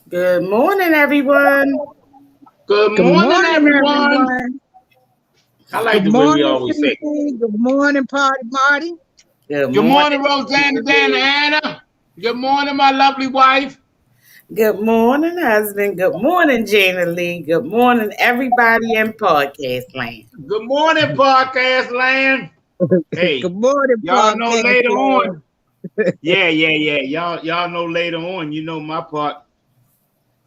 Good morning, everyone. Good Good morning, morning, everyone. everyone. I like Good the way we morning, always say, Cece. Good morning, Party Marty. Good good morning. morning, Rosanna, Dan, Anna. Good morning, my lovely wife. Good morning, husband. Good morning, Jana Lee. Good morning, everybody in podcast land. Good morning, podcast land. Good Hey, morning, y'all know Podcast later Land. on. Yeah. Y'all know later on. You know my part.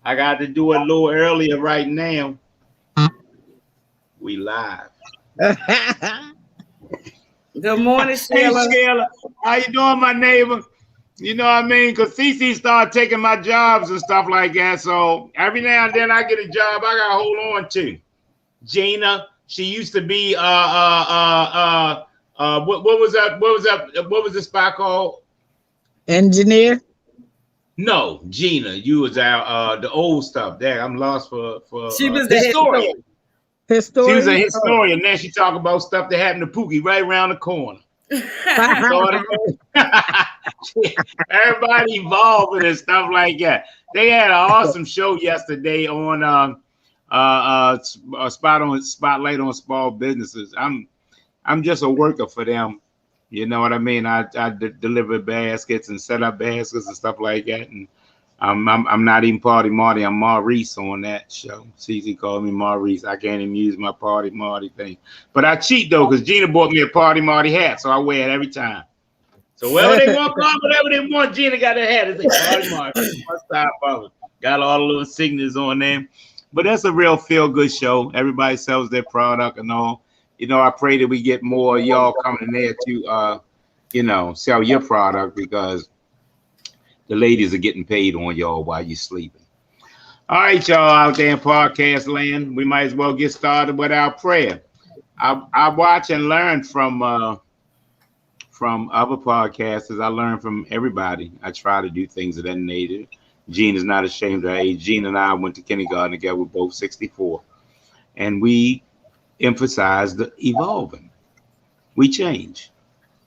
I got to do it a little earlier right now. We live. Good morning, Hey, Sheila. Sheila, how you doing, my neighbor? You know what I mean? Because Cece started taking my jobs and stuff like that. So every now and then I get a job I got to hold on to. Gina, she used to be what was that? What was the spot called? Engineer. No, Gina, you was our the old stuff. There, I'm lost for She was the historian. historian. She was a Historian. Oh. historian. Now she talk about stuff that happened to Pookie right around the corner. You know what I mean? Everybody evolving and stuff like that. They had an awesome show yesterday on spotlight on small businesses. I'm just a worker for them. You know what I mean? I deliver baskets and set up baskets and stuff like that. And I'm not even Party Marty. I'm Maurice on that show. Cece called me Maurice. I can't even use my Party Marty thing. But I cheat though, because Gina bought me a Party Marty hat, so I wear it every time. So wherever they want, whatever they want, Gina got a hat. It's like Party Marty. First time of it. Got all the little signatures on there. But that's a real feel good show. Everybody sells their product and all. You know, I pray that we get more of y'all coming in there to sell your product, because the ladies are getting paid on y'all while you're sleeping. All right, y'all out there in podcast land, we might as well get started with our prayer. I watch and learn from other podcasters. I learn from everybody. I try to do things of that nature. Gene is not ashamed of her age. Gene and I went to kindergarten together. We're both 64. And we emphasize the evolving. We change.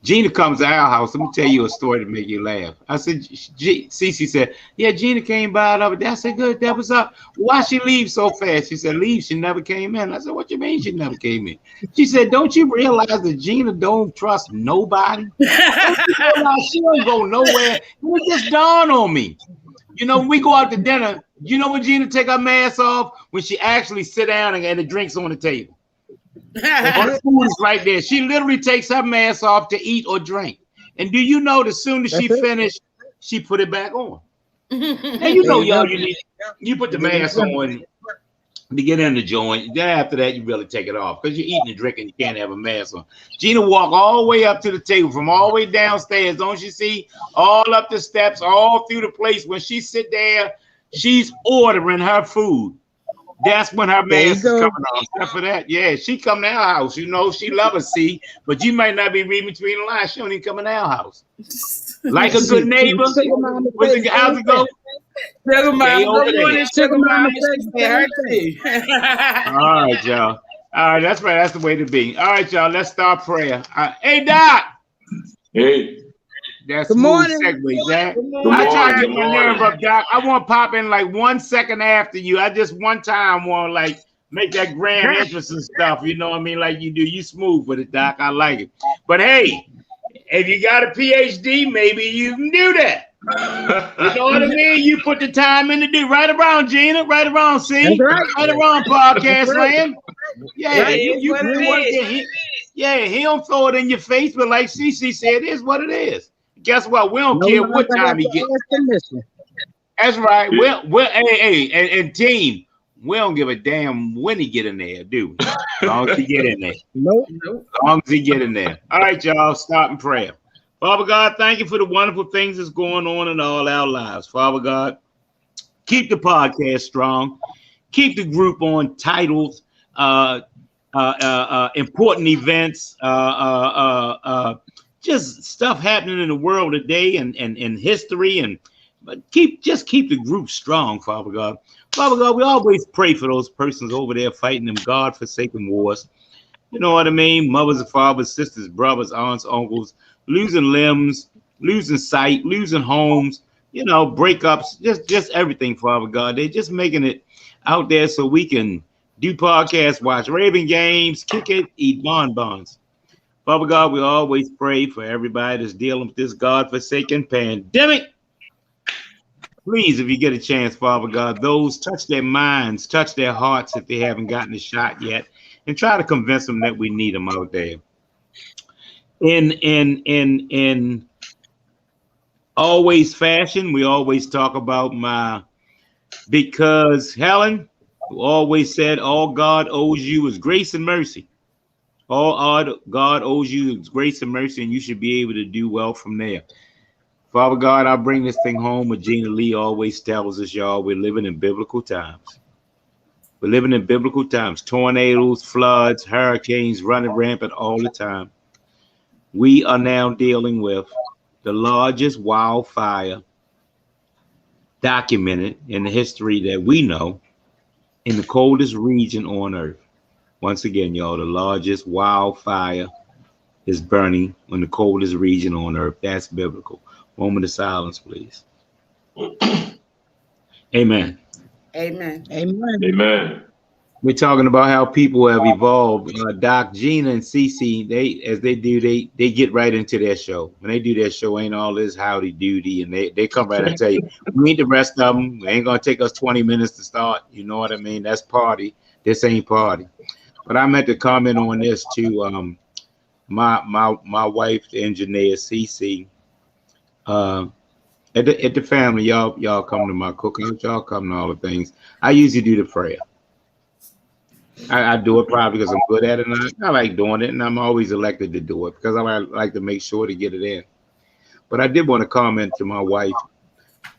Gina comes to our house. Let me tell you a story to make you laugh. I said, Cece said, yeah, Gina came by the other day. I said, good, that was up. Why she leave so fast? She said, leave. She never came in. I said, what you mean she never came in? She said, don't you realize that Gina don't trust nobody? Don't you realize she don't go nowhere? It just dawned on me. You know, when we go out to dinner, you know when Gina take her mask off? When she actually sit down and the drinks on the table. Or the food is right there. She literally takes her mask off to eat or drink. And do you know, as soon as she finished, she put it back on. And you know, y'all, you put the mask on to get in the joint. Then after that, you really take it off, because you're eating and drinking. You can't have a mask on. Gina walked all the way up to the table, from all the way downstairs. Don't you see? All up the steps, all through the place. When she sit there, she's ordering her food. That's when her mask is coming off. Except for that, yeah, she come to our house. You know, she love us, see, but you might not be reading between the lines. She don't even come in our house. Like a good neighbor. How's it go? Sugar Mama, good morning, Sugar Mama. All right, y'all. All right, that's right. That's the way to be. All right, y'all. Let's start prayer. Hey, Doc. Hey. That's smooth segue, Zach. I try to get my nerve up, Doc. I want to pop in like 1 second after you. I just one time want to like make that grand entrance and stuff. You know what I mean? Like you do. You smooth with it, Doc. I like it. But hey, if you got a PhD, maybe you can do that. You know what I mean? You put the time in to do. Right around, Gina. Right around, see? Right around, podcast land. Yeah, you can work it. Yeah, he don't throw it in your face, but like Cece said, it is what it is. Guess what? We don't care what time he gets. That's right. We're and team, we don't give a damn when he get in there, do we? As long as he get in there. Nope. As long as he get in there. All right, y'all, start in prayer. Father God, thank you for the wonderful things that's going on in all our lives. Father God, keep the podcast strong. Keep the group on titles, important events, just stuff happening in the world today and history, but keep the group strong, Father God. Father God, we always pray for those persons over there fighting them God-forsaken wars. You know what I mean? Mothers and fathers, sisters, brothers, aunts, uncles, losing limbs, losing sight, losing homes, breakups, just everything, Father God. They're just making it out there so we can do podcasts, watch Raven games, kick it, eat bonbons. Father God, we always pray for everybody that's dealing with this God-forsaken pandemic. Please, if you get a chance, Father God, those touch their minds, touch their hearts if they haven't gotten a shot yet, and try to convince them that we need them out there. In always fashion, we always talk about because Helen, who always said all God owes you is grace and mercy. All God owes you is grace and mercy, and you should be able to do well from there. Father God, I bring this thing home. What Gina Lee always tells us, y'all, we're living in biblical times. We're living in biblical times. Tornadoes, floods, hurricanes running rampant all the time. We are now dealing with the largest wildfire documented in the history that we know in the coldest region on Earth. Once again, y'all, the largest wildfire is burning in the coldest region on Earth. That's biblical. Moment of silence, please. Amen. Amen. Amen. Amen. We're talking about how people have evolved. Doc, Gina, and Cece, they get right into their show. When they do their show, ain't all this howdy doody, and they come right and tell you, we need the rest of them. It ain't gonna take us 20 minutes to start. You know what I mean? That's party. This ain't party. But I meant to comment on this too. My wife, the engineer, Cece. At the family, y'all come to my cooking, y'all come to all the things. I usually do the prayer. I do it probably because I'm good at it, and I like doing it, and I'm always elected to do it because I like to make sure to get it in. But I did want to comment to my wife.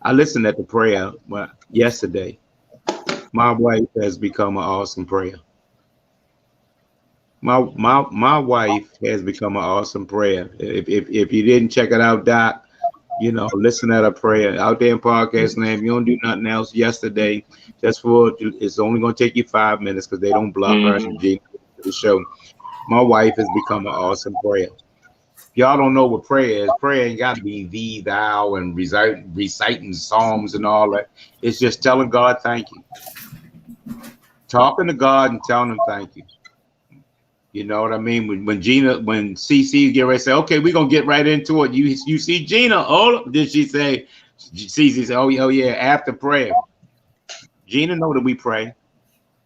I listened at the prayer yesterday. My wife has become an awesome prayer. My wife has become an awesome prayer. If you didn't check it out, Doc, listen at a prayer out there in podcast land. You don't do nothing else yesterday. It's only going to take you 5 minutes because they don't block her energy to the show. My wife has become an awesome prayer. Y'all don't know what prayer is. Prayer ain't got to be thee, thou, and reciting psalms and all that. It's just telling God thank you. Talking to God and telling him thank you. You know what I mean? When CC get ready to say, okay, we're going to get right into it. You see Gina. Oh, did she say, CC said, oh yeah, after prayer. Gina know that we pray.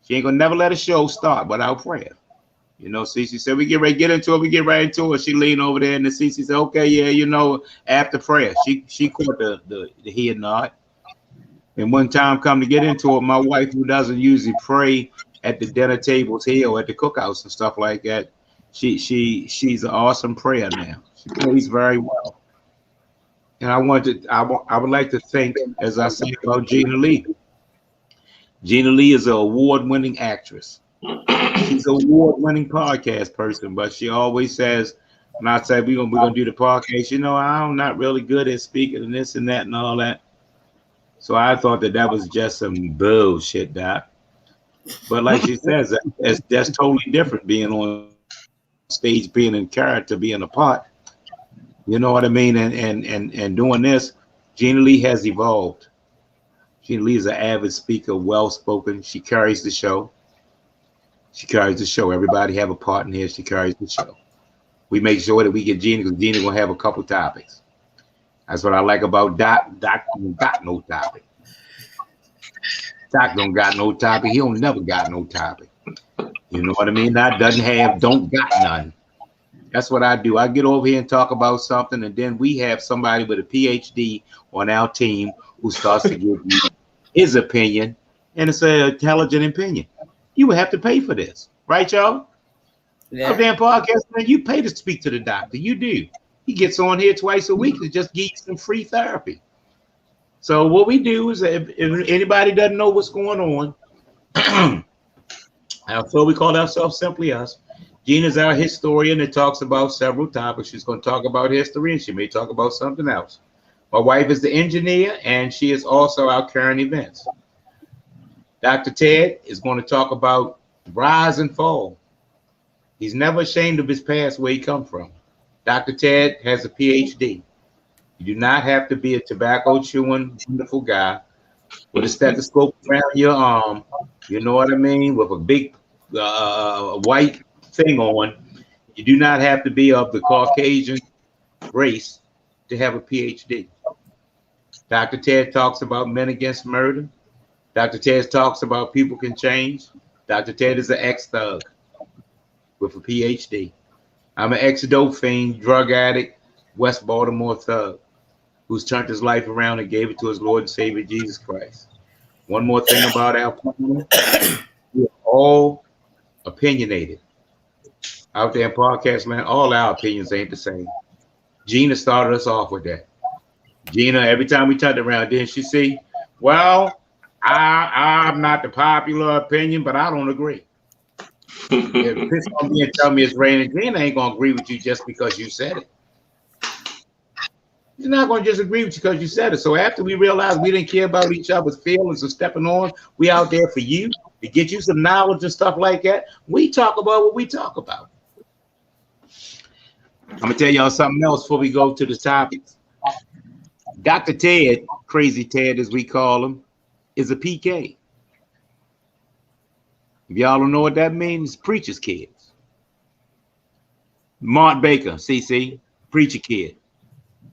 She ain't going to never let a show start without prayer. CC said, we get ready to get into it. We get right into it. She leaned over there and the CC said, okay, yeah, after prayer. She caught the head nod. And one time come to get into it, my wife, who doesn't usually pray at the dinner tables here or at the cookhouse and stuff like that, she's an awesome prayer now. She prays very well. And I would like to thank, as I say about Gina Lee. Gina Lee is an award-winning actress. She's an award-winning podcast person, but she always says, when I say we're gonna do the podcast, I'm not really good at speaking and this and that and all that. So I thought that was just some bullshit, Doc. But like she says, that's totally different, being on stage, being in character, being a part. You know what I mean? And doing this, Gina Lee has evolved. Gina Lee is an avid speaker, well-spoken. She carries the show. Everybody have a part in here. She carries the show. We make sure that we get Gina, because Gina gonna have a couple topics. That's what I like about Doc. Doc don't got no topic. Doc don't got no topic. He don't never got no topic. You know what I mean? That don't got none. That's what I do. I get over here and talk about something, and then we have somebody with a PhD on our team who starts to give you his opinion, and it's an intelligent opinion. You would have to pay for this, right, y'all? Yeah. Damn podcast, man, you pay to speak to the doctor. You do. He gets on here twice a week to just give you some free therapy. So what we do is, if anybody doesn't know what's going on, so we call ourselves Simply Us. Gina's our historian that talks about several topics. She's going to talk about history, and she may talk about something else. My wife is the engineer, and she is also our current events. Dr. Ted is going to talk about rise and fall. He's never ashamed of his past, where he come from. Dr. Ted has a PhD. You do not have to be a tobacco chewing, wonderful guy with a stethoscope around your arm. You know what I mean? With a big white thing on. You do not have to be of the Caucasian race to have a PhD. Dr. Ted talks about men against murder. Dr. Ted talks about people can change. Dr. Ted is an ex-thug with a PhD. I'm an ex-dope fiend, drug addict, West Baltimore thug who's turned his life around and gave it to his Lord and Savior, Jesus Christ. One more thing about our panel, we're all opinionated. Out there in podcast land, all our opinions ain't the same. Gina started us off with that. Gina, every time we turned around, didn't she see? Well, I'm not the popular opinion, but I don't agree. If piss on me and tell me it's raining, Gina ain't gonna agree with you just because you said it. She's not gonna just agree with you because you said it. So after we realized we didn't care about each other's feelings or stepping on, we out there for you to get you some knowledge and stuff like that. We talk about what we talk about. I'm gonna tell y'all something else before we go to the topics. Dr. Ted, Crazy Ted as we call him, is a PK. If y'all don't know what that means, preacher's kids. Mart Baker, CC, preacher kid.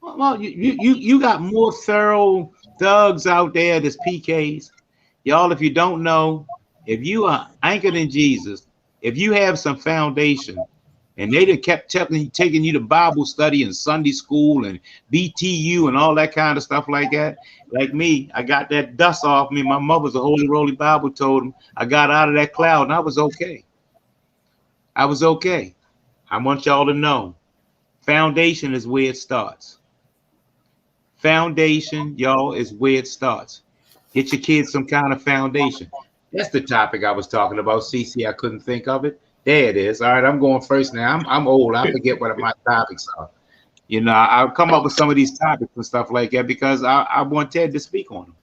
Well, you got more thorough thugs out there that's PKs. Y'all, if you don't know, if you are anchored in Jesus, if you have some foundation, and they done kept taking you to Bible study and Sunday school and BTU and all that kind of stuff like that. Like me, I got that dust off me. My mother's a Holy Roly Bible told him. I got out of that cloud and I was okay. I was okay. I want y'all to know, foundation is where it starts. Foundation, y'all, is where it starts. Get your kids some kind of foundation. That's the topic I was talking about, CC. I couldn't think of it. There it is. All right, I'm going first now. I'm old. I forget what my topics are. You know, I'll come up with some of these topics and stuff like that because I want Ted to speak on them.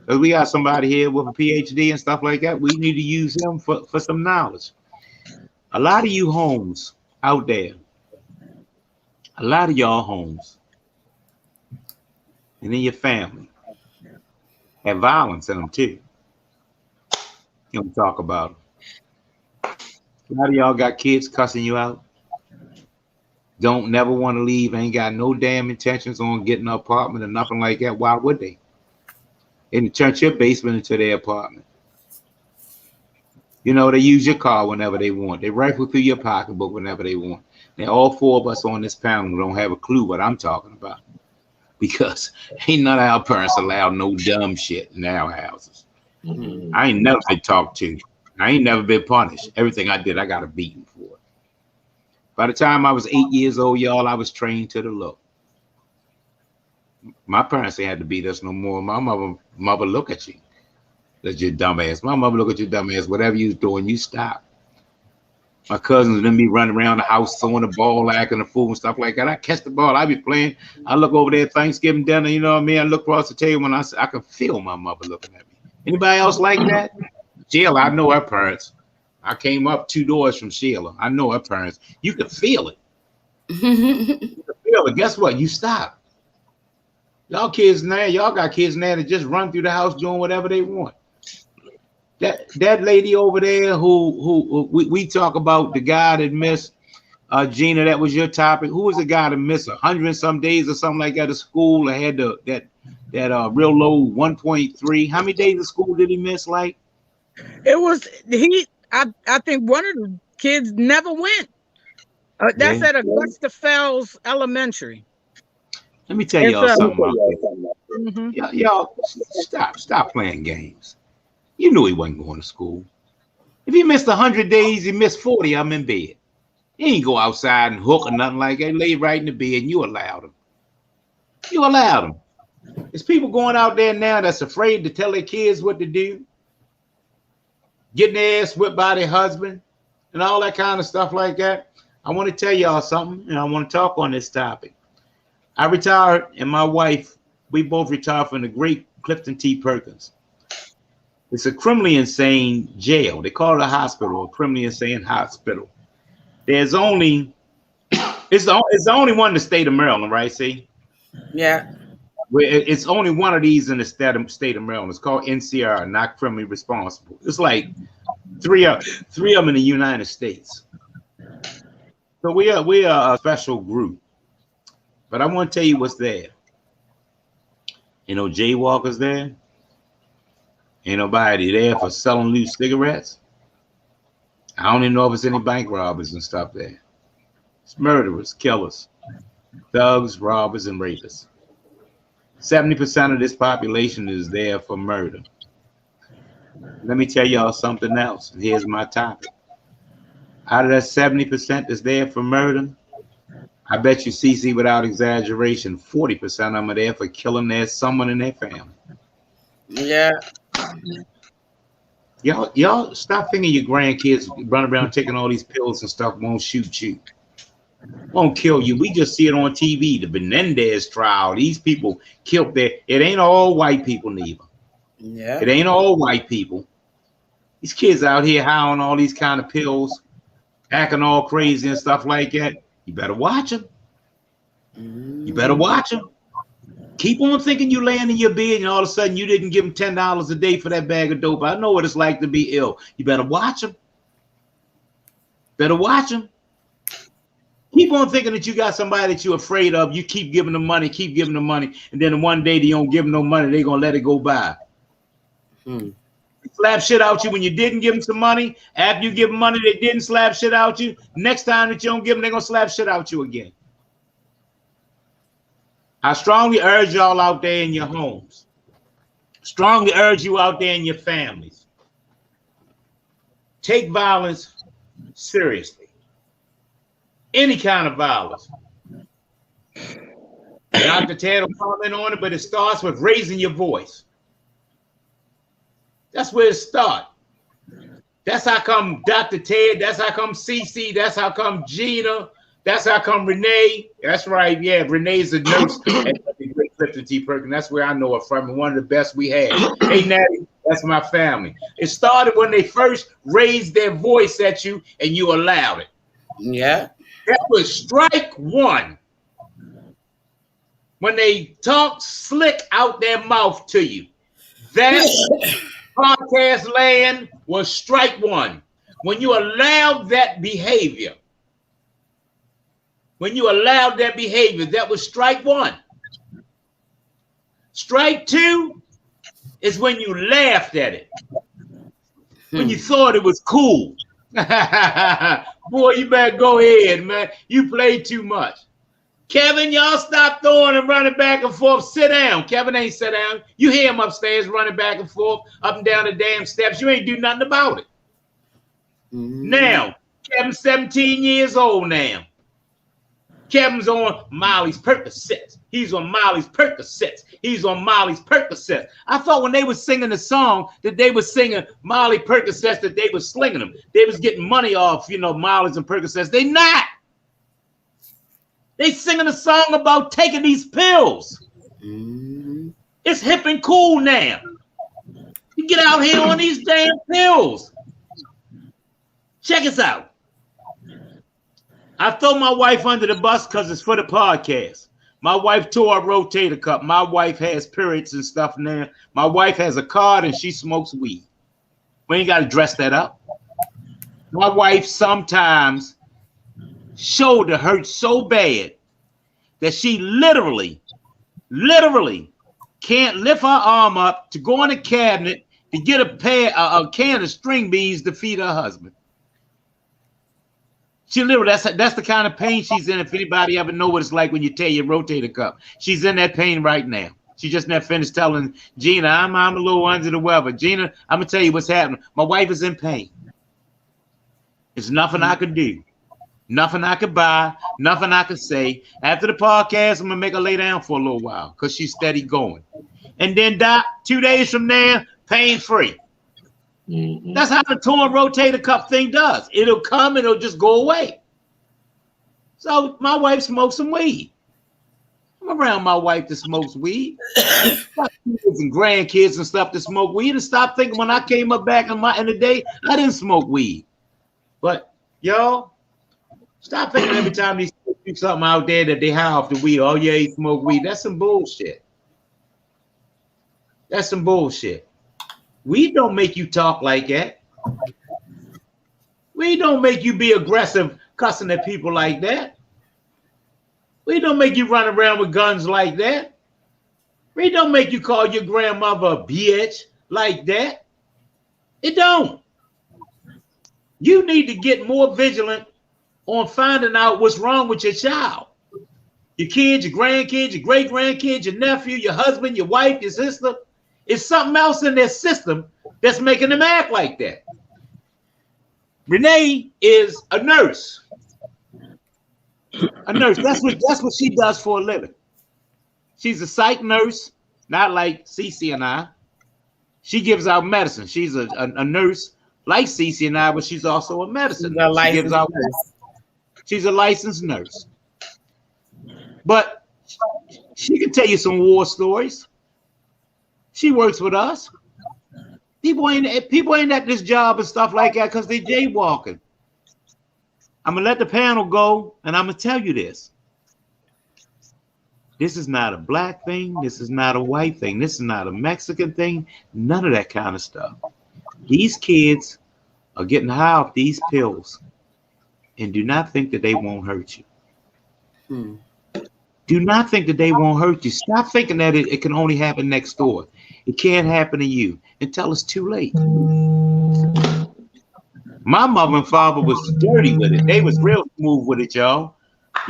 Because we got somebody here with a PhD and stuff like that. We need to use him for some knowledge. A lot of you homes out there, a lot of y'all homes and in your family have violence in them too. You don't talk about them. A lot of y'all got kids cussing you out. Don't never want to leave. Ain't got no damn intentions on getting an apartment or nothing like that. Why would they? They can turn your basement into their apartment. You know, they use your car whenever they want. They rifle through your pocketbook whenever they want. Now, all four of us on this panel don't have a clue what I'm talking about because ain't none of our parents allowed no dumb shit in our houses. I ain't never been talked to. I ain't never been punished. Everything I did, I got a beating for it. By the time I was 8 years old, y'all, I was trained to the look. My parents ain't had to beat us no more. My mother look at you. That's your dumb ass. My mother look at your dumb ass. Whatever you was doing, you stop. My cousins and me running around the house throwing the ball, acting a fool and stuff like that. I catch the ball. I be playing. I look over there Thanksgiving dinner, you know what I mean? I look across the table and I can feel my mother looking at me. Anybody else like that? Sheila, I know her parents. I came up 2 doors from Sheila. I know her parents. You can feel it. You can feel it. Guess what? You stop. Y'all kids now, y'all got kids now that just run through the house doing whatever they want. That lady over there who we talk about, the guy that missed, Gina, that was your topic. Who was the guy that missed 100 and some days or something like that of school? I had that real low 1.3. How many days of school did he miss? Like? It was I think one of the kids never went. That's at Augusta Fells Elementary. Let me tell y'all something about this. Y'all stop playing games. You knew he wasn't going to school. If he missed 100 days, he missed 40. I'm in bed. He ain't go outside and hook or nothing like that. He lay right in the bed and you allowed him. You allowed him. There's people going out there now that's afraid to tell their kids what to do. Getting their ass whipped by their husband and all that kind of stuff like that. I want to tell y'all something, and I want to talk on this topic. I retired, and my wife, we both retired from the great Clifton T. Perkins. It's a criminally insane jail. They call it a hospital, a criminally insane hospital. There's only, it's the only one in the state of Maryland, right? See, Yeah. It's only one of these in the state of Maryland. It's called NCR, not criminally responsible. It's like three of them in the United States. So we are a special group. But I want to tell you what's there. You know, jaywalkers there. Ain't nobody there for selling loose cigarettes. I don't even know if it's any bank robbers and stuff there. It's murderers, killers, thugs, robbers, and rapists. 70% of this population is there for murder. Let me tell y'all something else. Here's my topic. Out of that 70% that's there for murder, I bet you, CC, without exaggeration, 40% of them are there for killing someone in their family. Yeah. Y'all stop thinking your grandkids running around taking all these pills and stuff won't shoot you. Won't kill you. We just see it on TV. The Menendez trial. These people killed it ain't all white people neither. Yeah. It ain't all white people. These kids out here high on all these kind of pills, acting all crazy and stuff like that. You better watch them. You better watch them. Keep on thinking you laying in your bed and all of a sudden you didn't give them $10 a day for that bag of dope. I know what it's like to be ill. You better watch them. Better watch them. Keep on thinking that you got somebody that you're afraid of. You keep giving them money, and then one day they don't give them no money. They're going to let it go by. Slap shit out you when you didn't give them some money. After you give them money, they didn't slap shit out you. Next time that you don't give them, they're going to slap shit out you again. I strongly urge y'all out there in your homes. Strongly urge you out there in your families. Take violence seriously. Any kind of violence. Dr. Ted will comment on it, but it starts with raising your voice. That's where it starts. That's how come Dr. Ted, that's how come CC, that's how come Gina, that's how come Renee. That's right, yeah, Renee's a nurse at Clifton T. Perkins. That's where I know her from, and one of the best we had. Hey, Natty, that's my family. It started when they first raised their voice at you and you allowed it. Yeah. That was strike one. When they talk slick out their mouth to you. That podcast land was strike one. When you allowed that behavior, that was strike one. Strike two is when you laughed at it. When you thought it was cool. Boy, you better go ahead, man. You play too much. Kevin, y'all stop throwing and running back and forth. Sit down. Kevin ain't sit down. You hear him upstairs running back and forth, up and down the damn steps. You ain't do nothing about it. Now, Kevin's 17 years old now. Kevin's on Molly's Percocets. He's on Molly's Percocets. He's on Molly's Percocets. I thought when they were singing the song that they were singing Molly Percocets, that they were slinging them. They was getting money off, Molly's and Percocets. They not. They singing a song about taking these pills. It's hip and cool now. You get out here on these damn pills. Check us out. I throw my wife under the bus because it's for the podcast. My wife tore a rotator cuff. My wife has periods and stuff now. My wife has a card and she smokes weed. We ain't got to dress that up. My wife sometimes shoulder hurts so bad that she literally can't lift her arm up to go in the cabinet to get a can of string beans to feed her husband. She literally, that's the kind of pain she's in. If anybody ever know what it's like when you tear your rotator cuff, she's in that pain right now. She just not finished telling Gina, I'm a little under the weather. Gina, I'm gonna tell you what's happening. My wife is in pain. There's nothing I could do, nothing I could buy, nothing I could say. After the podcast, I'm gonna make her lay down for a little while because she's steady going. And then Doc, 2 days from now, pain free. That's how the torn rotator cuff thing does. It'll come and it'll just go away. So my wife smokes some weed. I'm around my wife that smokes weed. Got kids and grandkids and stuff that smoke weed. And stop thinking when I came up back in the day, I didn't smoke weed. But y'all, stop thinking every time these you something out there that they high off the weed. Oh yeah, he smoke weed. That's some bullshit. That's some bullshit. Weed don't make you talk like that. Weed don't make you be aggressive, cussing at people like that. Weed don't make you run around with guns like that. Weed don't make you call your grandmother a bitch like that. It don't. You need to get more vigilant on finding out what's wrong with your child. Your kids, your grandkids, your great-grandkids, your nephew, your husband, your wife, your sister. It's something else in their system that's making them act like that. Renee is a nurse. A nurse. That's what she does for a living. She's a psych nurse, not like Cece and I. She gives out medicine. She's a nurse like Cece and I, but she's also a medicine nurse. She gives out nurse. She's a licensed nurse. But she can tell you some war stories. She works with us. People ain't at this job and stuff like that because they jaywalking. I'm gonna let the panel go, and I'm gonna tell you this. This is not a black thing. This is not a white thing. This is not a Mexican thing. None of that kind of stuff. These kids are getting high off these pills, and do not think that they won't hurt you. Do not think that they won't hurt you. Stop thinking that it can only happen next door. It can't happen to you until it's too late. My mother and father was dirty with it. They was real smooth with it, y'all.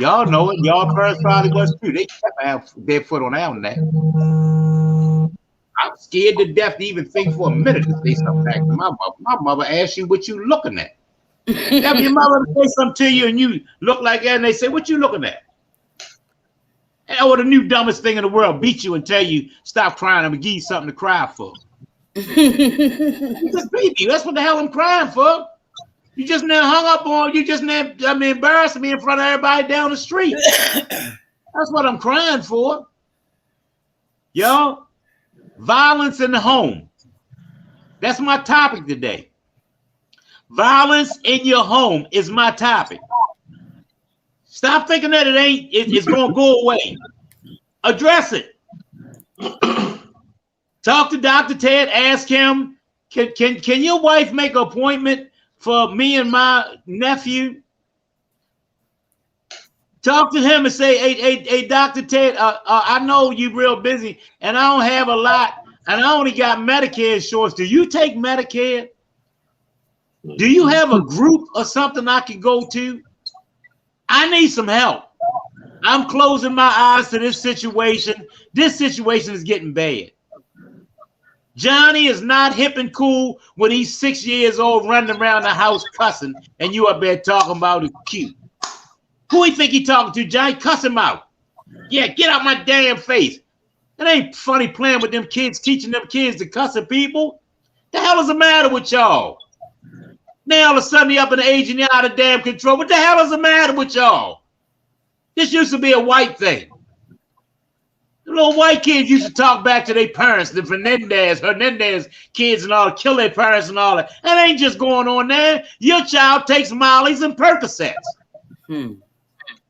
Y'all know it. Y'all parents probably was too. They kept their foot on that. I'm scared to death to even think for a minute to say something back to my mother. My mother asked you what you looking at. If your mother say something to you and you look like that and they say, what you looking at? Or the new dumbest thing in the world, beat you and tell you, stop crying, I'm gonna give you something to cry for. You just beat you. That's what the hell I'm crying for. You just now hung up on, you just now, embarrassing me in front of everybody down the street. That's what I'm crying for. Y'all, violence in the home. That's my topic today. Violence in your home is my topic. Stop thinking that it's going to go away. Address it. Talk to Dr. Ted. Ask him, can your wife make an appointment for me and my nephew? Talk to him and say, hey, Dr. Ted, I know you're real busy and I don't have a lot and I only got Medicare insurance. Do you take Medicare? Do you have a group or something I can go to? I need some help. I'm closing my eyes to this situation. This situation is getting bad. Johnny is not hip and cool when he's 6 years old running around the house cussing and you up there talking about it cute. Who he think he talking to, Johnny? Cuss him out. Yeah, get out my damn face. It ain't funny playing with them kids, teaching them kids to cuss at people. The hell is the matter with y'all? Now all of a sudden you're up in the age and you're out of damn control. What the hell is the matter with y'all? This used to be a white thing. The little white kids used to talk back to their parents, the Hernandez kids and all, kill their parents and all that. That ain't just going on there. Your child takes Molly's and Percocets.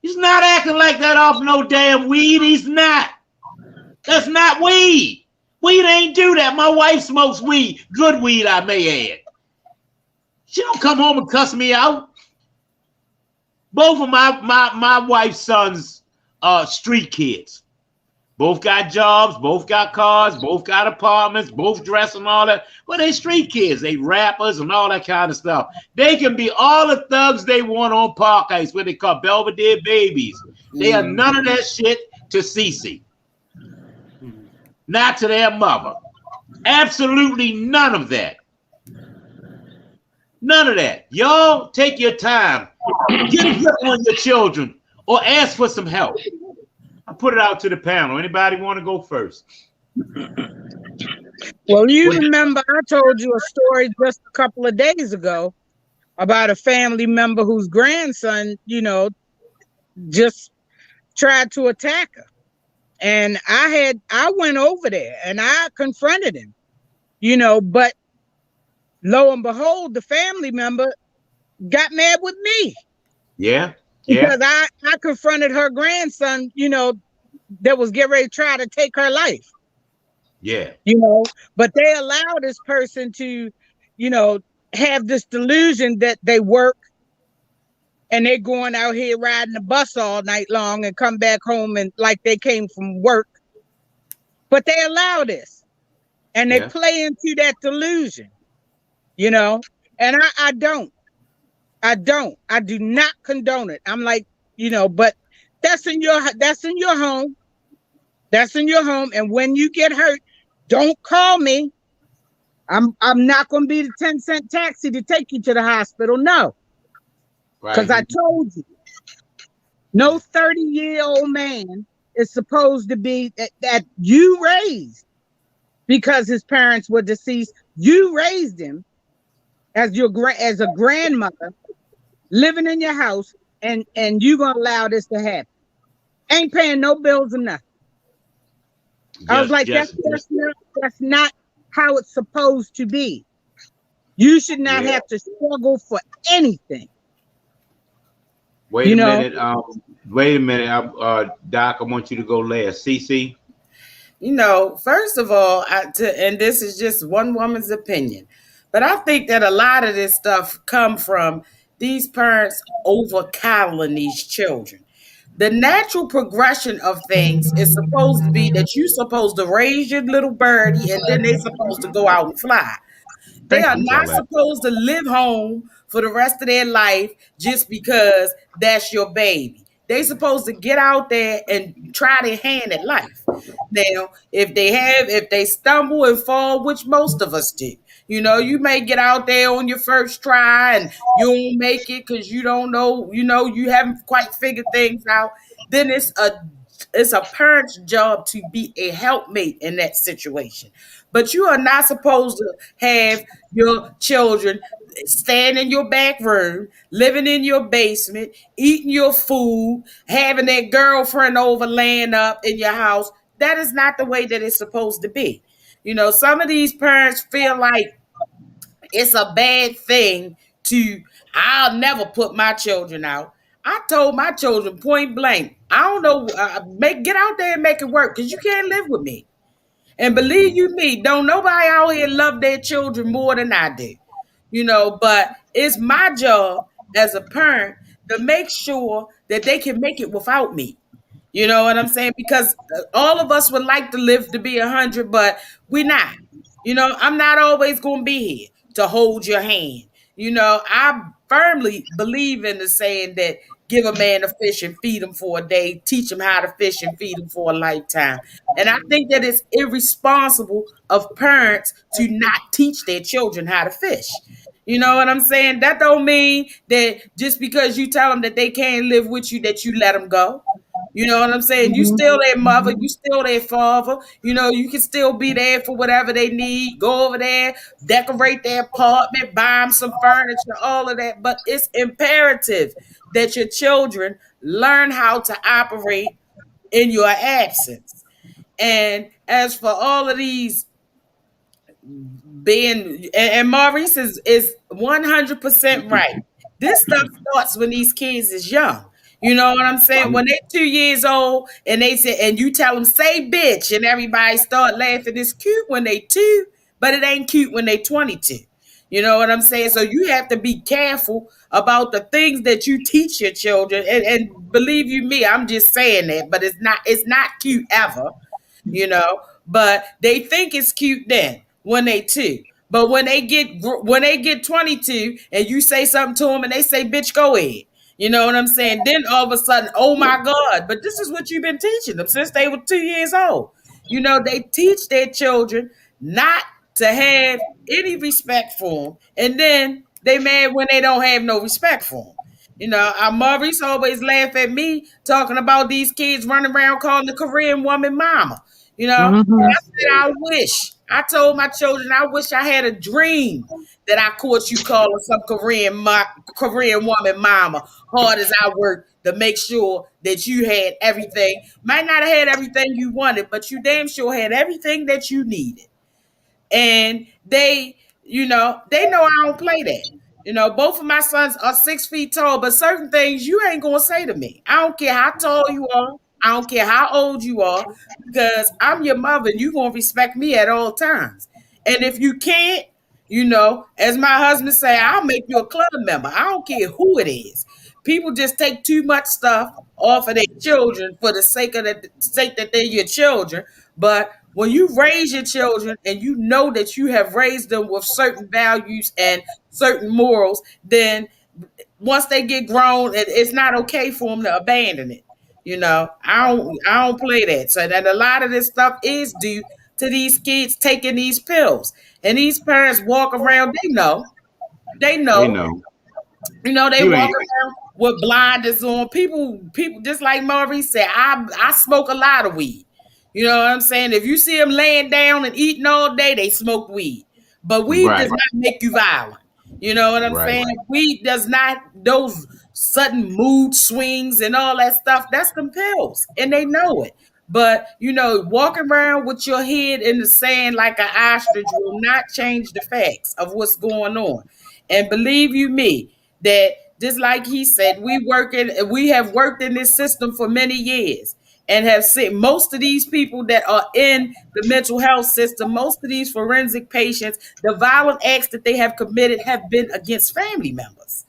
He's not acting like that off no damn weed. He's not. That's not weed. Weed ain't do that. My wife smokes weed. Good weed, I may add. She don't come home and cuss me out. Both of my wife's sons are street kids. Both got jobs, both got cars, both got apartments, both dress and all that. Well, they street kids. They rappers and all that kind of stuff. They can be all the thugs they want on Park Ice, what they call Belvedere babies. They are none of that shit to Cece. Not to their mother. Absolutely none of that. None of that. Y'all take your time. Get a grip on your children or ask for some help. I put it out to the panel. Anybody want to go first? Well, you remember I told you a story just a couple of days ago about a family member whose grandson, just tried to attack her. And I went over there and I confronted him, but lo and behold, the family member got mad with me. Yeah. Yeah, because I confronted her grandson, that was getting ready to try to take her life, yeah, but they allow this person to, you know, have this delusion that they work and they're going out here riding the bus all night long and come back home and like they came from work. But they allow this and they yeah. play into that delusion, you know. And I do not condone it. I'm like, but that's in your home. That's in your home. And when you get hurt, don't call me. I'm not gonna be the 10-cent taxi to take you to the hospital. No, because I Right. told you, no 30-year-old man is supposed to be that you raised because his parents were deceased. You raised him as a grandmother living in your house, and you gonna allow this to happen. Ain't paying no bills or nothing. I was Just, like, just, that's not how it's supposed to be. You should not yeah. have to struggle for anything. Wait You a know, minute. Wait a minute. Doc, I want you to go last. Cece. First of all, and this is just one woman's opinion, but I think that a lot of this stuff come from these parents over coddling these children. The natural progression of things is supposed to be that you're supposed to raise your little birdie and then they're supposed to go out and fly. They thank are Don't you. tell not that. supposed to live home for the rest of their life just because that's your baby. They supposed to get out there and try their hand at life. Now, if they stumble and fall, which most of us do, you may get out there on your first try and you won't make it because you don't know, you haven't quite figured things out. Then it's a parent's job to be a helpmate in that situation. But you are not supposed to have your children staying in your back room, living in your basement, eating your food, having that girlfriend over laying up in your house. That is not the way that it's supposed to be. Some of these parents feel like it's a bad thing I'll never put my children out. I told my children point blank, I don't know, get out there and make it work because you can't live with me. And believe you me, don't nobody out here love their children more than I do. But it's my job as a parent to make sure that they can make it without me. You know what I'm saying? Because all of us would like to live to be 100, but we're not. I'm not always going to be here to hold your hand. I firmly believe in the saying that give a man a fish and feed him for a day, teach him how to fish and feed him for a lifetime. And I think that it's irresponsible of parents to not teach their children how to fish. You know what I'm saying? That don't mean that just because you tell them that they can't live with you, that you let them go. You know what I'm saying? You Mhm. still their mother, Mhm. you still their father. You can still be there for whatever they need. Go over there, decorate their apartment, buy them some furniture, all of that. But it's imperative that your children learn how to operate in your absence. And as for all of these and Maurice is 100% right. This stuff starts when these kids is young. You know what I'm saying? When they're 2 years old and they say, and you tell them say bitch, and everybody start laughing. It's cute when they two, but it ain't cute when they 22. You know what I'm saying? So you have to be careful about the things that you teach your children. And believe you me, I'm just saying that, but it's not cute ever, you know. But they think it's cute then when they two. But when they get 22 and you say something to them and they say, "Bitch, go ahead." You know what I'm saying? Then all of a sudden, oh my God! But this is what you've been teaching them since they were 2 years old. They teach their children not to have any respect for them, and then they mad when they don't have no respect for them. Maurice always laugh at me talking about these kids running around calling the Korean woman mama. And I Mhm. said, I wish. I told my children, I wish I had a dream that I caught you calling some Korean woman mama, hard as I work to make sure that you had everything. Might not have had everything you wanted, but you damn sure had everything that you needed. And they know I don't play that. You know, both of my sons are 6 feet tall, but certain things you ain't gonna say to me. I don't care how tall you are. I don't care how old you are, because I'm your mother and you're gonna respect me at all times. And if you can't, you know, as my husband say, I'll make you a club member. I don't care who it is. People just take too much stuff off of their children for the sake that they're your children. But when you raise your children and you know that you have raised them with certain values and certain morals, then once they get grown, it's not okay for them to abandon it. You know, I don't play that. So that a lot of this stuff is due to these kids taking these pills. And these parents walk around, they They know, know. they You walk ain't. around with blinders on. People just like Maurice said, I smoke a lot of weed. You know what I'm saying? If you see them laying down and eating all day, they smoke weed. But weed does Right. not make you violent. You know what I'm Right. saying? Weed does not, those sudden mood swings and all that stuff, that's them pills. And they know it. But, walking around with your head in the sand like an ostrich will not change the facts of what's going on. And believe you me, that just like he said, we have worked in this system for many years and have seen most of these people that are in the mental health system, most of these forensic patients, the violent acts that they have committed have been against family members.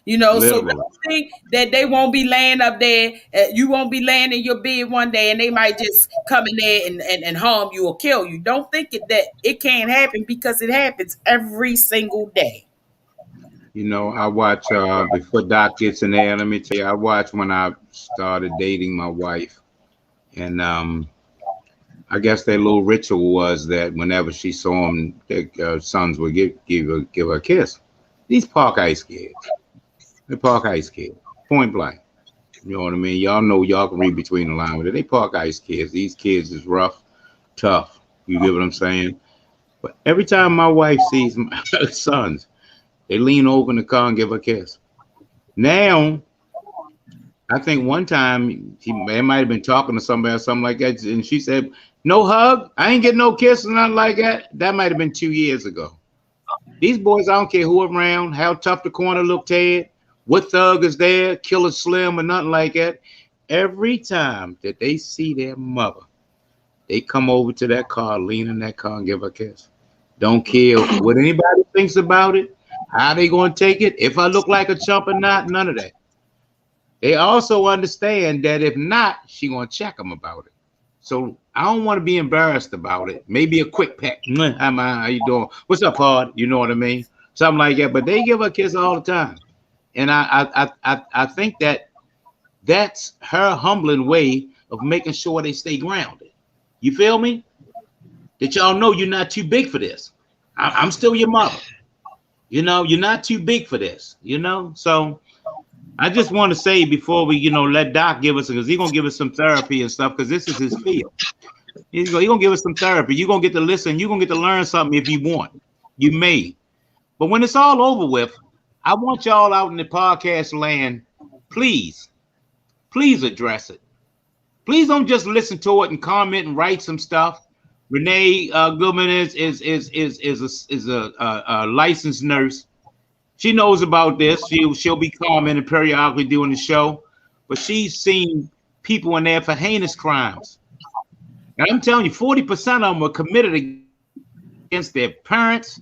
So Literally. don't think that they won't be laying up there. You won't be laying in your bed one day and they might just come in there and harm you or kill you. Don't think that it can't happen, because it happens every single day. I watch before Doc gets in there. Let me tell you, I watched when I started dating my wife, and I guess their little ritual was that whenever she saw him, their sons would give her a kiss. These Park Ice kids, they Park Ice kids, point blank. You know what I mean? Y'all know, y'all can read between the lines, but they Park Ice kids. These kids is rough, tough. You get what I'm saying? But every time my wife sees my sons, they lean over in the car and give her a kiss. Now, I think one time they might have been talking to somebody or something like that, and she said, "No hug. I ain't getting no kiss or nothing like that." That might have been 2 years ago. These boys, I don't care who around, how tough the corner looked, Ted, what thug is there, Killer Slim or nothing like that. Every time that they see their mother, they come over to that car, lean in that car and give her a kiss. Don't care what anybody thinks about it. How they gonna take it? If I look like a chump or not, none of that. They also understand that if not, she gonna check them about it. So I don't want to be embarrassed about it. Maybe a quick peck. How you doing? What's up, hard? You know what I mean? Something like that. But they give her a kiss all the time, and I think that's her humbling way of making sure they stay grounded. You feel me? That y'all know you're not too big for this. I'm still your mother. You're not too big for this, So I just want to say before we, let Doc give us, because he's going to give us some therapy and stuff, because this is his field. He's going to give us some therapy. You're going to get to listen. You're going to get to learn something if you want. You may. But when it's all over with, I want y'all out in the podcast land, please address it. Please don't just listen to it and comment and write some stuff. Renee Goodman is a licensed nurse. She knows about this. She'll be commenting periodically during the show, but she's seen people in there for heinous crimes. And I'm telling you, 40% of them were committed against their parents.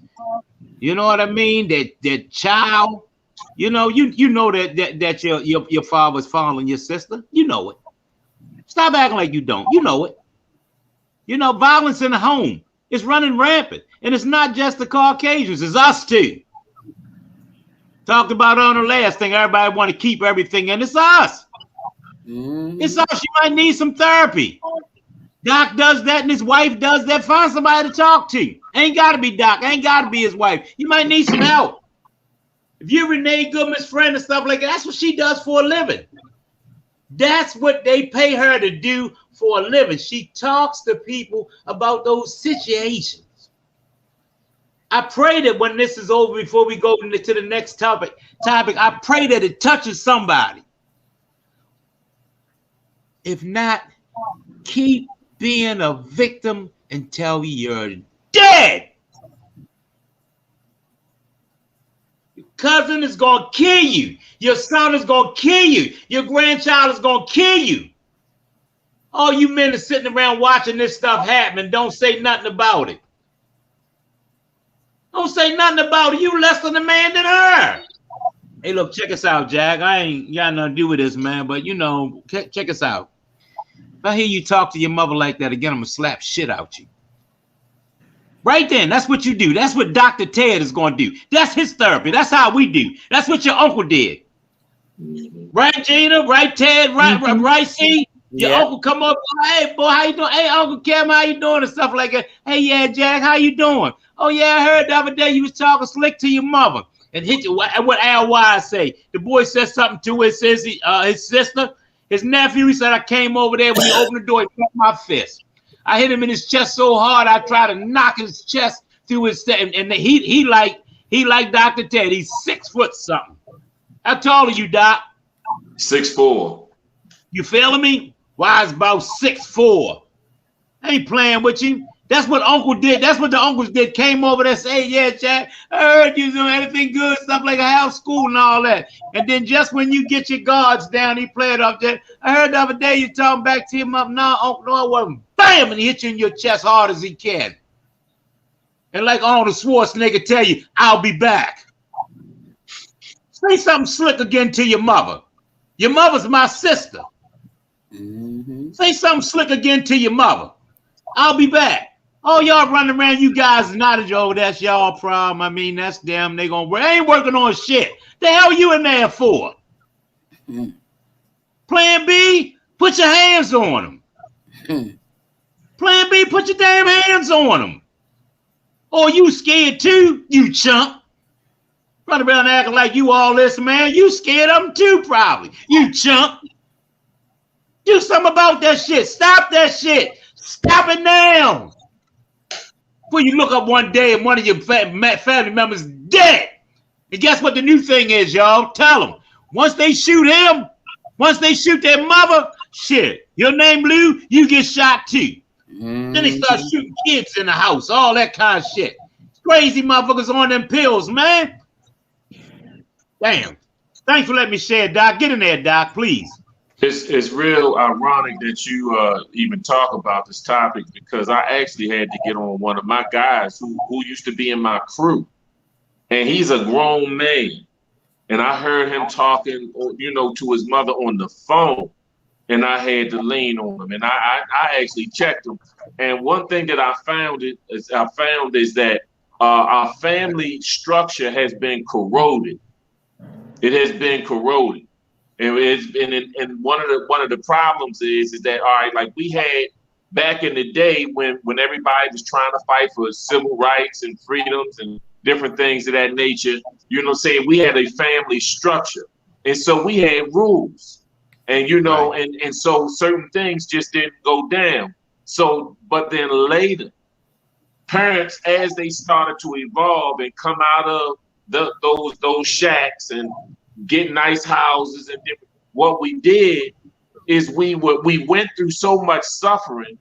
You know what I mean? Their child. You know that your father's following your sister. You know it. Stop acting like you don't. You know it. Violence in the home is running rampant. And it's not just the Caucasians, it's us too. Talked about on the last thing, everybody want to keep everything, and it's us. Mm-hmm. It's us. You might need some therapy. Doc does that and his wife does that. Find somebody to talk to. Ain't got to be Doc. Ain't got to be his wife. You might need some help. If you're Renee Goodman's friend and stuff like that, that's what she does for a living. That's what they pay her to do for a living. She talks to people about those situations. I pray that when this is over, before we go to the next topic, I pray that it touches somebody. If not, keep being a victim until you're dead. cousin is going to kill you. Your son is going to kill you. Your grandchild is going to kill you. All you men are sitting around watching this stuff happen and don't say nothing about it. Don't say nothing about it. You less than a man than her. Hey, look, check us out, Jack. I ain't got nothing to do with this, man, but you know, check us out. If I hear you talk to your mother like that again, I'm going to slap shit out you. Right then, that's what you do. That's what Dr. Ted is going to do. That's his therapy. That's how we do. That's what your uncle did. Right, Gina? Right, Ted? Right, C? Your uncle come up, hey, boy, how you doing? Hey, Uncle Cam, how you doing? And stuff like that. Hey, yeah, Jack, how you doing? Oh, yeah, I heard the other day you was talking slick to your mother. And hit you. What Al Wise say? The boy said something to his sister, his nephew. He said, I came over there when he opened the door, he caught my fist. I hit him in his chest so hard, I tried to knock his chest through his and he like Dr. Ted. He's 6 foot something. How tall are you, Doc? 6'4". You feeling me? Wise about 6'4". I ain't playing with you. That's what Uncle did. That's what the uncles did. Came over there, say, yeah, Jack, I heard you doing anything good, stuff like a house school and all that. And then just when you get your guards down, he played off there. I heard the other day you talking back to him up. No, Uncle, no, I wasn't. Bam! And he hit you in your chest hard as he can. And like Arnold Schwarzenegger tell you, I'll be back. Say something slick again to your mother. Your mother's my sister. Mm-hmm. Say something slick again to your mother. I'll be back. Oh, y'all running around, you guys not as yo, that's y'all problem. I mean, that's them. They gonna work. They ain't working on shit. The hell you in there for? Mm. Plan B, put your hands on them. Mm. Plan B, put your damn hands on them. Or you scared too, you chump. Run around acting like you all this, man. You scared of them too, probably. You chump. Do something about that shit. Stop that shit. Stop it now. Before you look up one day and one of your family members dead. And guess what the new thing is, y'all? Tell them. Once they shoot him, once they shoot their mother, shit, your name Lou, you get shot too. Mm-hmm. Then they start shooting kids in the house, all that kind of shit. Crazy motherfuckers on them pills, man. Damn. Thanks for letting me share, Doc. Get in there, Doc, please. It's real ironic that you even talk about this topic, because I actually had to get on one of my guys who used to be in my crew, and he's a grown man, and I heard him talking, you know, to his mother on the phone, and I had to lean on him, and I actually checked him, and one thing that I found is that our family structure has been corroded. It has been corroded. And one of the problems is that, all right, like we had back in the day when everybody was trying to fight for civil rights and freedoms and different things of that nature, you know, saying we had a family structure. And so we had rules, and, you know, right. and so certain things just didn't go down. So, but then later, parents, as they started to evolve and come out of those shacks and get nice houses and different, what we did is we went through so much suffering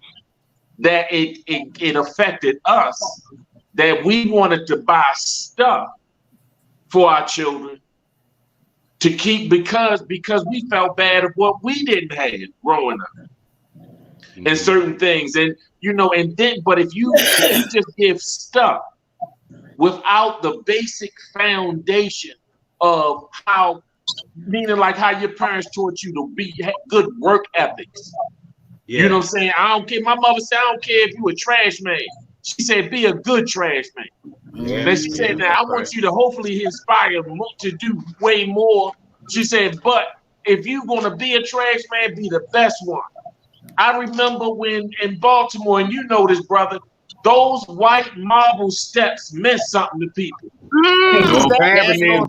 that it affected us, that we wanted to buy stuff for our children to keep, because we felt bad of what we didn't have growing up. Mm-hmm. And certain things, and you know, and then, but if you just give stuff without the basic foundation of how, meaning like how your parents taught you to have good work ethics. Yeah. You know what I'm saying? I don't care. My mother said, I don't care if you a trash man. She said, be a good trash man. Yeah. Then she said, now I want you to hopefully inspire to do way more. She said, but if you're going to be a trash man, be the best one. I remember when in Baltimore, and you know this, brother, those white marble steps meant something to people. North Avenue.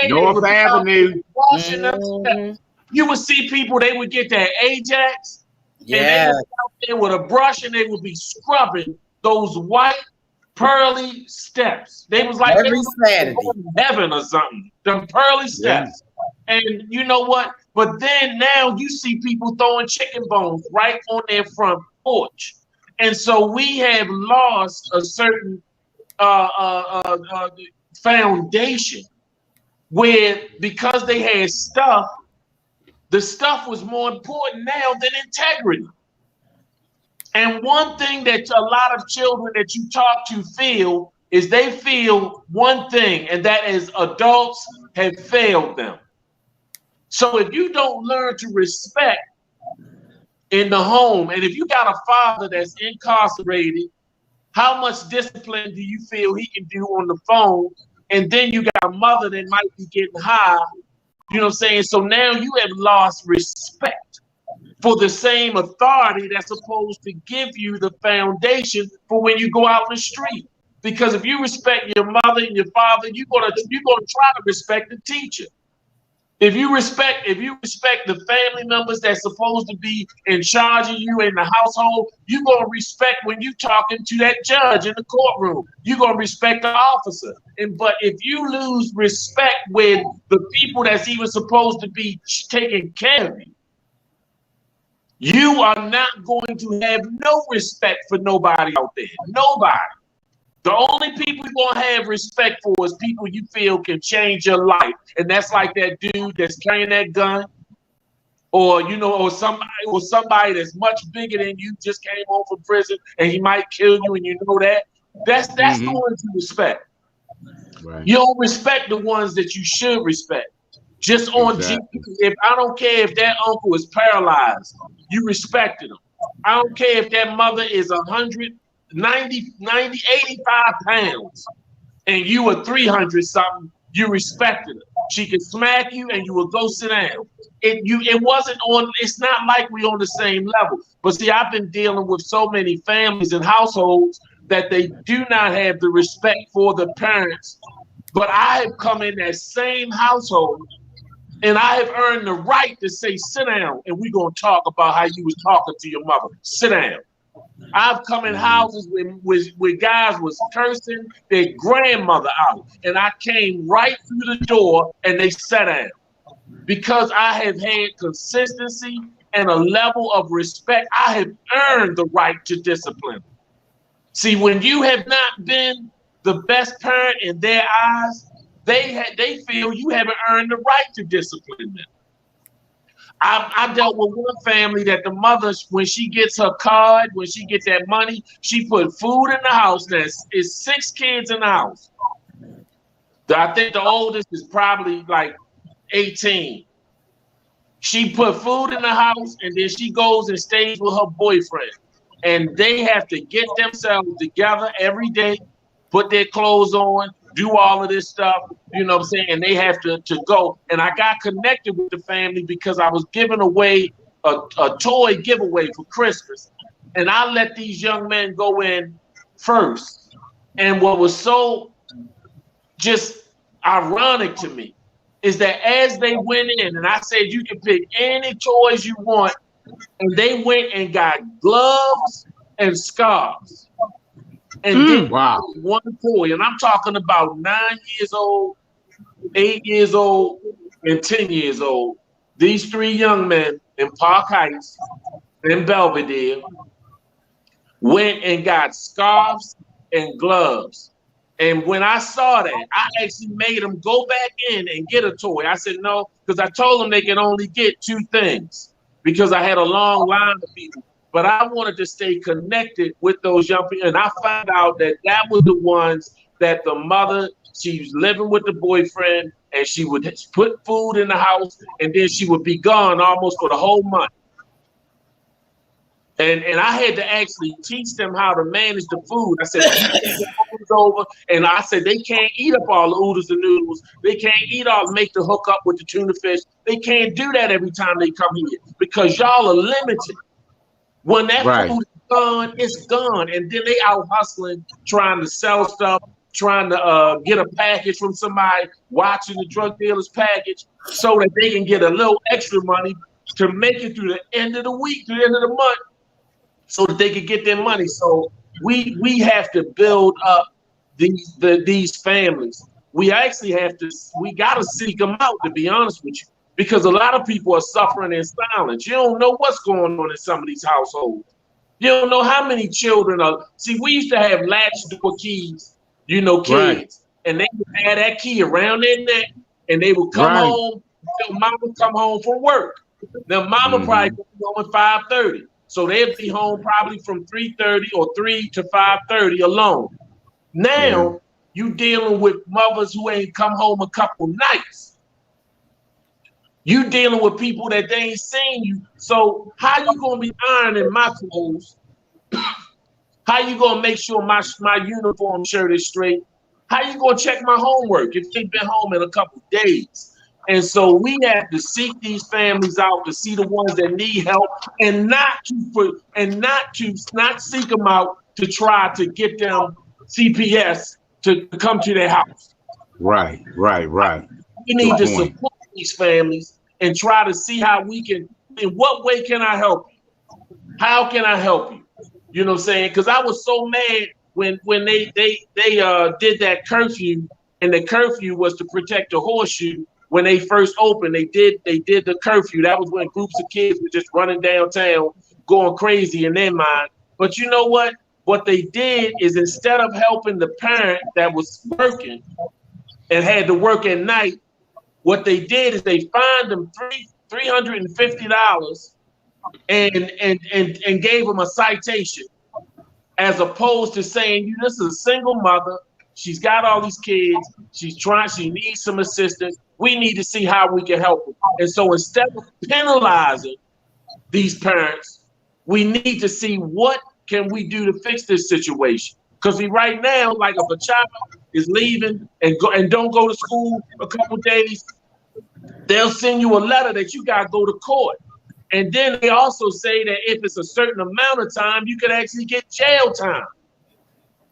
North Avenue. Washing them steps. You would see people, they would get that Ajax, and they would out there with a brush, and they would be scrubbing those white pearly steps. They was like every Saturday, heaven or something. Them pearly steps. Yeah. And you know what? But then now you see people throwing chicken bones right on their front porch. And so we have lost a certain foundation where because they had stuff, the stuff was more important now than integrity. And one thing that a lot of children that you talk to feel is they feel one thing, and that is adults have failed them. So if you don't learn to respect in the home, and if you got a father that's incarcerated, how much discipline do you feel he can do on the phone? And then you got a mother that might be getting high, you know what I'm saying? So now you have lost respect for the same authority that's supposed to give you the foundation for when you go out in the street. Because if you respect your mother and your father, you're gonna try to respect the teacher. If you respect the family members that's supposed to be in charge of you in the household, you're gonna respect when you talking to that judge in the courtroom. You're gonna respect the officer. But if you lose respect with the people that's even supposed to be taking care of you, you are not going to have no respect for nobody out there. Nobody. The only people you're going to have respect for is people you feel can change your life. And that's like that dude that's carrying that gun, or, you know, or somebody that's much bigger than you, just came home from prison and he might kill you, and you know that. That's the ones you respect. Right. You don't respect the ones that you should respect. Just on if I don't care if that uncle is paralyzed, you respected him. I don't care if that mother is 85 pounds and you were 300 something, you respected her. She could smack you and you would go sit down. It's not like we on the same level. But see, I've been dealing with so many families and households that they do not have the respect for the parents. But I have come in that same household and I have earned the right to say, sit down, and we're going to talk about how you was talking to your mother. Sit down. I've come in houses where guys was cursing their grandmother out, and I came right through the door and they sat down because I have had consistency and a level of respect. I have earned the right to discipline. See, when you have not been the best parent in their eyes, they feel you haven't earned the right to discipline them. I dealt with one family that the mother, when she gets her card, when she gets that money, she put food in the house. There's 6 kids in the house. I think the oldest is probably like 18. She put food in the house, and then she goes and stays with her boyfriend. And they have to get themselves together every day, put their clothes on, do all of this stuff, you know what I'm saying? And they have to go. And I got connected with the family because I was giving away a toy giveaway for Christmas. And I let these young men go in first. And what was so just ironic to me is that as they went in, and I said, you can pick any toys you want, and they went and got gloves and scarves. And then one toy, and I'm talking about 9 years old, 8 years old, and 10 years old. These 3 young men in Park Heights and Belvedere went and got scarves and gloves. And when I saw that, I actually made them go back in and get a toy. I said no, because I told them they can only get 2 things because I had a long line of people. But I wanted to stay connected with those young people. And I found out that was the ones that the mother, she was living with the boyfriend, and she would put food in the house, and then she would be gone almost for the whole month. And I had to actually teach them how to manage the food. I said, over, and I said, they can't eat up all the oodles and noodles. They can't make the hook up with the tuna fish. They can't do that every time they come here because y'all are limited. When that food is gone, it's gone. And then they out hustling, trying to sell stuff, trying to get a package from somebody, watching the drug dealer's package so that they can get a little extra money to make it through the end of the week, through the end of the month, so that they can get their money. So we have to build up these families. We actually got to seek them out, to be honest with you. Because a lot of people are suffering in silence. You don't know what's going on in some of these households. You don't know how many children are. See, we used to have latch door keys, kids, and they would have that key around their neck, and they would come Right. home until mama come home from work. Now mama probably would be home at 5:30. So they'd be home probably from 3:30 or 3 to 5:30 alone. Now you dealing with mothers who ain't come home a couple nights. You dealing with people that they ain't seen you. So how you gonna be ironing my clothes? How you gonna make sure my uniform shirt is straight? How you gonna check my homework if they've been home in a couple days? And so we have to seek these families out to see the ones that need help, and not seek them out to try to get them CPS to come to their house. Right. We need to support these families and try to see how we can. In what way can I help you? How can I help you? You know what I'm saying? Because I was so mad when they did that curfew, and the curfew was to protect the horseshoe. When they first opened, they did the curfew. That was when groups of kids were just running downtown, going crazy in their mind. But you know what? What they did is, instead of helping the parent that was working and had to work at night, what they did is they fined them $350 and gave them a citation, as opposed to saying, this is a single mother. She's got all these kids. She needs some assistance. We need to see how we can help them. And so instead of penalizing these parents, we need to see what can we do to fix this situation. Because right now, like if a child is leaving and don't go to school a couple days, they'll send you a letter that you got to go to court. And then they also say that if it's a certain amount of time, you can actually get jail time.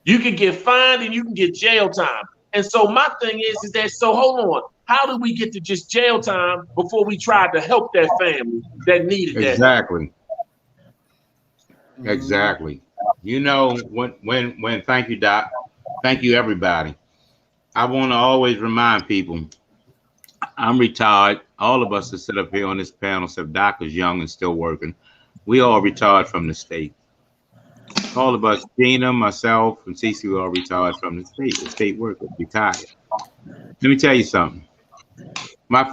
You can get fined and you can get jail time. And so my thing is that, so hold on. How do we get to just jail time before we try to help that family that needed that? Exactly. You know, when thank you, Doc. Thank you, everybody. I want to always remind people, I'm retired. All of us that sit up here on this panel, except Doc is young and still working. We all retired from the state. All of us, Gina, myself, and Cece, we all retired from the state worker, retired. Let me tell you something. My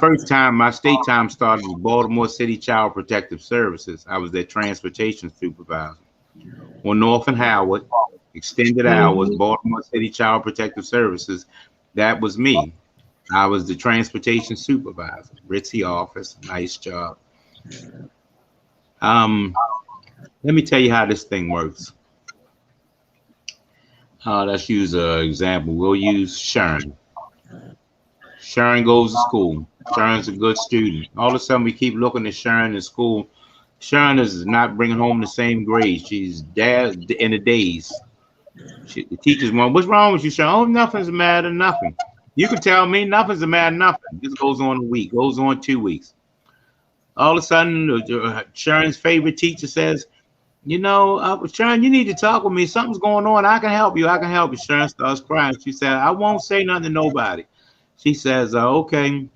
state time started with Baltimore City Child Protective Services. I was their transportation supervisor. On North and Howard, extended hours, Baltimore City Child Protective Services, that was me. I was the transportation supervisor, ritzy office, nice job. Let me tell you how this thing works. Let's use an example. We'll use Sharon. Sharon goes to school. Sharon's a good student. All of a sudden, we keep looking at Sharon in school. Sharon is not bringing home the same grades. She's dead in the days. The teacher's going, what's wrong with you, Sharon? Oh, nothing's the matter, nothing. You can tell me nothing's the matter, nothing. This goes on a week, goes on 2 weeks. All of a sudden, Sharon's favorite teacher says, Sharon, you need to talk with me. Something's going on. I can help you. Sharon starts crying. She said, I won't say nothing to nobody. She says, okay,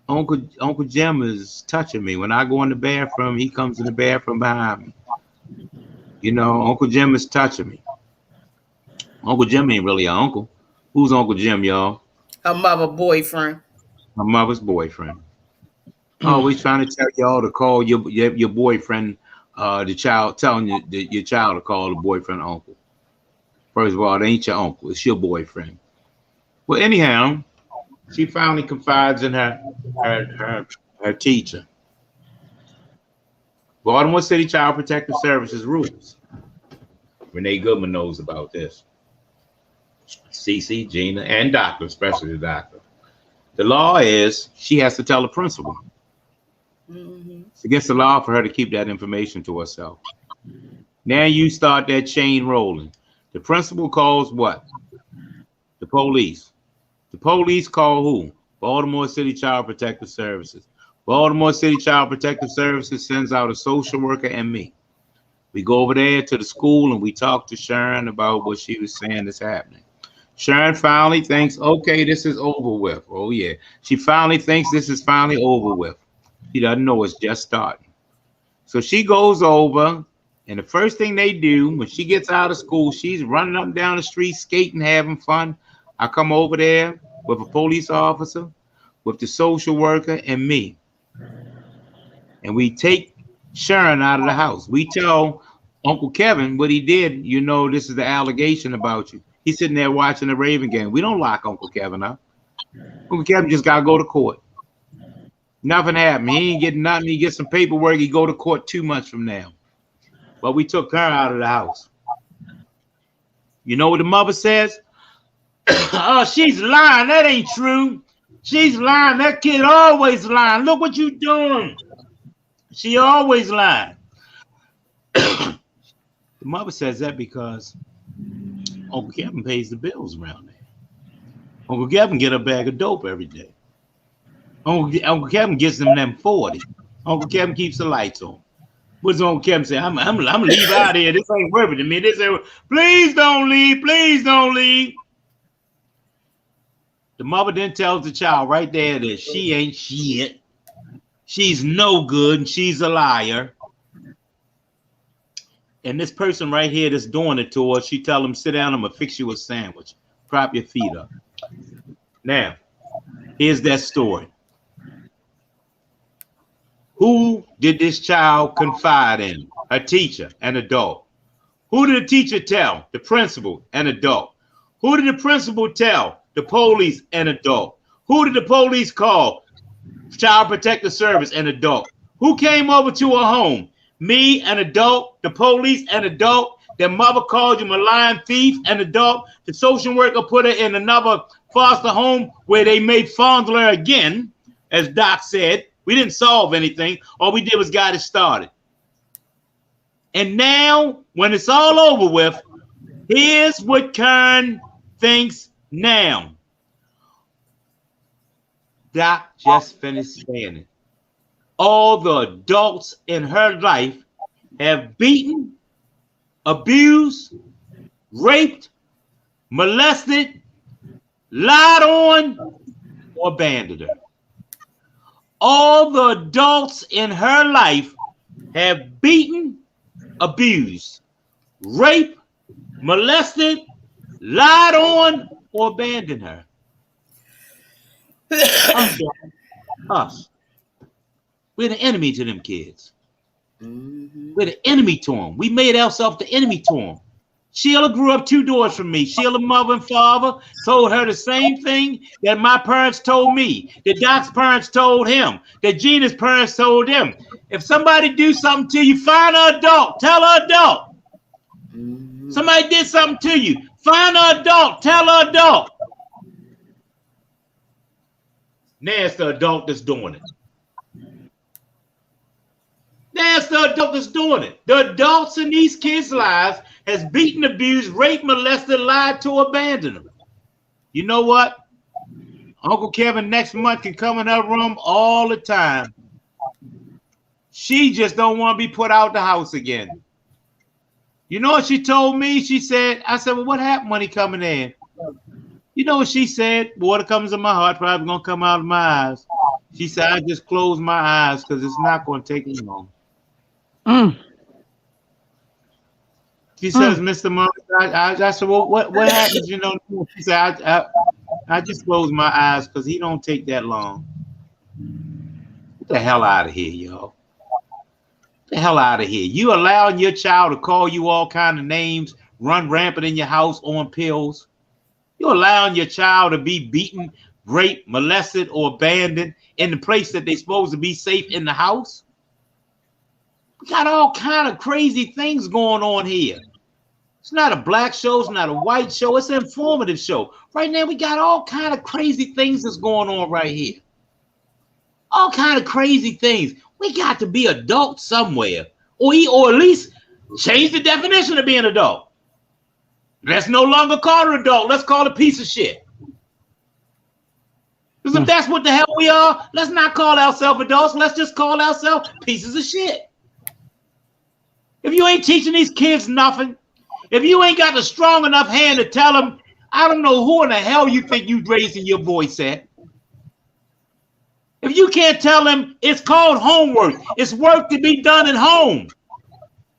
Uncle Jim is touching me. When I go in the bathroom, he comes in the bathroom behind me. Uncle Jim is touching me. Uncle Jim ain't really an uncle. Who's Uncle Jim, y'all? Her mother's boyfriend. Her mother's boyfriend. Always trying to tell y'all to call your boyfriend, the child, telling your child to call the boyfriend uncle. First of all, it ain't your uncle. It's your boyfriend. Well, anyhow, she finally confides in her teacher. Baltimore City Child Protective Services rules. Renee Goodman knows about this. Cece, Gina, and Doctor, especially the doctor. The law is she has to tell the principal. It's against the law for her to keep that information to herself. Now you start that chain rolling. The principal calls what? The police. The police call who? Baltimore City Child Protective Services. Baltimore City Child Protective Services sends out a social worker and me. We go over there to the school and we talk to Sharon about what she was saying is happening. Sharon finally thinks, okay, this is over with. Oh, yeah. She finally thinks this is finally over with. She doesn't know it's just starting. So she goes over, and the first thing they do when she gets out of school, she's running up and down the street, skating, having fun. I come over there with a police officer. with the social worker and me. And we take Sharon out of the house. We tell Uncle Kevin what he did. You know, this is the allegation about you. He's sitting there watching the Raven game. We don't lock Uncle Kevin up. Uncle Kevin just got to go to court. Nothing happened. He ain't getting nothing. He gets some paperwork. He go to court 2 months from now. But we took her out of the house. You know what the mother says? Oh, she's lying. That ain't true. She's lying. That kid always lying. Look what you doing. She always lying. The mother says that because Uncle Kevin pays the bills around there. Uncle Kevin get a bag of dope every day. Uncle Kevin gets them 40. Uncle Kevin keeps the lights on. What's Uncle Kevin say? I'm leave out of here. This ain't worth it to me. This ain't, please don't leave. Please don't leave. The mother then tells the child right there that she ain't shit. She's no good and she's a liar. And this person right here that's doing it to her, she tell him, sit down, I'm gonna fix you a sandwich. Prop your feet up. Now, here's that story. Who did this child confide in? A teacher, an adult. Who did the teacher tell? The principal, an adult. Who did the principal tell? The police, an adult. Who did the police call? Child Protective Service, an adult. Who came over to her home? Me, an adult. The police, an adult. Their mother called you a lying thief, an adult. The social worker put her in another foster home where they made fondle her again, as Doc said. We didn't solve anything. All we did was got it started. And now, when it's all over with, here's what Kern thinks now. Doc just finished saying it. All the adults in her life have beaten, abused, raped, molested, lied on, or abandoned her. All the adults in her life have beaten, abused, raped, molested, lied on, or abandoned her. Us. We're the enemy to them kids. We're the enemy to them. We made ourselves the enemy to them. Sheila grew up 2 doors from me. Sheila's mother and father told her the same thing that my parents told me, that Doc's parents told him, that Gina's parents told him. If somebody do something to you, find an adult, tell an adult. Somebody did something to you, find an adult, tell an adult. Now it's the adult that's doing it. That's the adult that's doing it. The adults in these kids' lives has beaten, abused, raped, molested, lied to, abandoned them. You know what? Uncle Kevin next month can come in her room all the time. She just don't want to be put out the house again. You know what she told me? She said, I said, well, what happened when he coming in? You know what she said? Water comes in my heart, probably gonna come out of my eyes. She said, I just closed my eyes because it's not going to take me long. She says, Mr. Murray, I said, well, what happens, you know? She said, I just closed my eyes because he don't take that long. Get the hell out of here, y'all. Get the hell out of here. You allowing your child to call you all kind of names, run rampant in your house on pills. You allowing your child to be beaten, raped, molested, or abandoned in the place that they're supposed to be safe in the house. We got all kind of crazy things going on here. It's not a black show. It's not a white show. It's an informative show. Right now, we got all kind of crazy things that's going on right here. All kind of crazy things. We got to be adults somewhere, or at least change the definition of being an adult. Let's no longer call it adult. Let's call it a piece of shit. Because if that's what the hell we are, let's not call ourselves adults. Let's just call ourselves pieces of shit. If you ain't teaching these kids nothing, if you ain't got a strong enough hand to tell them, I don't know who in the hell you think you raising your voice at. If you can't tell them it's called homework, it's work to be done at home.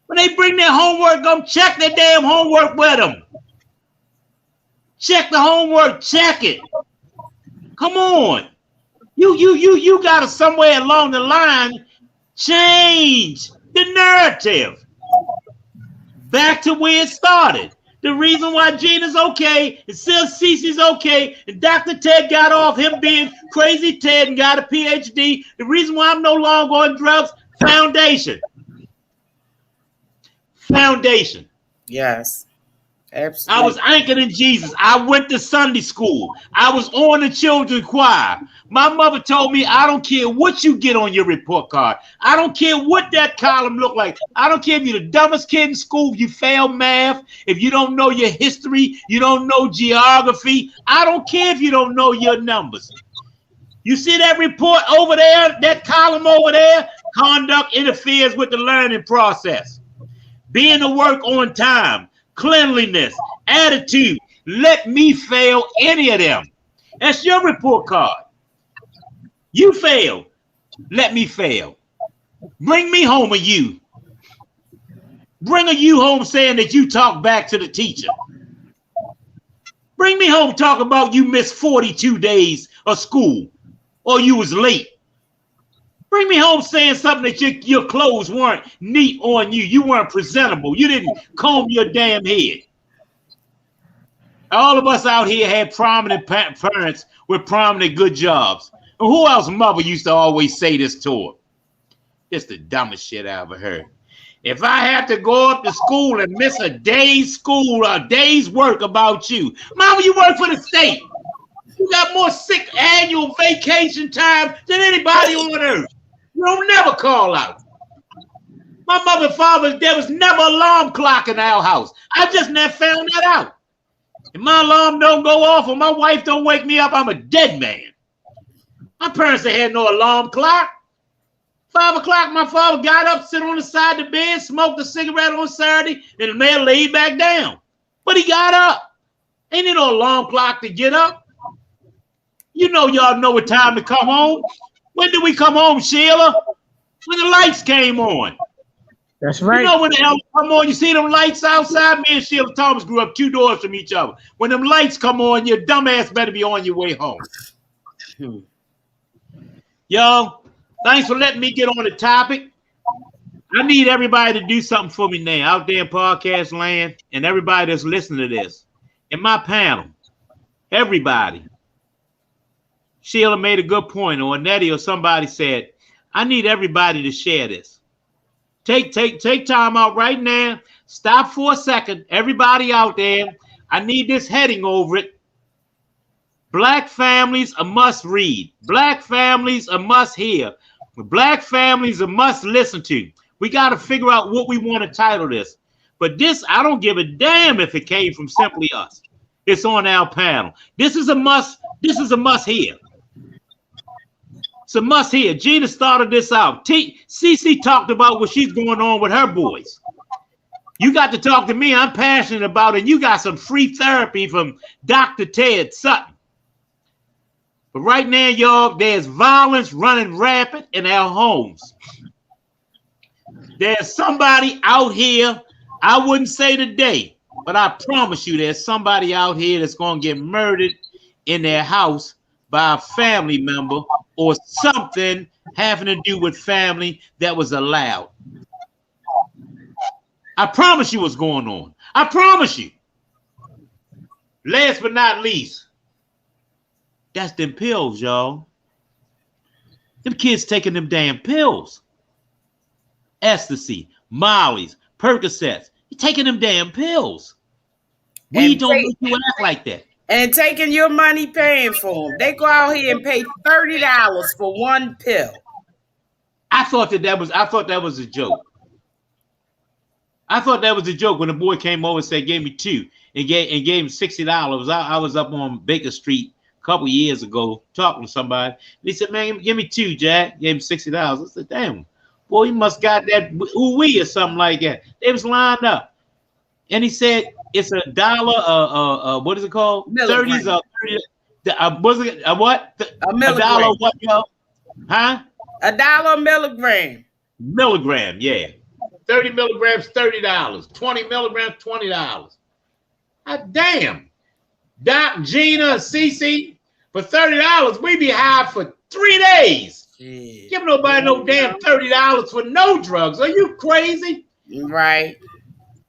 When they bring their homework, go check their damn homework with them. Check the homework, check it. Come on. You got to somewhere along the line change the narrative back to where it started. The reason why Gina's okay, and still Cece's okay, and Dr. Ted got off him being crazy Ted and got a PhD. The reason why I'm no longer on drugs, foundation. Foundation. Yes. Absolutely. I was anchored in Jesus. I went to Sunday school. I was on the children's choir. My mother told me, I don't care what you get on your report card. I don't care what that column look like. I don't care if you're the dumbest kid in school, if you fail math, if you don't know your history, you don't know geography. I don't care if you don't know your numbers. You see that report over there, that column over there? Conduct interferes with the learning process. Being to work on time. Cleanliness, attitude, let me fail any of them. That's your report card. You fail, let me fail. Bring me home a you. Bring a you home saying that you talk back to the teacher. Bring me home talk about you missed 42 days of school or you was late. Bring me home saying something that your clothes weren't neat on you. You weren't presentable. You didn't comb your damn head. All of us out here had prominent parents with prominent good jobs. And who else mother used to always say this to her? It's the dumbest shit I ever heard. If I have to go up to school and miss a day's school or a day's work about you, mama, you work for the state. You got more sick annual vacation time than anybody on earth. You don't never call out. My mother and father, there was never an alarm clock in our house. I just never found that out. If my alarm don't go off or my wife don't wake me up, I'm a dead man. My parents ain't had no alarm clock. 5 o'clock, my father got up, sit on the side of the bed, smoked a cigarette on Saturday, and the man laid back down. But he got up. Ain't no alarm clock to get up. You know y'all know what time to come home. When did we come home, Sheila? When the lights came on. That's right. You know when the hell come on, you see them lights outside? Me and Sheila Thomas grew up 2 doors from each other. When them lights come on, your dumb ass better be on your way home. Yo, thanks for letting me get on the topic. I need everybody to do something for me now, out there in podcast land, and everybody that's listening to this. In my panel, everybody. Sheila made a good point, or Nettie or somebody said, I need everybody to share this. Take time out right now. Stop for a second. Everybody out there, I need this heading over it. Black families a must read. Black families a must hear. Black families a must listen to. We got to figure out what we want to title this. But this, I don't give a damn if it came from Simply Us. It's on our panel. This is a must. This is a must hear. It's a must hear. Gina started this out. Cece talked about what she's going on with her boys. You got to talk to me. I'm passionate about it. You got some free therapy from Dr. Ted Sutton. But right now, y'all, there's violence running rampant in our homes. There's somebody out here, I wouldn't say today, but I promise you there's somebody out here that's going to get murdered in their house by a family member or something having to do with family that was allowed. I promise you what's going on. I promise you. Last but not least, that's them pills, y'all. Them kids taking them damn pills. Ecstasy, Molly's, Percocets. You're taking them damn pills. We don't make you act like that. And taking your money paying for them. They go out here and pay $30 for one pill. I thought that was a joke. I thought that was a joke when the boy came over and said, gave me 2 and gave him $60. I was up on Baker Street a couple years ago talking to somebody. And he said, man, give me 2, Jack. Gave him $60. I said, damn, boy, he must got that ooh-wee or something like that. They was lined up. And he said, it's $1, what is it called? Milligram. 30s, was it what? A milligram. $1 what, y'all? Huh? $1 a milligram. Milligram, yeah. 30 milligrams, $30. 20 milligrams, $20. Damn. Doc, Gina, Cece, for $30, we be high for 3 days. Shit. Give nobody no damn $30 for no drugs. Are you crazy? Right.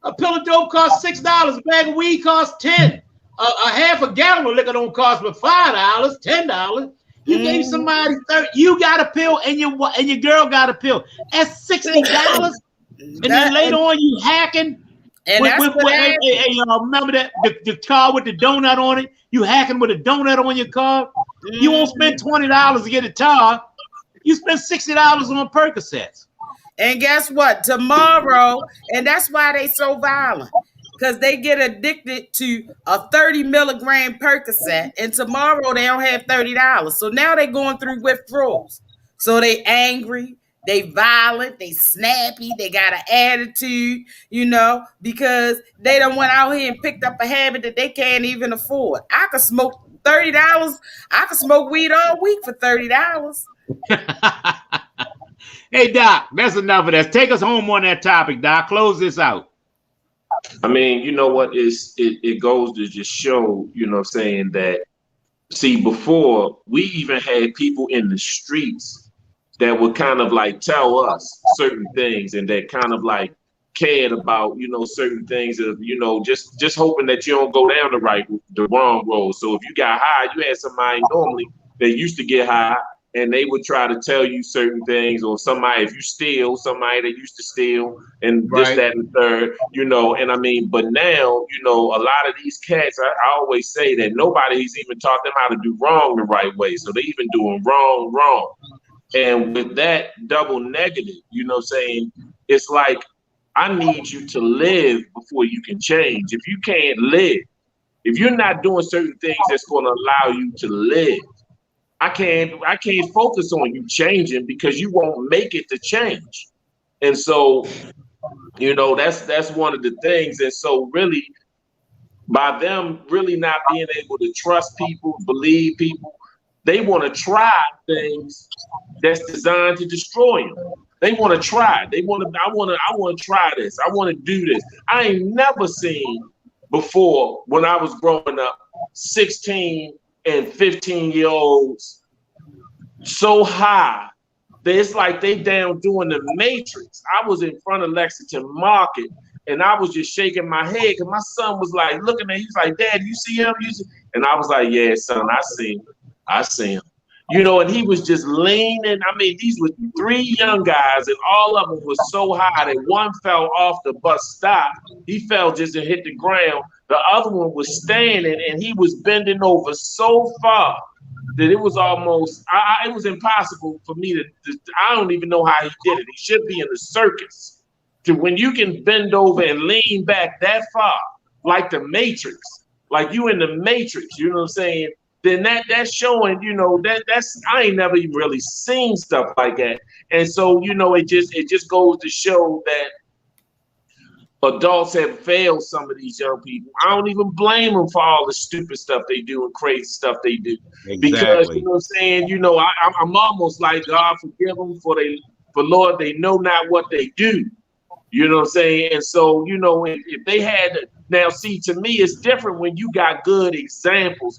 A pill of dope costs $6. A bag of weed costs $10. A half a gallon of liquor don't cost but $5, $10. You gave somebody 30. You got a pill and your girl got a pill. That's $60. And then later on you hacking. And hey, y'all remember that the car with the donut on it? You hacking with a donut on your car. You won't spend $20 to get a tar. You spend $60 on Percocets. And guess what? Tomorrow, and that's why they so violent, because they get addicted to a 30 milligram Percocet, and tomorrow they don't have $30. So now they're going through withdrawals. So they angry, they violent, they snappy, they got an attitude, because they done went out here and picked up a habit that they can't even afford. I could smoke $30. I could smoke weed all week for $30. Hey, Doc, that's enough of that. Take us home on that topic, Doc. Close this out. I mean, you know what? It goes to just show, saying that, see, before we even had people in the streets that would kind of like tell us certain things and that kind of like cared about, certain things of, just hoping that you don't go down the wrong road. So if you got high, you had somebody normally that used to get high, and they would try to tell you certain things, or somebody, if you steal, somebody that used to steal, and this, that, and the third, and I mean, but now, a lot of these cats, I always say that nobody's even taught them how to do wrong the right way. So they even doing wrong. And with that double negative, saying, it's like, I need you to live before you can change. If you can't live, if you're not doing certain things that's going to allow you to live, I can't focus on you changing, because you won't make it to change. And so, that's one of the things. And so really, by them really not being able to trust people, believe people, they want to try things that's designed to destroy them. They want to try. I want to try this. I want to do this. I ain't never seen before, when I was growing up, 16 and 15-year-olds so high that it's like they down doing the Matrix. I was in front of Lexington Market, and I was just shaking my head because my son was like looking at me. He's like, "Dad, you see him?" And I was like, "Yeah, son, I see him." And he was just leaning. I mean, these were 3 young guys, and all of them was so high that one fell off the bus stop. He fell just and hit the ground. The other one was standing, and he was bending over so far that it was almost, it was impossible for me to, I don't even know how he did it. He should be in the circus. When you can bend over and lean back that far, like the Matrix, like you in the Matrix, you know what I'm saying? Then that's showing, that's, I ain't never even really seen stuff like that. And so, it just goes to show that adults have failed some of these young people. I don't even blame them for all the stupid stuff they do and crazy stuff they do. Exactly. Because, you know what I'm saying, I'm almost like, God forgive them for Lord, they know not what they do. You know what I'm saying? And so, if they had, now see, to me, it's different when you got good examples.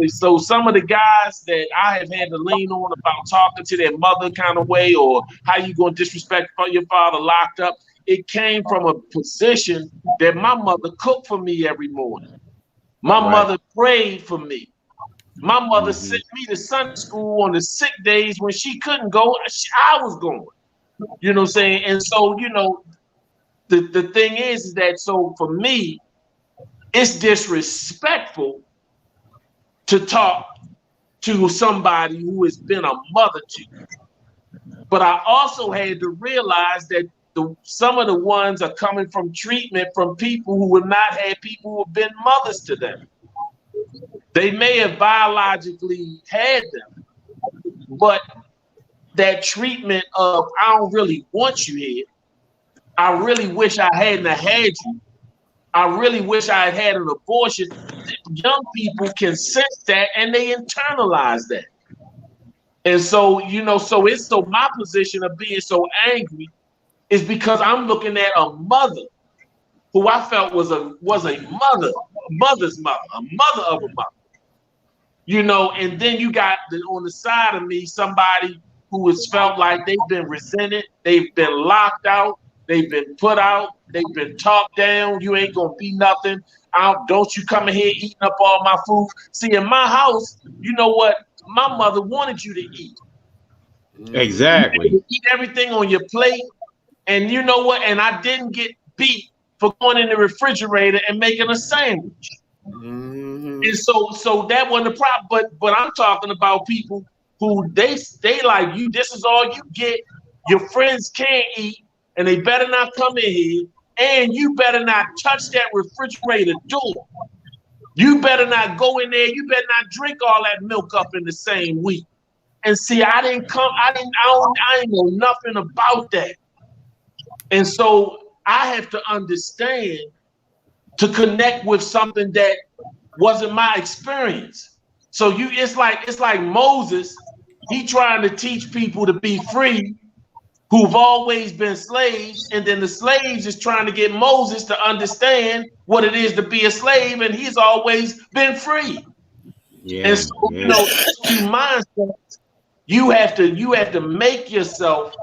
So some of the guys that I have had to lean on about talking to their mother kind of way, or how you going to disrespect your father locked up, it came from a position that my mother cooked for me every morning. My mother prayed for me. My mother sent me to Sunday school on the sick days when she couldn't go. I was going. You know what I'm saying? And so, the thing is that, so for me, it's disrespectful to talk to somebody who has been a mother to you. But I also had to realize that some of the ones are coming from treatment from people who have not had people who have been mothers to them. They may have biologically had them, but that treatment of, I don't really want you here. I really wish I hadn't had you. I really wish I had had an abortion. Young people can sense that and they internalize that. And so, so my position of being so angry is because I'm looking at a mother who I felt was a mother's mother, a mother of a mother. you know, and then you got on the side of me somebody who has felt like they've been resented, they've been locked out, they've been put out, they've been talked down. You ain't gonna be nothing. Don't you come in here eating up all my food. See, in my house, you know what? My mother wanted you to eat. Exactly. You eat everything on your plate. And you know what? And I didn't get beat for going in the refrigerator and making a sandwich. And so that wasn't a problem. But I'm talking about people who they like you. This is all you get. Your friends can't eat, and they better not come in here. And you better not touch that refrigerator door. You better not go in there. You better not drink all that milk up in the same week. And see, I ain't know nothing about that. And so I have to understand to connect with something that wasn't my experience. So it's like Moses, he trying to teach people to be free who've always been slaves, and then the slaves is trying to get Moses to understand what it is to be a slave, and he's always been free. Yeah. And so, you know, to mindset, you have to make yourself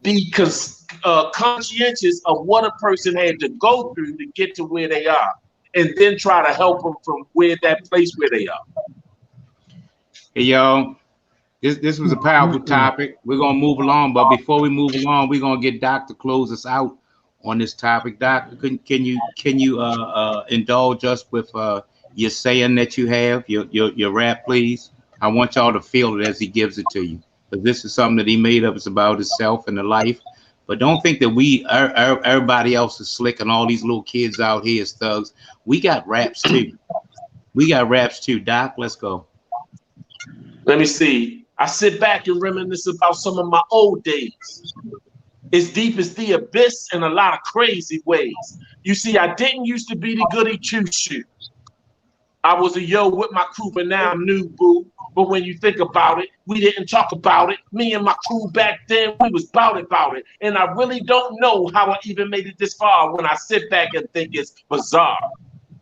be conscientious of what a person had to go through to get to where they are, and then try to help them from that place where they are. Hey, y'all, this was a powerful topic. We're gonna move along, but before we move along, we're gonna get Doc to close us out on this topic. Doc, can you indulge us with your saying that you have, your rap, please? I want y'all to feel it as he gives it to you, because this is something that he made up. It's about himself and the life. But don't think that everybody else is slick and all these little kids out here is thugs. We got raps too. Doc, let's go. Let me see. I sit back and reminisce about some of my old days. As deep as the abyss in a lot of crazy ways. You see, I didn't used to be the goody two-shoe. I was a yo with my crew, but now I'm new, boo. But when you think about it, we didn't talk about it. Me and my crew back then, we was about it. And I really don't know how I even made it this far when I sit back and think it's bizarre.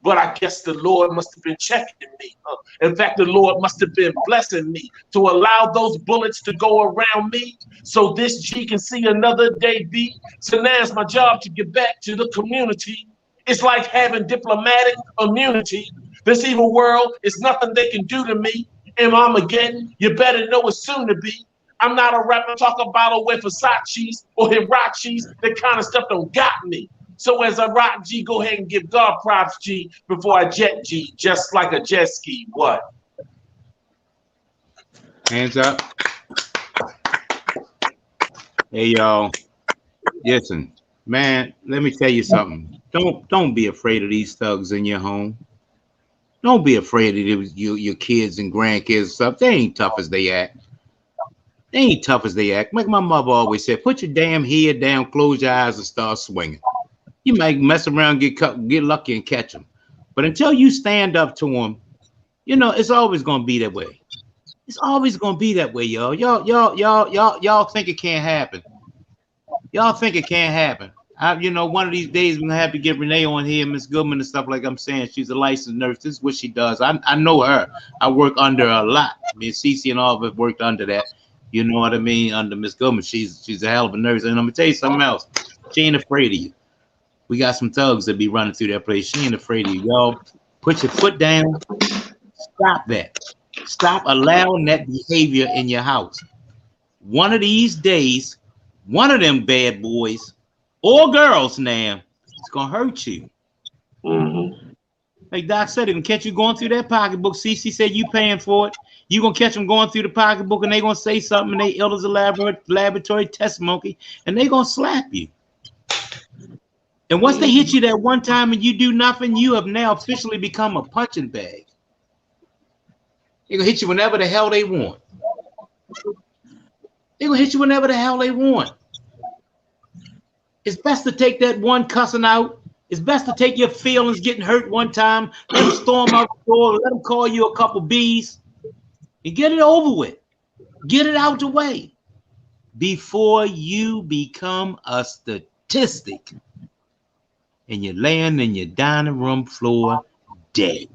But I guess the Lord must have been checking me. In fact, the Lord must have been blessing me to allow those bullets to go around me so this G can see another day be. So now it's my job to get back to the community. It's like having diplomatic immunity. This evil world is nothing they can do to me. And Armageddon, you better know it's soon to be. I'm not a rapper talk about or wear Versace's or Hirachis. That kind of stuff don't got me. So as I rock G, go ahead and give God props, G, before I jet G, just like a jet ski. What? Hands up. Hey, y'all. Listen, man, let me tell you something. Don't be afraid of these thugs in your home. Don't be afraid of your kids and grandkids and stuff. They ain't tough as they act. Like my mother always said, put your damn head down, close your eyes, and start swinging. You might mess around, get lucky, and catch them. But until you stand up to them, you know it's always gonna be that way. It's always gonna be that way, y'all. Y'all think it can't happen. Y'all think it can't happen. One of these days we're gonna have to get Renee on here, Miss Goodman and stuff like I'm saying. She's a licensed nurse. This is what she does. I know her. I work under her a lot. Me and Cece and all of us worked under that. You know what I mean? Under Miss Goodman. She's a hell of a nurse. And I'm gonna tell you something else. She ain't afraid of you. We got some thugs that be running through that place. She ain't afraid of you. Y'all put your foot down. Stop that. Stop allowing that behavior in your house. One of these days, one of them bad boys or girls now, it's gonna hurt you. Mm-hmm. Like Doc said, it can catch you going through that pocketbook. Cece said you paying for it. You gonna catch them going through the pocketbook and they gonna say something and they ill as a laboratory test monkey and they gonna slap you. And once they hit you that one time and you do nothing, you have now officially become a punching bag. They're gonna hit you whenever the hell they want. It's best to take that one cussing out. It's best to take your feelings getting hurt one time, let them storm out the door, let them call you a couple B's, and get it over with. Get it out the way before you become a statistic and you're laying in your dining room floor dead.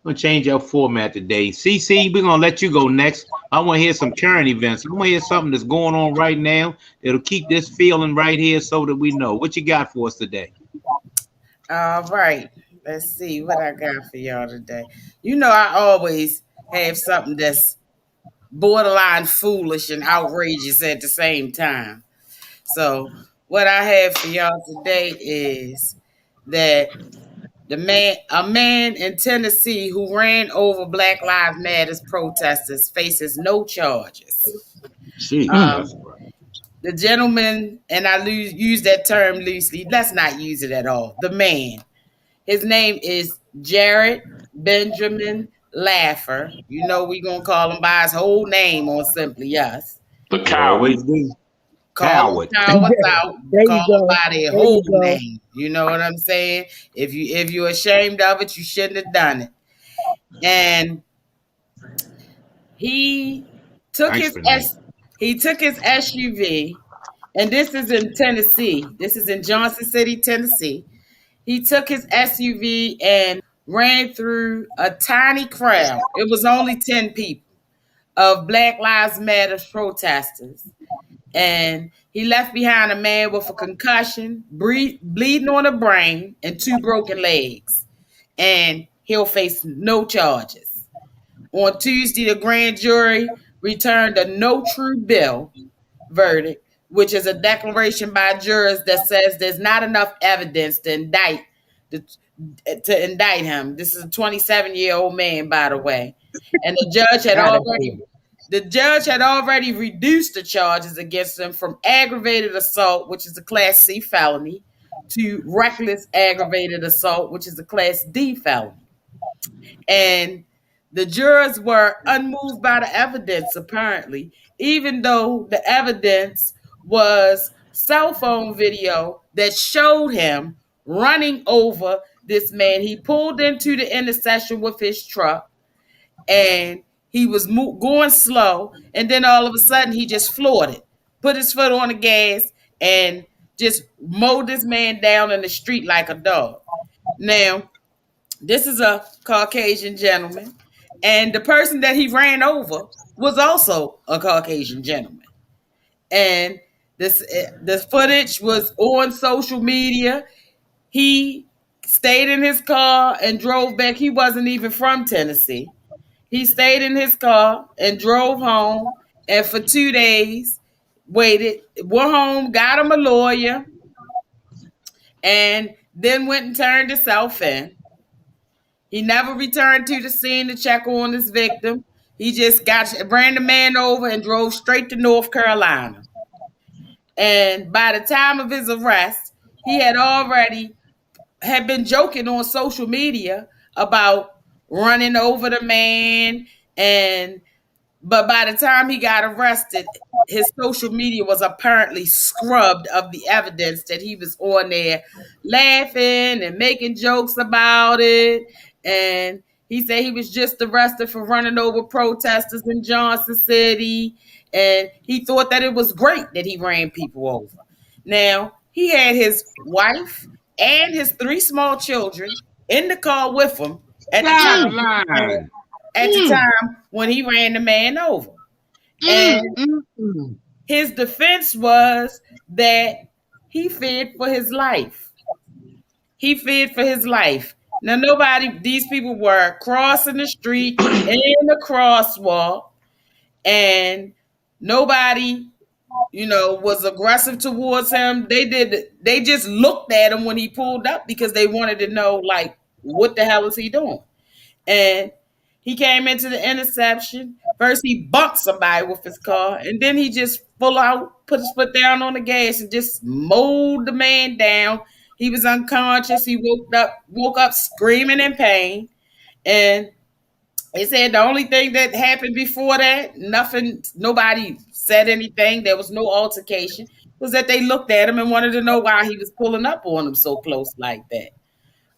We're gonna change our format today. CC, we're gonna let you go next. I want to hear some current events. I want to hear something that's going on right now that'll keep this feeling right here so that we know. What you got for us today? All right. Let's see what I got for y'all today. You know, I always have something that's borderline foolish and outrageous at the same time. So, what I have for y'all today is that a man in Tennessee who ran over Black Lives Matter protesters faces no charges. Jeez, Um, that's right. the gentleman, and I use that term loosely. Let's not use it at all. The man, his name is Jared Benjamin Laffer. You know we're gonna call him by his whole name on Simply Us. The We coward. always do. Call Coward. them cowards out. There you Call go. them by their There whole you go. name. You know what I'm saying? If you're ashamed of it, you shouldn't have done it. And he took Thanks his for that. he took his SUV, and this is in Tennessee. This is in Johnson City, Tennessee. He took his SUV and ran through a tiny crowd. It was only 10 people of Black Lives Matter protesters. And he left behind a man with a concussion, bleeding on the brain, and 2 broken legs. And he'll face no charges. On Tuesday, the grand jury returned a no true bill verdict, which is a declaration by jurors that says there's not enough evidence to indict him. This is a 27-year-old man, by the way. And the judge had already reduced the charges against him from aggravated assault, which is a Class C felony, to reckless aggravated assault, which is a Class D felony. And the jurors were unmoved by the evidence, apparently, even though the evidence was cell phone video that showed him running over this man. He pulled into the intersection with his truck, and he was going slow, and then all of a sudden he just floored it, put his foot on the gas, and just mowed this man down in the street like a dog. Now, this is a Caucasian gentleman, and the person that he ran over was also a Caucasian gentleman. And this footage was on social media. He stayed in his car and drove back. He wasn't even from Tennessee. He stayed in his car and drove home, and for 2 days waited, went home, got him a lawyer, and then went and turned himself in. He never returned to the scene to check on his victim. He just ran the man over and drove straight to North Carolina. And by the time of his arrest, he had been joking on social media about running over the man, but by the time he got arrested, his social media was apparently scrubbed of the evidence that he was on there laughing and making jokes about it. And he said he was just arrested for running over protesters in Johnson City, and he thought that it was great that he ran people over. Now, he had his wife and his 3 small children in the car with him at the time when he ran the man over. And his defense was that he feared for his life. He feared for his life. Now, these people were crossing the street in the crosswalk, and nobody, was aggressive towards him. They just looked at him when he pulled up because they wanted to know, like, what the hell is he doing? And he came into the intersection. First, he bumped somebody with his car, and then he just put his foot down on the gas and just mowed the man down. He was unconscious. He woke up screaming in pain. And they said the only thing that happened before that, nobody said anything. There was no altercation. Was that they looked at him and wanted to know why he was pulling up on him so close like that.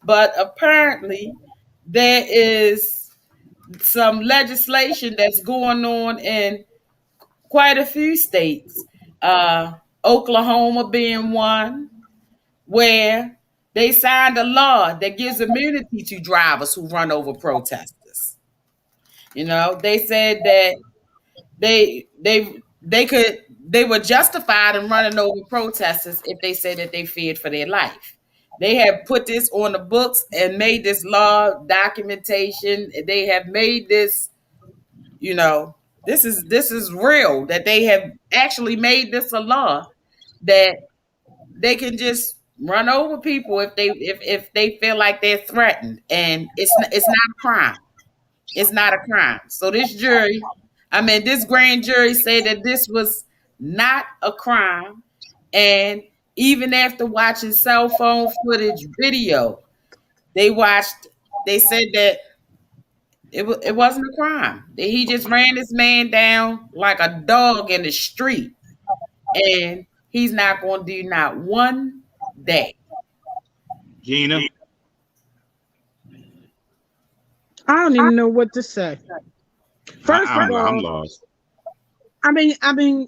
But apparently, there is some legislation that's going on in quite a few states, Oklahoma being one, where they signed a law that gives immunity to drivers who run over protesters. You know, they said that they were justified in running over protesters if they said that they feared for their life. They have put this on the books and made this law documentation. They have made this, you know, this is real, that they have actually made this a law that they can just run over people if they feel like they're threatened, and it's not a crime. It's not a crime. So this grand jury said that this was not a crime, and even after watching cell phone footage video, they said that it wasn't a crime. That he just ran this man down like a dog in the street, and he's not going to do not one day. Gina? I don't even know what to say. First of all, I'm lost. I mean,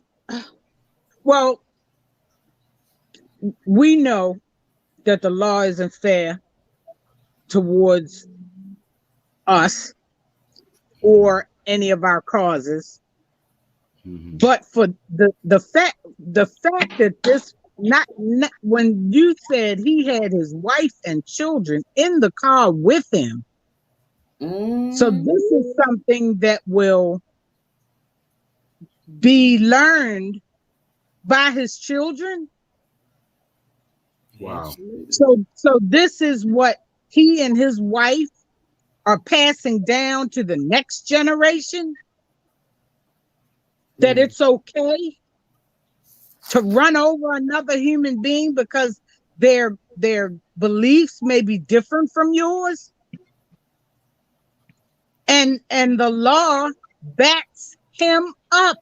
well, we know that the law isn't fair towards us or any of our causes. Mm-hmm. But for the fact that this not when you said he had his wife and children in the car with him. So this is something that will be learned by his children. Wow. So this is what he and his wife are passing down to the next generation. That it's okay to run over another human being because their beliefs may be different from yours. And the law backs him up.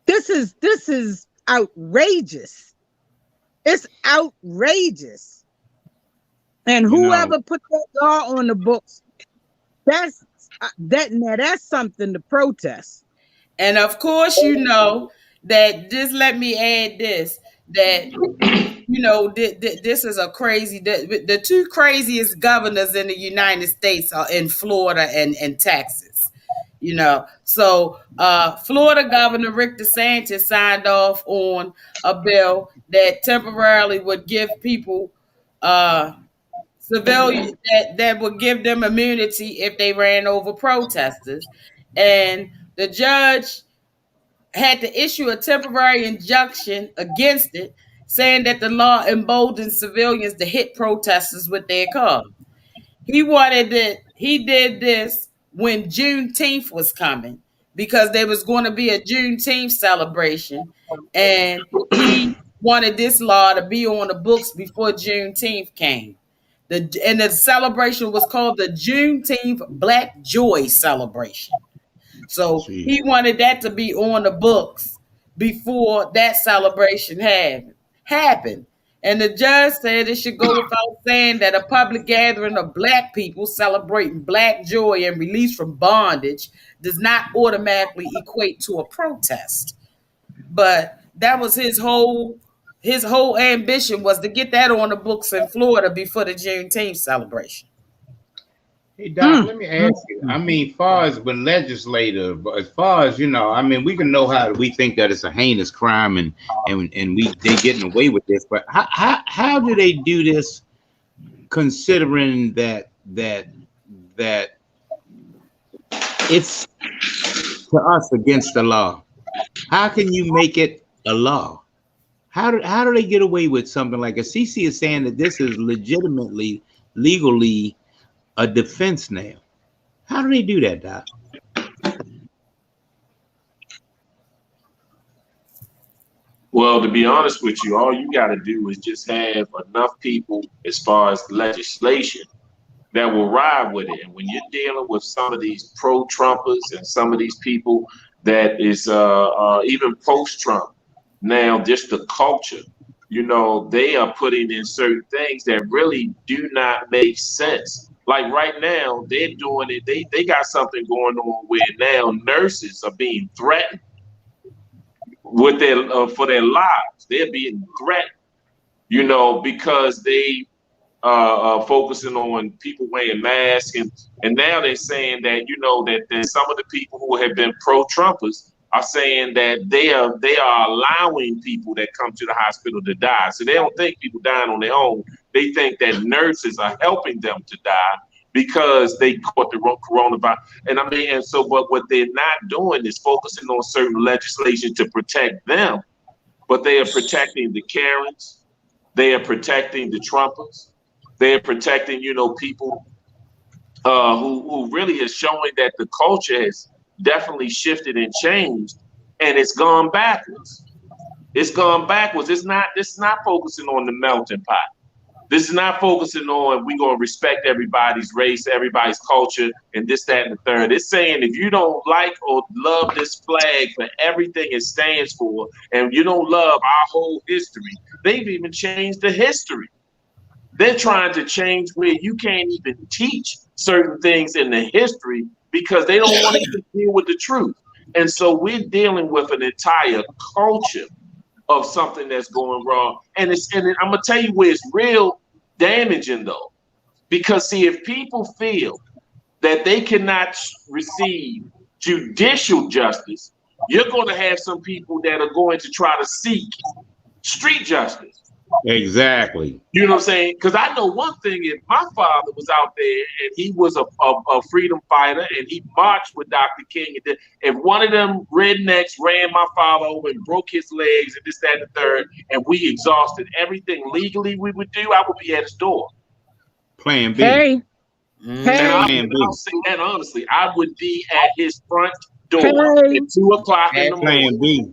This is outrageous. It's outrageous. And whoever put that law on the books, that's something to protest. And of course, you know that. Just let me add this: that you know, this is a crazy. The two craziest governors in the United States are in Florida and Texas. You know, so Florida Governor Rick DeSantis signed off on a bill that temporarily would give people civilians that would give them immunity if they ran over protesters, and the judge had to issue a temporary injunction against it, saying that the law emboldens civilians to hit protesters with their cars. He did this when Juneteenth was coming, because there was going to be a Juneteenth celebration, and he wanted this law to be on the books before Juneteenth came. And the celebration was called the Juneteenth Black Joy Celebration. So he wanted that to be on the books before that celebration happened. And the judge said it should go without saying that a public gathering of Black people celebrating Black joy and release from bondage does not automatically equate to a protest. But that was his whole ambition, was to get that on the books in Florida before the Juneteenth celebration. Hey, Doc, let me ask you. I mean, far as when legislative, as far as, you know, I mean, we can know how we think that it's a heinous crime and they're getting away with this, but how do they do this, considering that it's to us against the law? How can you make it a law? How do they get away with something like a CC is saying that this is legitimately, legally a defense now? How do they do that, Doc? Well, to be honest with you, all you got to do is just have enough people, as far as legislation, that will ride with it. And when you're dealing with some of these pro-Trumpers and some of these people that is even post-Trump, now just the culture, you know, they are putting in certain things that really do not make sense. Like right now, they're doing it. They got something going on where now nurses are being threatened with their for their lives. They're being threatened you know, because they focusing on people wearing masks, and now they're saying that, you know, that some of the people who have been pro-Trumpers are saying that they are allowing people that come to the hospital to die. So they don't think people dying on their own. They think that nurses are helping them to die because they caught the coronavirus. And I mean, and so, but what they're not doing is focusing on certain legislation to protect them, but they are protecting the Karens, they are protecting the Trumpers, they are protecting, you know, people who really is showing that the culture has definitely shifted and changed, and it's gone backwards. It's gone backwards. It's not focusing on the melting pot. This is not focusing on we're going to respect everybody's race, everybody's culture, and this, that, and the third. It's saying if you don't like or love this flag for everything it stands for, and you don't love our whole history, they've even changed the history. They're trying to change where you can't even teach certain things in the history because they don't want to deal with the truth. And so we're dealing with an entire culture of something that's going wrong. And I'm gonna tell you where it's real damaging though, because see, if people feel that they cannot receive judicial justice, you're going to have some people that are going to try to seek street justice. Exactly. You know what I'm saying? Because I know one thing, if my father was out there and he was a freedom fighter and he marched with Dr. King, and if one of them rednecks ran my father over and broke his legs and this, that, and the third, and we exhausted everything legally we would do, I would be at his door. Plan B. Hey. And I'll say that honestly, I would be at his front door at 2 o'clock in the morning. Plan B.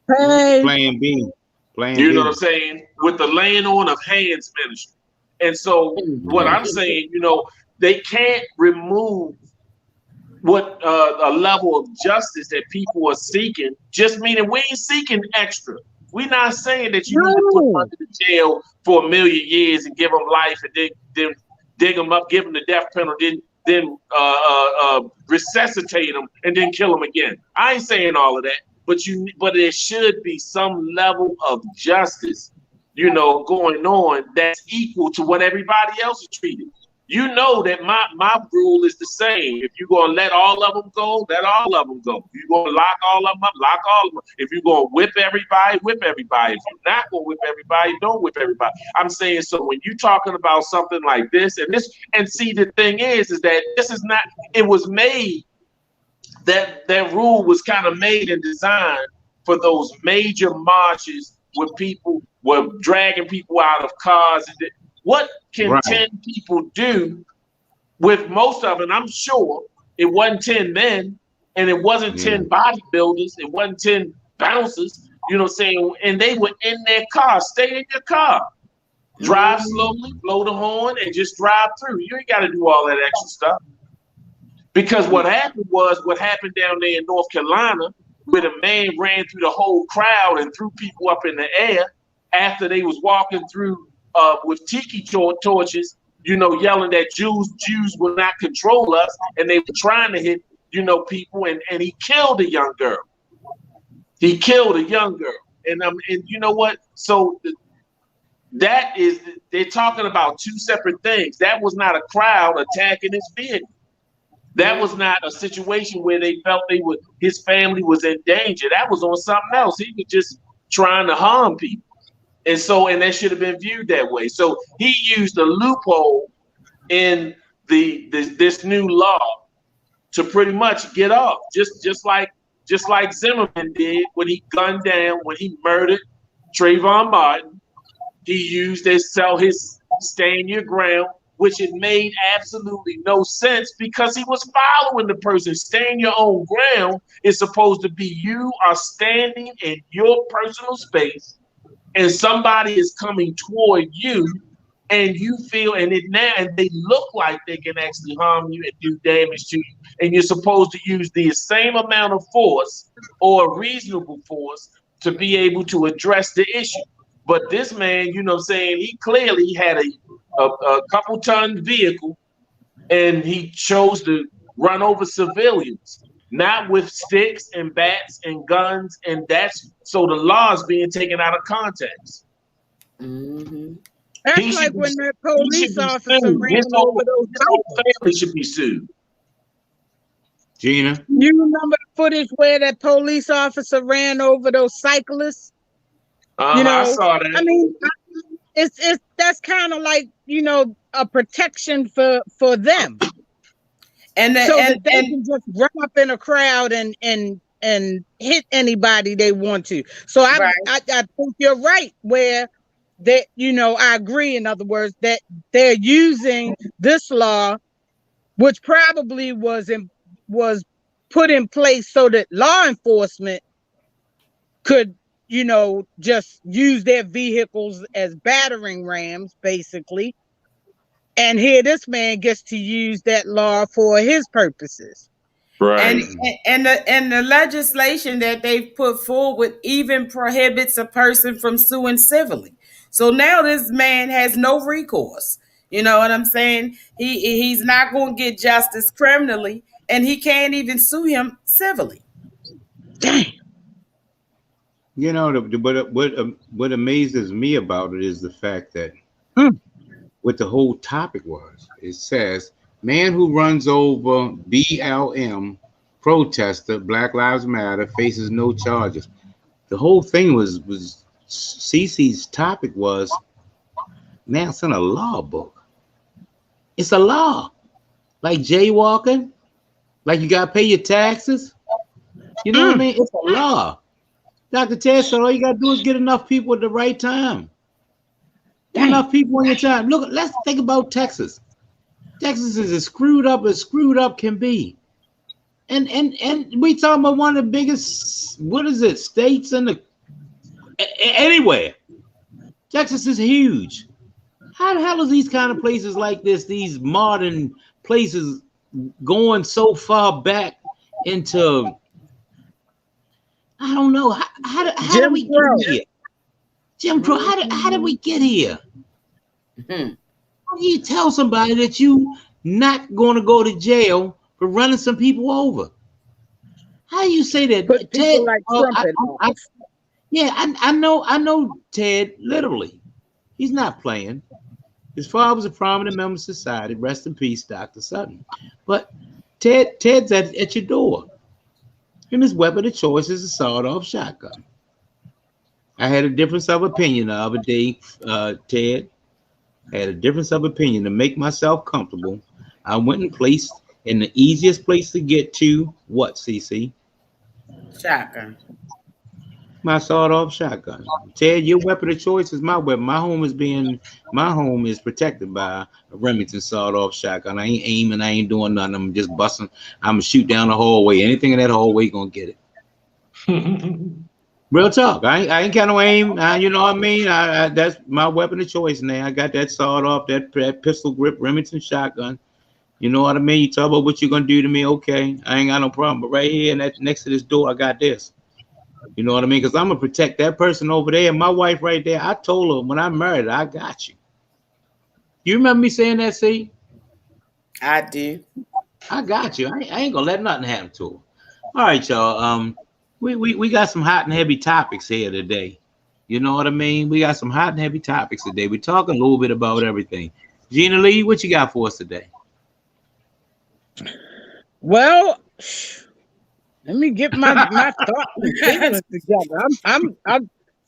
Hey. Plan B. You know what I'm saying? With the laying on of hands ministry. And so what I'm saying, you know, they can't remove what a level of justice that people are seeking, just meaning we ain't seeking extra. We're not saying that you need to put them under the jail for 1 million years and give them life and then dig them up, give them the death penalty, then resuscitate them and then kill them again. I ain't saying all of that. But there should be some level of justice, you know, going on that's equal to what everybody else is treated. You know that my rule is the same. If you're going to let all of them go, let all of them go. If you're going to lock all of them up, lock all of them. If you're going to whip everybody, whip everybody. If you're not going to whip everybody, don't whip everybody. I'm saying, so when you're talking about something like this, and see, the thing is that this is not, it was made, that rule was kind of made and designed for those major marches where people were dragging people out of cars. What can 10 people do with most of it? I'm sure it wasn't 10 men and it wasn't 10 bodybuilders. It wasn't 10 bouncers, you know what I'm saying? And they were in their car. Stay in your car. Drive slowly, blow the horn, and just drive through. You ain't got to do all that extra stuff. Because what happened down there in North Carolina, where the man ran through the whole crowd and threw people up in the air after they was walking through with tiki torches, you know, yelling that Jews will not control us, and they were trying to hit, you know, people, and he killed a young girl. He killed a young girl, and you know what? So they're talking about two separate things. That was not a crowd attacking his vehicle. That was not a situation where they felt his family was in danger. That was on something else. He was just trying to harm people. And that should have been viewed that way. So he used a loophole in this new law to pretty much get off. Just like Zimmerman did when he gunned down, when he murdered Trayvon Martin. He used his stand your ground, which it made absolutely no sense because he was following the person. Stand your own ground is supposed to be you are standing in your personal space and somebody is coming toward you and you feel, and they look like they can actually harm you and do damage to you. And you're supposed to use the same amount of force or reasonable force to be able to address the issue. But this man, you know what I'm saying, he clearly had a couple ton vehicle and he chose to run over civilians, not with sticks and bats and guns. And so the law is being taken out of context. Mm-hmm. That's He should like be, when that he should police be officer sued. ran over those His whole cyclists. family should be sued. Gina, You remember the footage where that police officer ran over those cyclists? You I know, saw I that. mean, it's that's kind of like, you know, a protection for them, And the, so and that they and can just run up in a crowd and hit anybody they want to. So right. I think you're right where that, you know, I agree, in other words, that they're using this law, which probably was put in place so that law enforcement could, you know, just use their vehicles as battering rams, basically. And here this man gets to use that law for his purposes. And Right. and the legislation that they've put forward even prohibits a person from suing civilly. So now this man has no recourse. You know what I'm saying? He's not going to get justice criminally, and he can't even sue him civilly. Damn. you know what amazes me about it is the fact that Hmm. what the whole topic was. It says man who runs over BLM protester Black Lives Matter faces no charges. The whole thing was Cece's topic was, man, it's in a law book. It's a law. Like jaywalking, like you gotta pay your taxes. You know what I mean? It's a law. Dr. Ted said all you gotta do is get enough people at the right time. Get enough people on your time. Look, let's think about Texas. Texas is as screwed up can be. And we talking about one of the biggest, what is it, states in the anywhere. Texas is huge. How the hell is these kind of places like this, these modern places, going so far back into, I don't know, how did we get here? Jim Crow, how did we get here? Mm-hmm. How do you tell somebody that you not going to go to jail for running some people over? How do you say that? Put people Ted, like Trump in office. I know Ted, literally. He's not playing. His father was a prominent member of society. Rest in peace, Dr. Sutton. But Ted's at your door. And his weapon of choice is a sawed-off shotgun. I had a difference of opinion the other day, Ted. I had a difference of opinion to make myself comfortable. I went and placed in the easiest place to get to what, CC? Shotgun. My sawed-off shotgun. Ted, your weapon of choice is my weapon. My home is protected by a Remington sawed-off shotgun. I ain't aiming, I ain't doing nothing. I'm just busting. I'm gonna shoot down the hallway. Anything in that hallway gonna get it. Real talk. I ain't got no aim. You know what I mean? That's my weapon of choice now. I got that sawed-off, that pistol grip Remington shotgun. You know what I mean? You talk about what you're gonna do to me, okay? I ain't got no problem. But right here, and that next to this door, I got this. You know what I mean? Because I'm gonna protect that person over there. My wife right there. I told her when I married her, I got you. You remember me saying that, see? I do. I got you. I ain't gonna let nothing happen to her. All right, y'all. We got some hot and heavy topics here today. You know what I mean? We got some hot and heavy topics today. We're talking a little bit about everything. Gina Lee, what you got for us today? Well, let me get my thoughts and feelings together.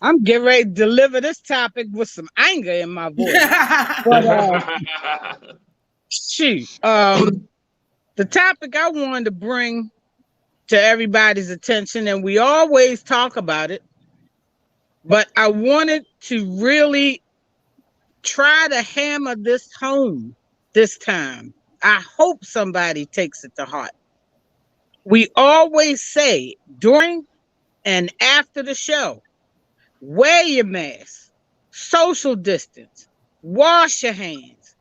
I'm getting ready to deliver this topic with some anger in my voice. But shoot, the topic I wanted to bring to everybody's attention, and we always talk about it, but I wanted to really try to hammer this home this time. I hope somebody takes it to heart. We always say during and after the show, wear your mask, social distance, wash your hands,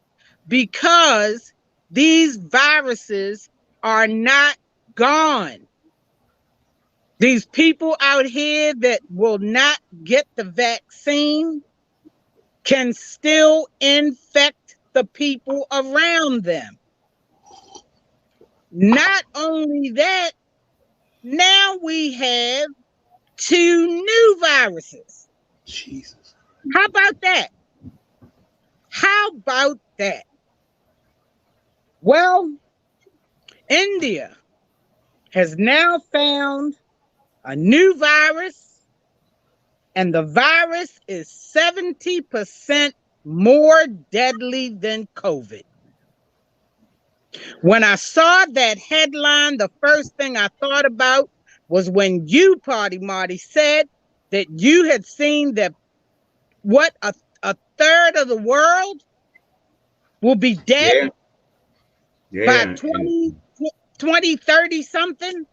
because these viruses are not gone. These people out here that will not get the vaccine can still infect the people around them. Not only that, now we have 2 new viruses. Jesus. How about that? How about that? Well, India has now found a new virus, and the virus is 70% more deadly than COVID. When I saw that headline, the first thing I thought about was when you, Party Marty, said that you had seen that a third of the world will be dead by Yeah. 2030 something.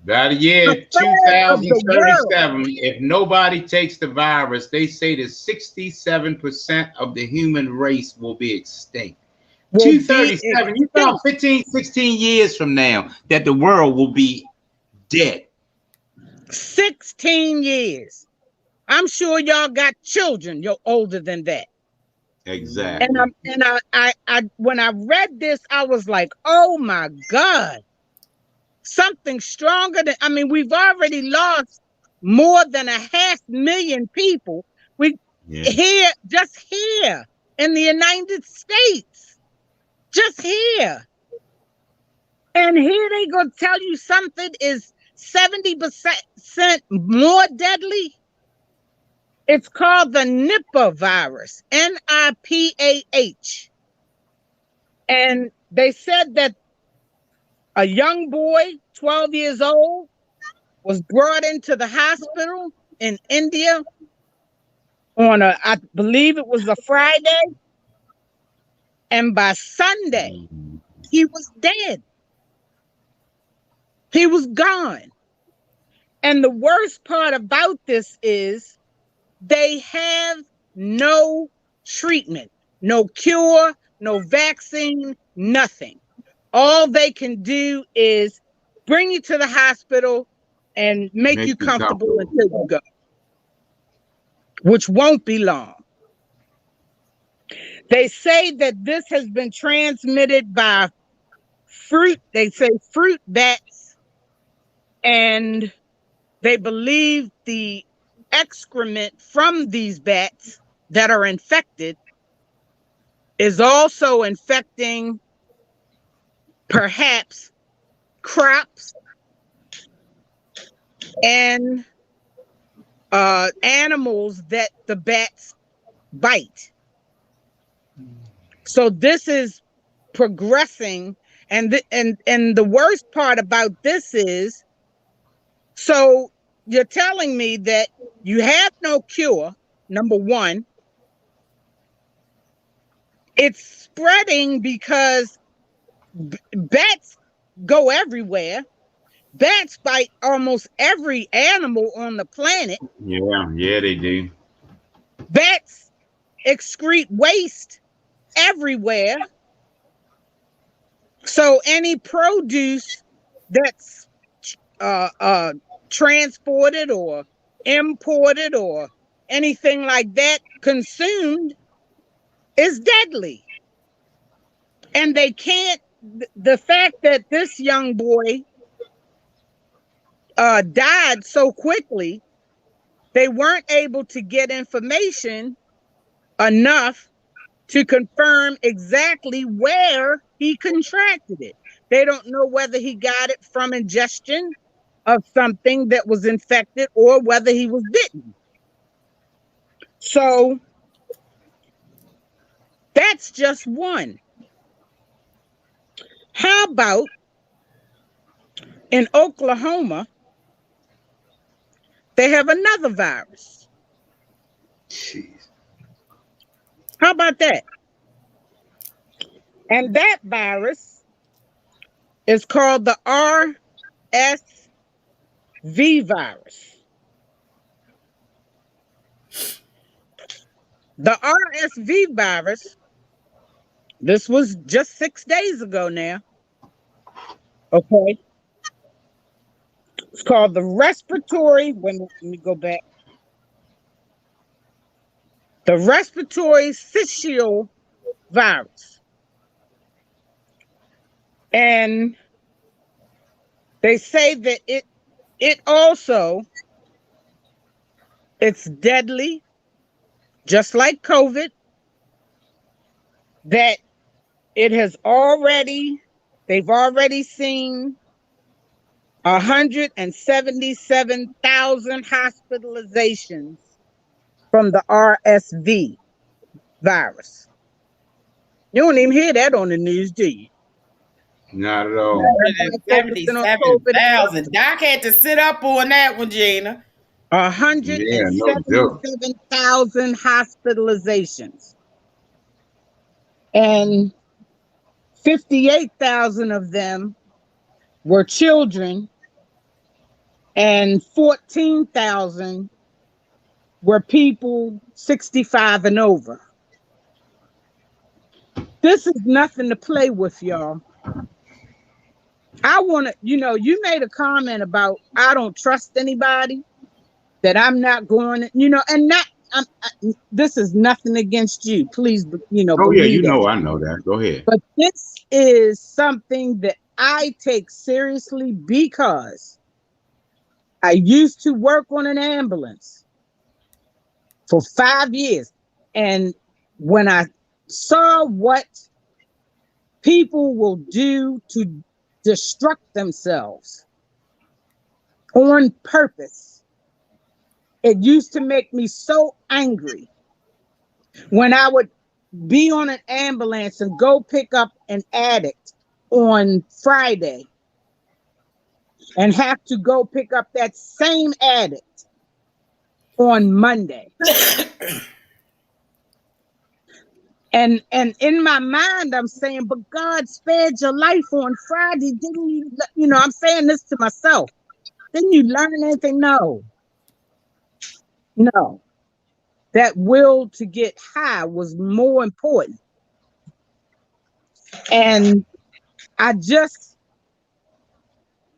By the year A third of the world. 2037, if nobody takes the virus, they say that 67% of the human race will be extinct. will be 237, you found 15, 16 years from now that the world will be dead. 16 years. I'm sure y'all got children. You're older than that. Exactly. And I when I read this, I was like, oh my God. Something stronger than, I mean, we've already lost more than 500,000 people. Just here in the United States. Just here. And here they gonna tell you something is 70% more deadly. It's called the Nipah virus, NIPAH. And they said that a young boy, 12 years old, was brought into the hospital in India on I believe it was a Friday. And by Sunday, he was dead. He was gone. And the worst part about this is they have no treatment, no cure, no vaccine, nothing. All they can do is bring you to the hospital and make you comfortable until you go, which won't be long. They say that this has been transmitted by fruit. They say fruit bats, and they believe the excrement from these bats that are infected is also infecting perhaps crops and animals that the bats bite. So this is progressing, and the worst part about this is, so you're telling me that you have no cure, number one. It's spreading because bats go everywhere. Bats bite almost every animal on the planet. Yeah, they do. Bats excrete waste everywhere. So any produce that's transported or imported or anything like that consumed is deadly. And they can't, the fact that this young boy died so quickly, they weren't able to get information enough to confirm exactly where he contracted it. They don't know whether he got it from ingestion of something that was infected or whether he was bitten. So that's just one. How about in Oklahoma, they have another virus? Jeez. How about that? And that virus is called the RSV virus. The RSV virus, this was just 6 days ago now. Okay. It's called the respiratory, let me go back. The respiratory syncytial virus. And they say that it's deadly. just like COVID, that they've already seen 177,000 hospitalizations from the RSV virus. You don't even hear that on the news, do you? Not at all. 177,000. Doc had to sit up on that one, Gina. Yeah, no joke. 177,000 hospitalizations. And 58,000 of them were children, and 14,000 were people 65 and over. This is nothing to play with, y'all. I want to, you made a comment about I don't trust anybody, that I'm not going, and this is nothing against you. Please, Oh yeah, believe that. I know that. Go ahead. But this is something that I take seriously because I used to work on an ambulance for 5 years. And when I saw what people will do to destruct themselves on purpose, it used to make me so angry when I would be on an ambulance and go pick up an addict on Friday and have to go pick up that same addict on Monday. And in my mind, I'm saying, but God spared your life on Friday. Didn't you, I'm saying this to myself. Didn't you learn anything? No. That will to get high was more important. And I just,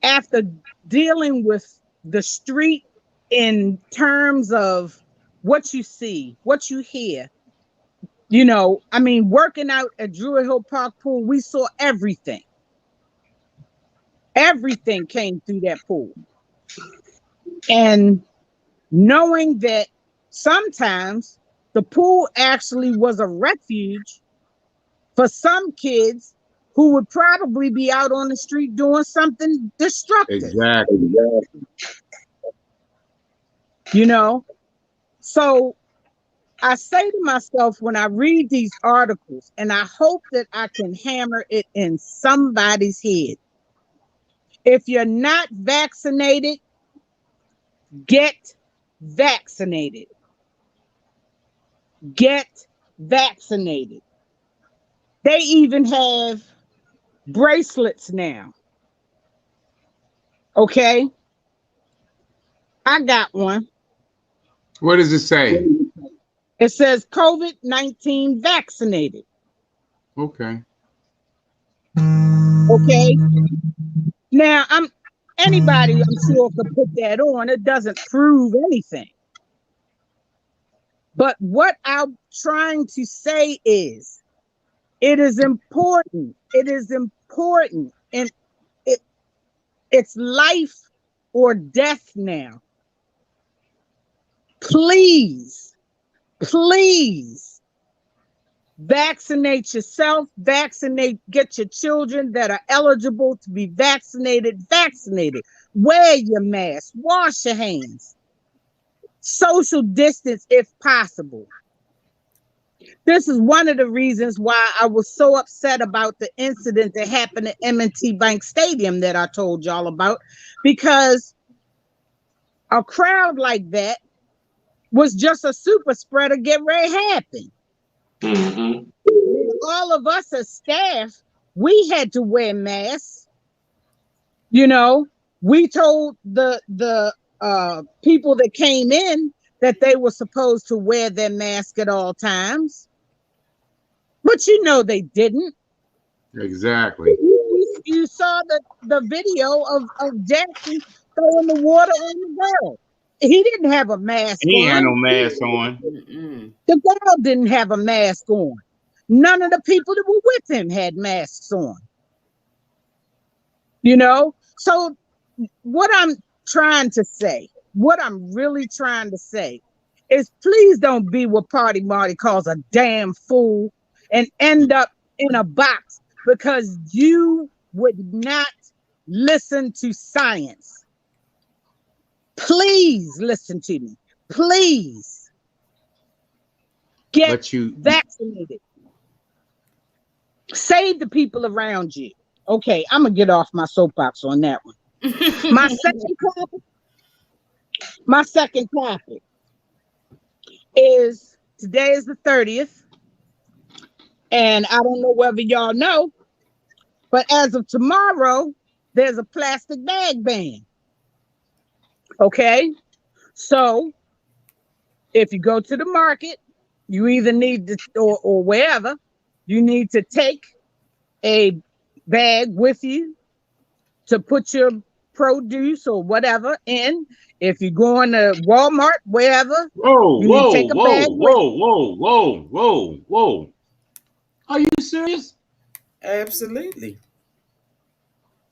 after dealing with the street in terms of what you see, what you hear, working out at Druid Hill Park Pool, we saw everything. Everything came through that pool. And knowing that sometimes the pool actually was a refuge for some kids who would probably be out on the street doing something destructive. Exactly. So I say to myself when I read these articles, and I hope that I can hammer it in somebody's head. If you're not vaccinated, get vaccinated. Get vaccinated. They even have bracelets now. Okay? I got one. What does it say? It says COVID-19 vaccinated. Okay. Okay. Now, anybody I'm sure could put that on. It doesn't prove anything. But what I'm trying to say is, it is important. It is important. And it's life or death now. Please vaccinate yourself, get your children that are eligible to be vaccinated. Wear your mask, wash your hands, social distance if possible. This is one of the reasons why I was so upset about the incident that happened at M&T Bank Stadium that I told y'all about, because a crowd like that was just a super spreader get ready to happen. Mm-hmm. All of us as staff, we had to wear masks. We told the people that came in that they were supposed to wear their mask at all times. But they didn't. Exactly. You saw the video of Jackson throwing the water on the girl. He didn't have a mask on. He had no mask on. The girl didn't have a mask on. None of the people that were with him had masks on. So what I'm trying to say, what I'm really trying to say is please don't be what Party Marty calls a damn fool and end up in a box because you would not listen to science. Please listen to me. Please get vaccinated. Save the people around you. Okay, I'm gonna get off my soapbox on that one. My second topic is today is the 30th, and I don't know whether y'all know, but as of tomorrow, there's a plastic bag ban. Okay, so if you go to the market, you either need to, or wherever, you need to take a bag with you to put your produce or whatever in. If you're going to Walmart, wherever, whoa. Are you serious? Absolutely.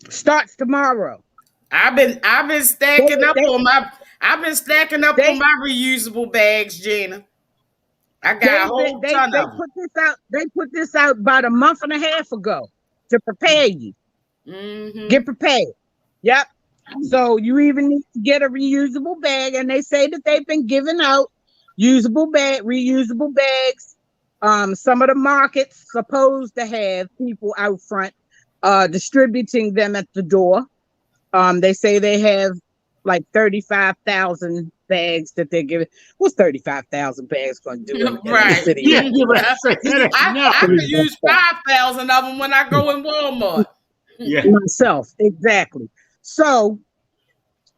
Starts tomorrow. I've been stacking up on my reusable bags, Gina. I got a whole ton of them. They put this out about a month and a half ago to prepare you. Mm-hmm. Get prepared. Yep. So you even need to get a reusable bag, and they say that they've been giving out reusable bags. Some of the markets supposed to have people out front distributing them at the door. They say they have like 35,000 bags that they're giving. What's 35,000 bags going to do in the city? Yeah, I could use 5,000 of them when I go in Walmart. Yeah, myself, exactly. So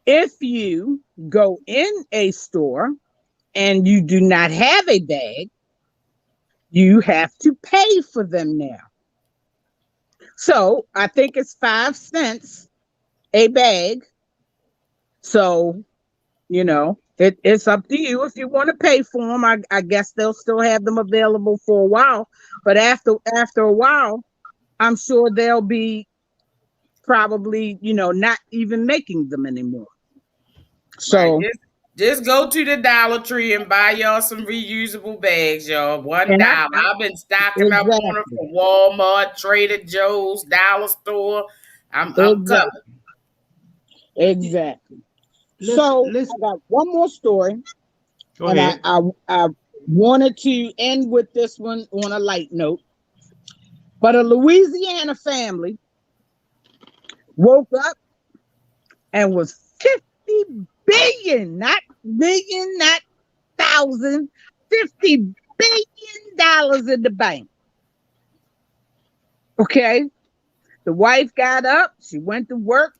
if you go in a store and you do not have a bag, you have to pay for them now. So I think it's 5 cents a bag. So, you know, it's up to you if you want to pay for them. I guess they'll still have them available for a while, but after a while, I'm sure they'll be probably, you know, not even making them anymore. So right. Just go to the Dollar Tree and buy y'all some reusable bags, y'all. $1. I've been stocking up on them from Walmart, Trader Joe's, Dollar Store. I'm covered. Exactly. So I got one more story. Go ahead. I wanted to end with this one on a light note. But a Louisiana family woke up and was 50 billion, not million, not thousand, $50 billion in the bank. Okay. The wife got up, she went to work.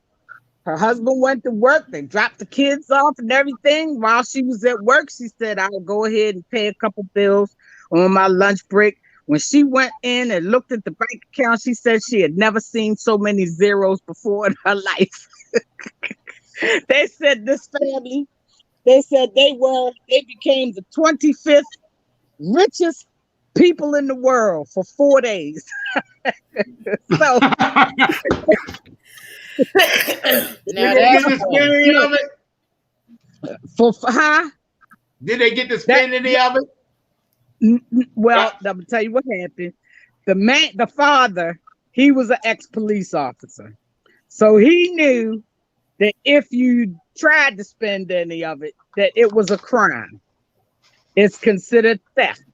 Her husband went to work. They dropped the kids off and everything. While she was at work, she said, I'll go ahead and pay a couple bills on my lunch break. When she went in and looked at the bank account, she said she had never seen so many zeros before in her life. They said this family, they said they became the 25th richest people in the world for 4 days. So now did they get the spending of it? Did they get the spending of it? Well, I'm gonna tell you what happened. The father, he was an ex-police officer, so he knew that if you tried to spend any of it, that it was a crime. It's considered theft,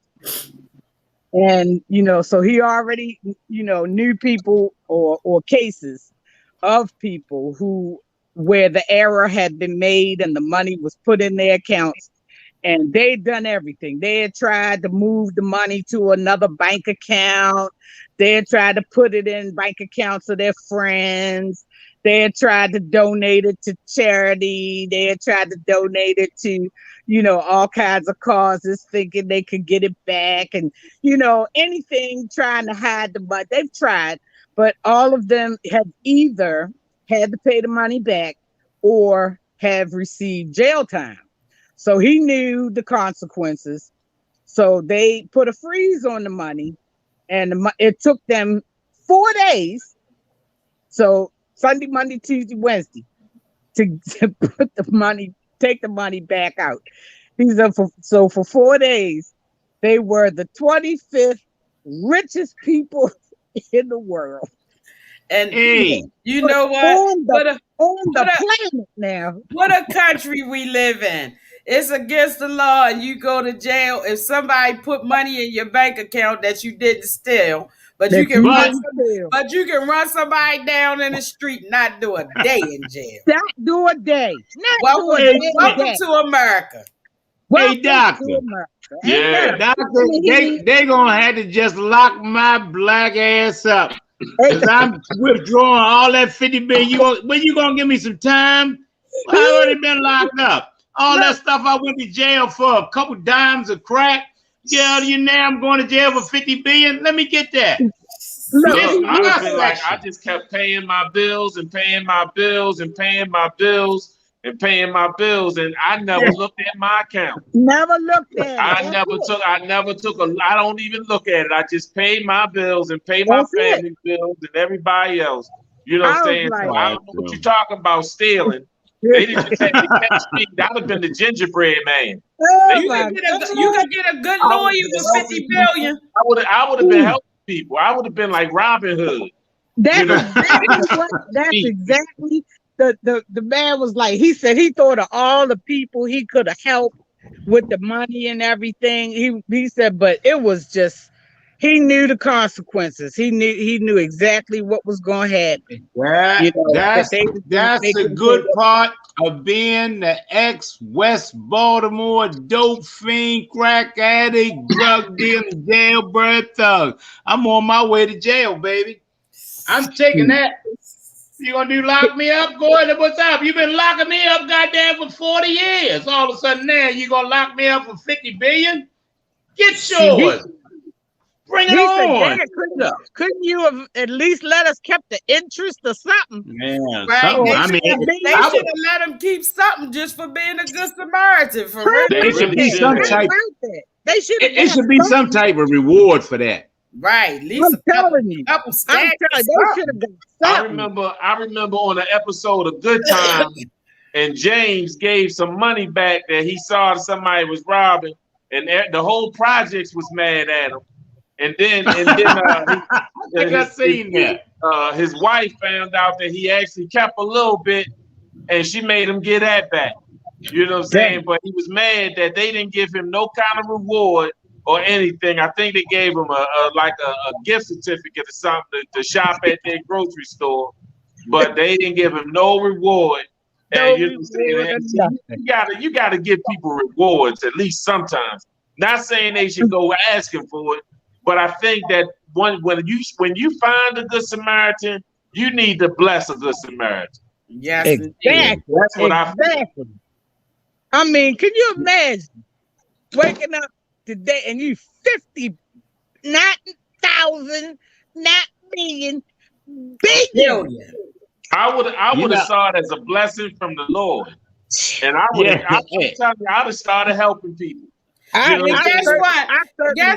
and you know, so he already, you know, knew people or cases of people where the error had been made and the money was put in their accounts. And they'd done everything. They had tried to move the money to another bank account. They had tried to put it in bank accounts of their friends. They had tried to donate it to charity. They had tried to donate it to, you know, all kinds of causes, thinking they could get it back. And, you know, anything trying to hide the money. They've tried, but all of them have either had to pay the money back or have received jail time. So he knew the consequences. So they put a freeze on the money, and it took them 4 days. So Sunday, Monday, Tuesday, Wednesday to put the money, take the money back out. He said for 4 days, they were the 25th richest people in the world. And Hey, you know what? On the What a- planet now. What a country we live in. It's against the law and you go to jail if somebody put money in your bank account that you didn't steal. But you can run somebody down in the street, and not do a day in jail. Not do a day. Not Welcome, do a day. welcome to America. Welcome doctor. to America. Yeah. doctor, they gonna have to just lock my black ass up. Cause I'm withdrawing all that 50 billion. When you gonna give me some time? I already been locked up. All that stuff I went to jail for, a couple dimes of crack. Yeah, you now I'm going to jail for 50 billion. Let me get that. Look, I feel like I just kept paying my bills and paying my bills and paying my bills and paying my bills, and I never looked at my account. Never looked at it. I never took I don't even look at it. I just pay my bills and pay my family bills and everybody else. You know what I'm saying? Like, so I don't know what you're talking about stealing. They didn't just have to catch me. That would have been the gingerbread man. You could get a good lawyer with 50 billion. I would have been helping people. I would have been like Robin Hood. That's exactly the man was like. He said he thought of all the people he could have helped with the money and everything. He said, but it was just, he knew the consequences. He knew exactly what was going to happen. That's a good part of being the ex-West Baltimore dope fiend, crack addict, drug dealer, jailbird thug. I'm on my way to jail, baby. I'm taking that. You gonna do lock me up? Go ahead. What's up? You've been locking me up, goddamn, for 40 years. All of a sudden now you gonna lock me up for 50 billion? Get yours. Bring it on. Couldn't you have at least let us kept the interest or something? Yeah, right. something. They should have let him keep something just for being a good Samaritan. For real. There should be some type. They should. It should be some type of reward for that. Right. At least I'm telling you. Couple stacks. They should have done something. I remember on an episode of Good Times, and James gave some money back that he saw somebody was robbing, and the whole projects was mad at him. And then his wife found out that he actually kept a little bit, and she made him get that back. You know what I'm saying? But he was mad that they didn't give him no kind of reward or anything. I think they gave him a gift certificate or something to shop at their grocery store, but they didn't give him no reward. And you know what I'm saying? You gotta give people rewards at least sometimes. Not saying they should go asking for it. But I think that when you find a good Samaritan, you need to bless a good Samaritan. Yes, exactly. That's what I feel. I mean, can you imagine waking up today and you 50, not thousand, not million, billion? I would have saw it as a blessing from the Lord, and I'd have started helping people. Guess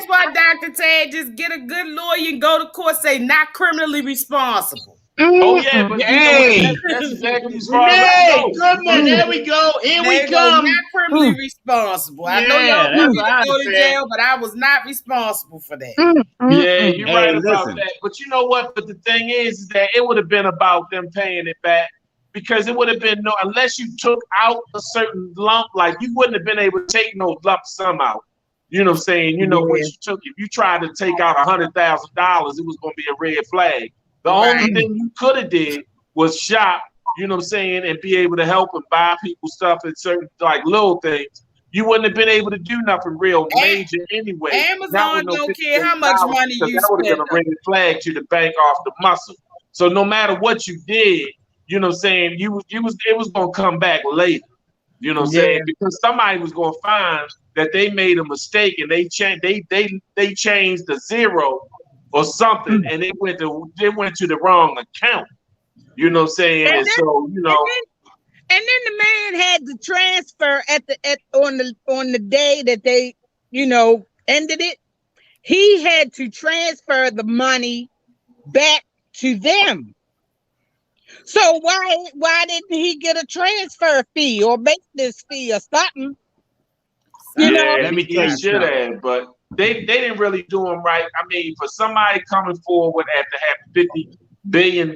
what, Dr. Ted? Just get a good lawyer and go to court. Say not criminally responsible. Oh yeah, but that's exactly responsible. Hey, good one. There we go. Here we come. Not criminally responsible. I know y'all want to go to jail, but I was not responsible for that. Yeah, you're right about that. But you know what? But the thing is that it would have been about them paying it back. Because it would have been unless you took out a certain lump, like you wouldn't have been able to take no lump sum out. You know what I'm saying? You know, what you took, if you tried to take out $100,000, it was going to be a red flag. The only thing you could have did was shop, you know what I'm saying, and be able to help and buy people stuff and certain like little things. You wouldn't have been able to do nothing real major anyway. Amazon don't care how much money you spend. That would have been a red flag to the bank off the muscle. So no matter what you did, you know what I'm saying, it was gonna come back later. You know what I'm saying? Because somebody was gonna find that they made a mistake and they changed the zero or something and it went to the wrong account. You know what I'm saying? And so, you know. And then the man had to transfer on the day that they, you know, ended it. He had to transfer the money back to them. So why didn't he get a transfer fee or maintenance fee or something? You know, let me tell he you should something. have, but they didn't really do him right. I mean, for somebody coming forward after having $50 billion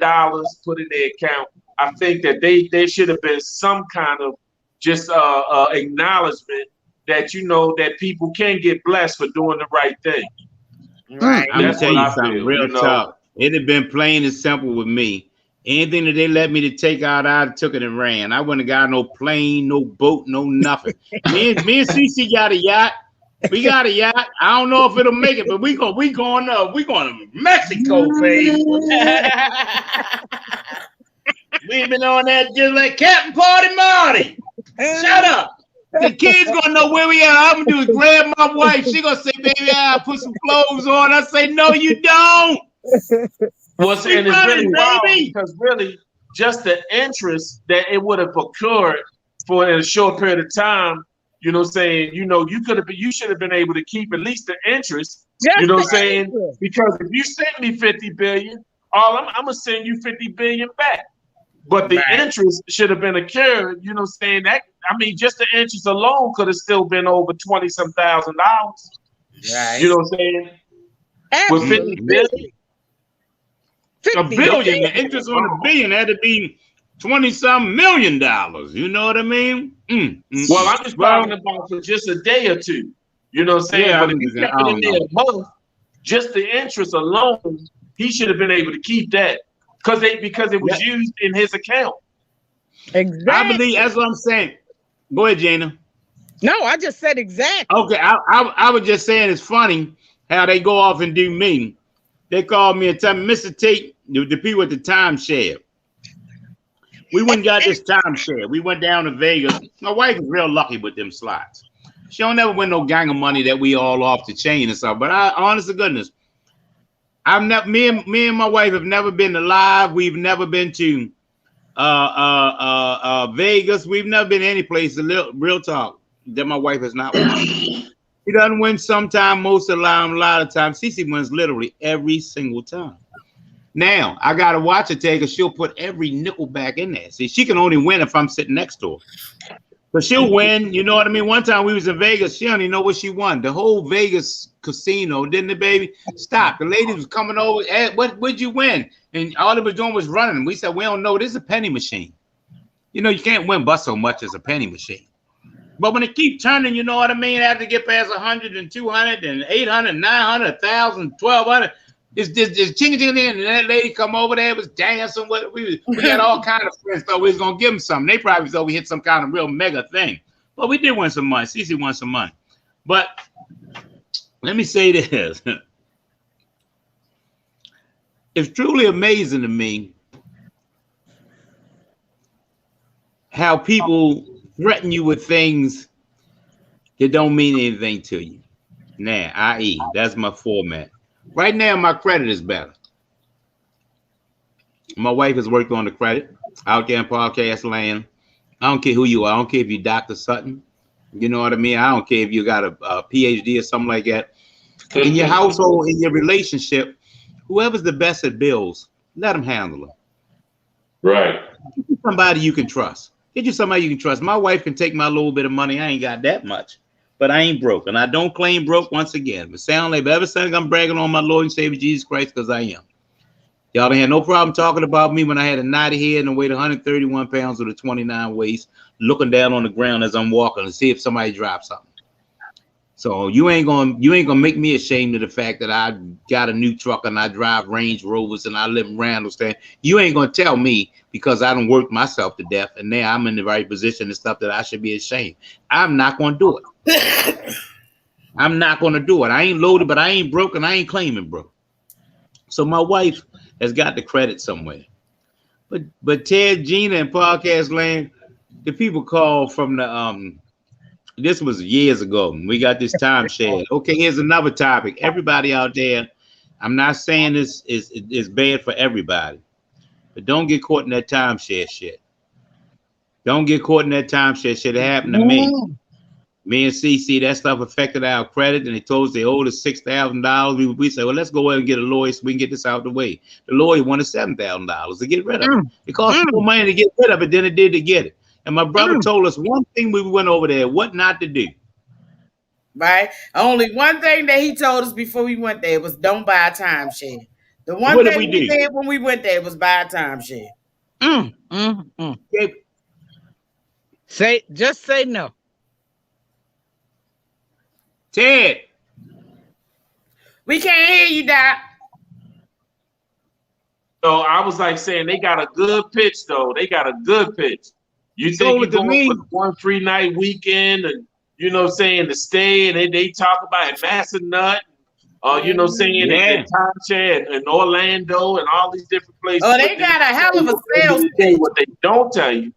put in their account, I think that they should have been some kind of just acknowledgement that that people can get blessed for doing the right thing. Right. I'm gonna That's tell what you I something feel. real tough. It'd have been plain and simple with me. Anything that they let me to take out, I took it and ran. I wouldn't have got no plane, no boat, no nothing. Me and CC got a yacht. We got a yacht. I don't know if it'll make it, but we going to Mexico, baby. We've been on that just like Captain Party Marty. Shut up. The kids gonna know where we are. I'm gonna do is grab my wife. She gonna say, "Baby, I put some clothes on." I say, "No, you don't." Well, We and it's running, really wild baby. because really just the interest that it would have occurred for in a short period of time, saying, you should have been able to keep at least the interest, saying, because if you sent me 50 billion, I'm gonna send you 50 billion back. But the interest should have been occurred, saying that, I mean, just the interest alone could have still been over $20,000. Right. You know what I'm saying? With 50 billion. A billion, the interest on a billion had to be $20-some million. You know what I mean? Well, I'm just talking about for just a day or two. You know what I'm saying? Yeah, but if you kept it in there a month, just the interest alone, he should have been able to keep that because it was used in his account. Exactly. I believe that's what I'm saying. Go ahead, Gina. No, I just said exactly. Okay, I was just saying it's funny how they go off and do me. They called me and tell me, Mr. Tate, the people at the timeshare. We went and got this timeshare. We went down to Vegas. My wife is real lucky with them slots. She don't never win no gang of money that we all off the chain and stuff. But honest to goodness, I've never. Me and my wife have never been to Live. We've never been to Vegas. We've never been any place. Real talk that my wife has not won. She doesn't win sometime, most of the time, a lot of times. Cece wins literally every single time. Now, I got to watch her take because she'll put every nickel back in there. See, she can only win if I'm sitting next to her. But she'll win, you know what I mean? One time we was in Vegas, she don't even know what she won. The whole Vegas casino, didn't it, baby? Stop. The lady was coming over. Hey, what'd you win? And all it was doing was running. We said, we don't know. This is a penny machine. You know, you can't win but so much as a penny machine. But when it keep turning, you know what I mean? After get past 100 and 200 and 800, 900, 1,000, 1,200, it's just ching, and that lady come over there, was dancing. We got all kind of friends, thought we was going to give them something. They probably thought we hit some kind of real mega thing. But we did win some money. Cece won some money. But let me say this. It's truly amazing to me how people threaten you with things that don't mean anything to you. Now, i.e., that's my format. Right now, my credit is better. My wife has worked on the credit out there in podcast land. I don't care who you are. I don't care if you're Dr. Sutton. You know what I mean? I don't care if you got a PhD or something like that. In your household, in your relationship, whoever's the best at bills, let them handle it. Right. Get you somebody you can trust. Get you somebody you can trust. My wife can take my little bit of money. I ain't got that much. But I ain't broke, and I don't claim broke once again. But sound like ever since I'm bragging on my Lord and Savior Jesus Christ, because I am. Y'all done had no problem talking about me when I had a knotty head and weighed 131 pounds with a 29 waist, looking down on the ground as I'm walking to see if somebody drops something. So you ain't gonna make me ashamed of the fact that I got a new truck and I drive Range Rovers and I live in Randallstown. You ain't gonna tell me because I done worked myself to death and now I'm in the right position and stuff that I should be ashamed. I'm not gonna do it. I'm not gonna do it. I ain't loaded, but I ain't broke and I ain't claiming broke. So my wife has got the credit somewhere. But Ted, Gina, and Podcast Land, the people call from the this was years ago. We got this timeshare. Okay, here's another topic. Everybody out there, I'm not saying this is bad for everybody, but don't get caught in that timeshare shit. Don't get caught in that timeshare shit. It happened to me. Me and CC, that stuff affected our credit, and they told us they owed us $6,000. We said, well, let's go ahead and get a lawyer so we can get this out the way. The lawyer wanted $7,000 to get rid of it. It cost more money to get rid of it than it did to get it. And my brother told us one thing we went over there, what not to do. right? Only one thing that he told us before we went there was don't buy a timeshare. The one What did thing we we do? did when we went there was buy a timeshare. Just say no. Ted, We can't hear you, Doc. So I was like saying they got a good pitch though. They got a good pitch. You think you going for the one free night weekend and you know saying to stay and they talk about Massanutten, you know saying in timeshare and Orlando and all these different places. Oh, they got a hell of a sales pitch. What they don't tell you,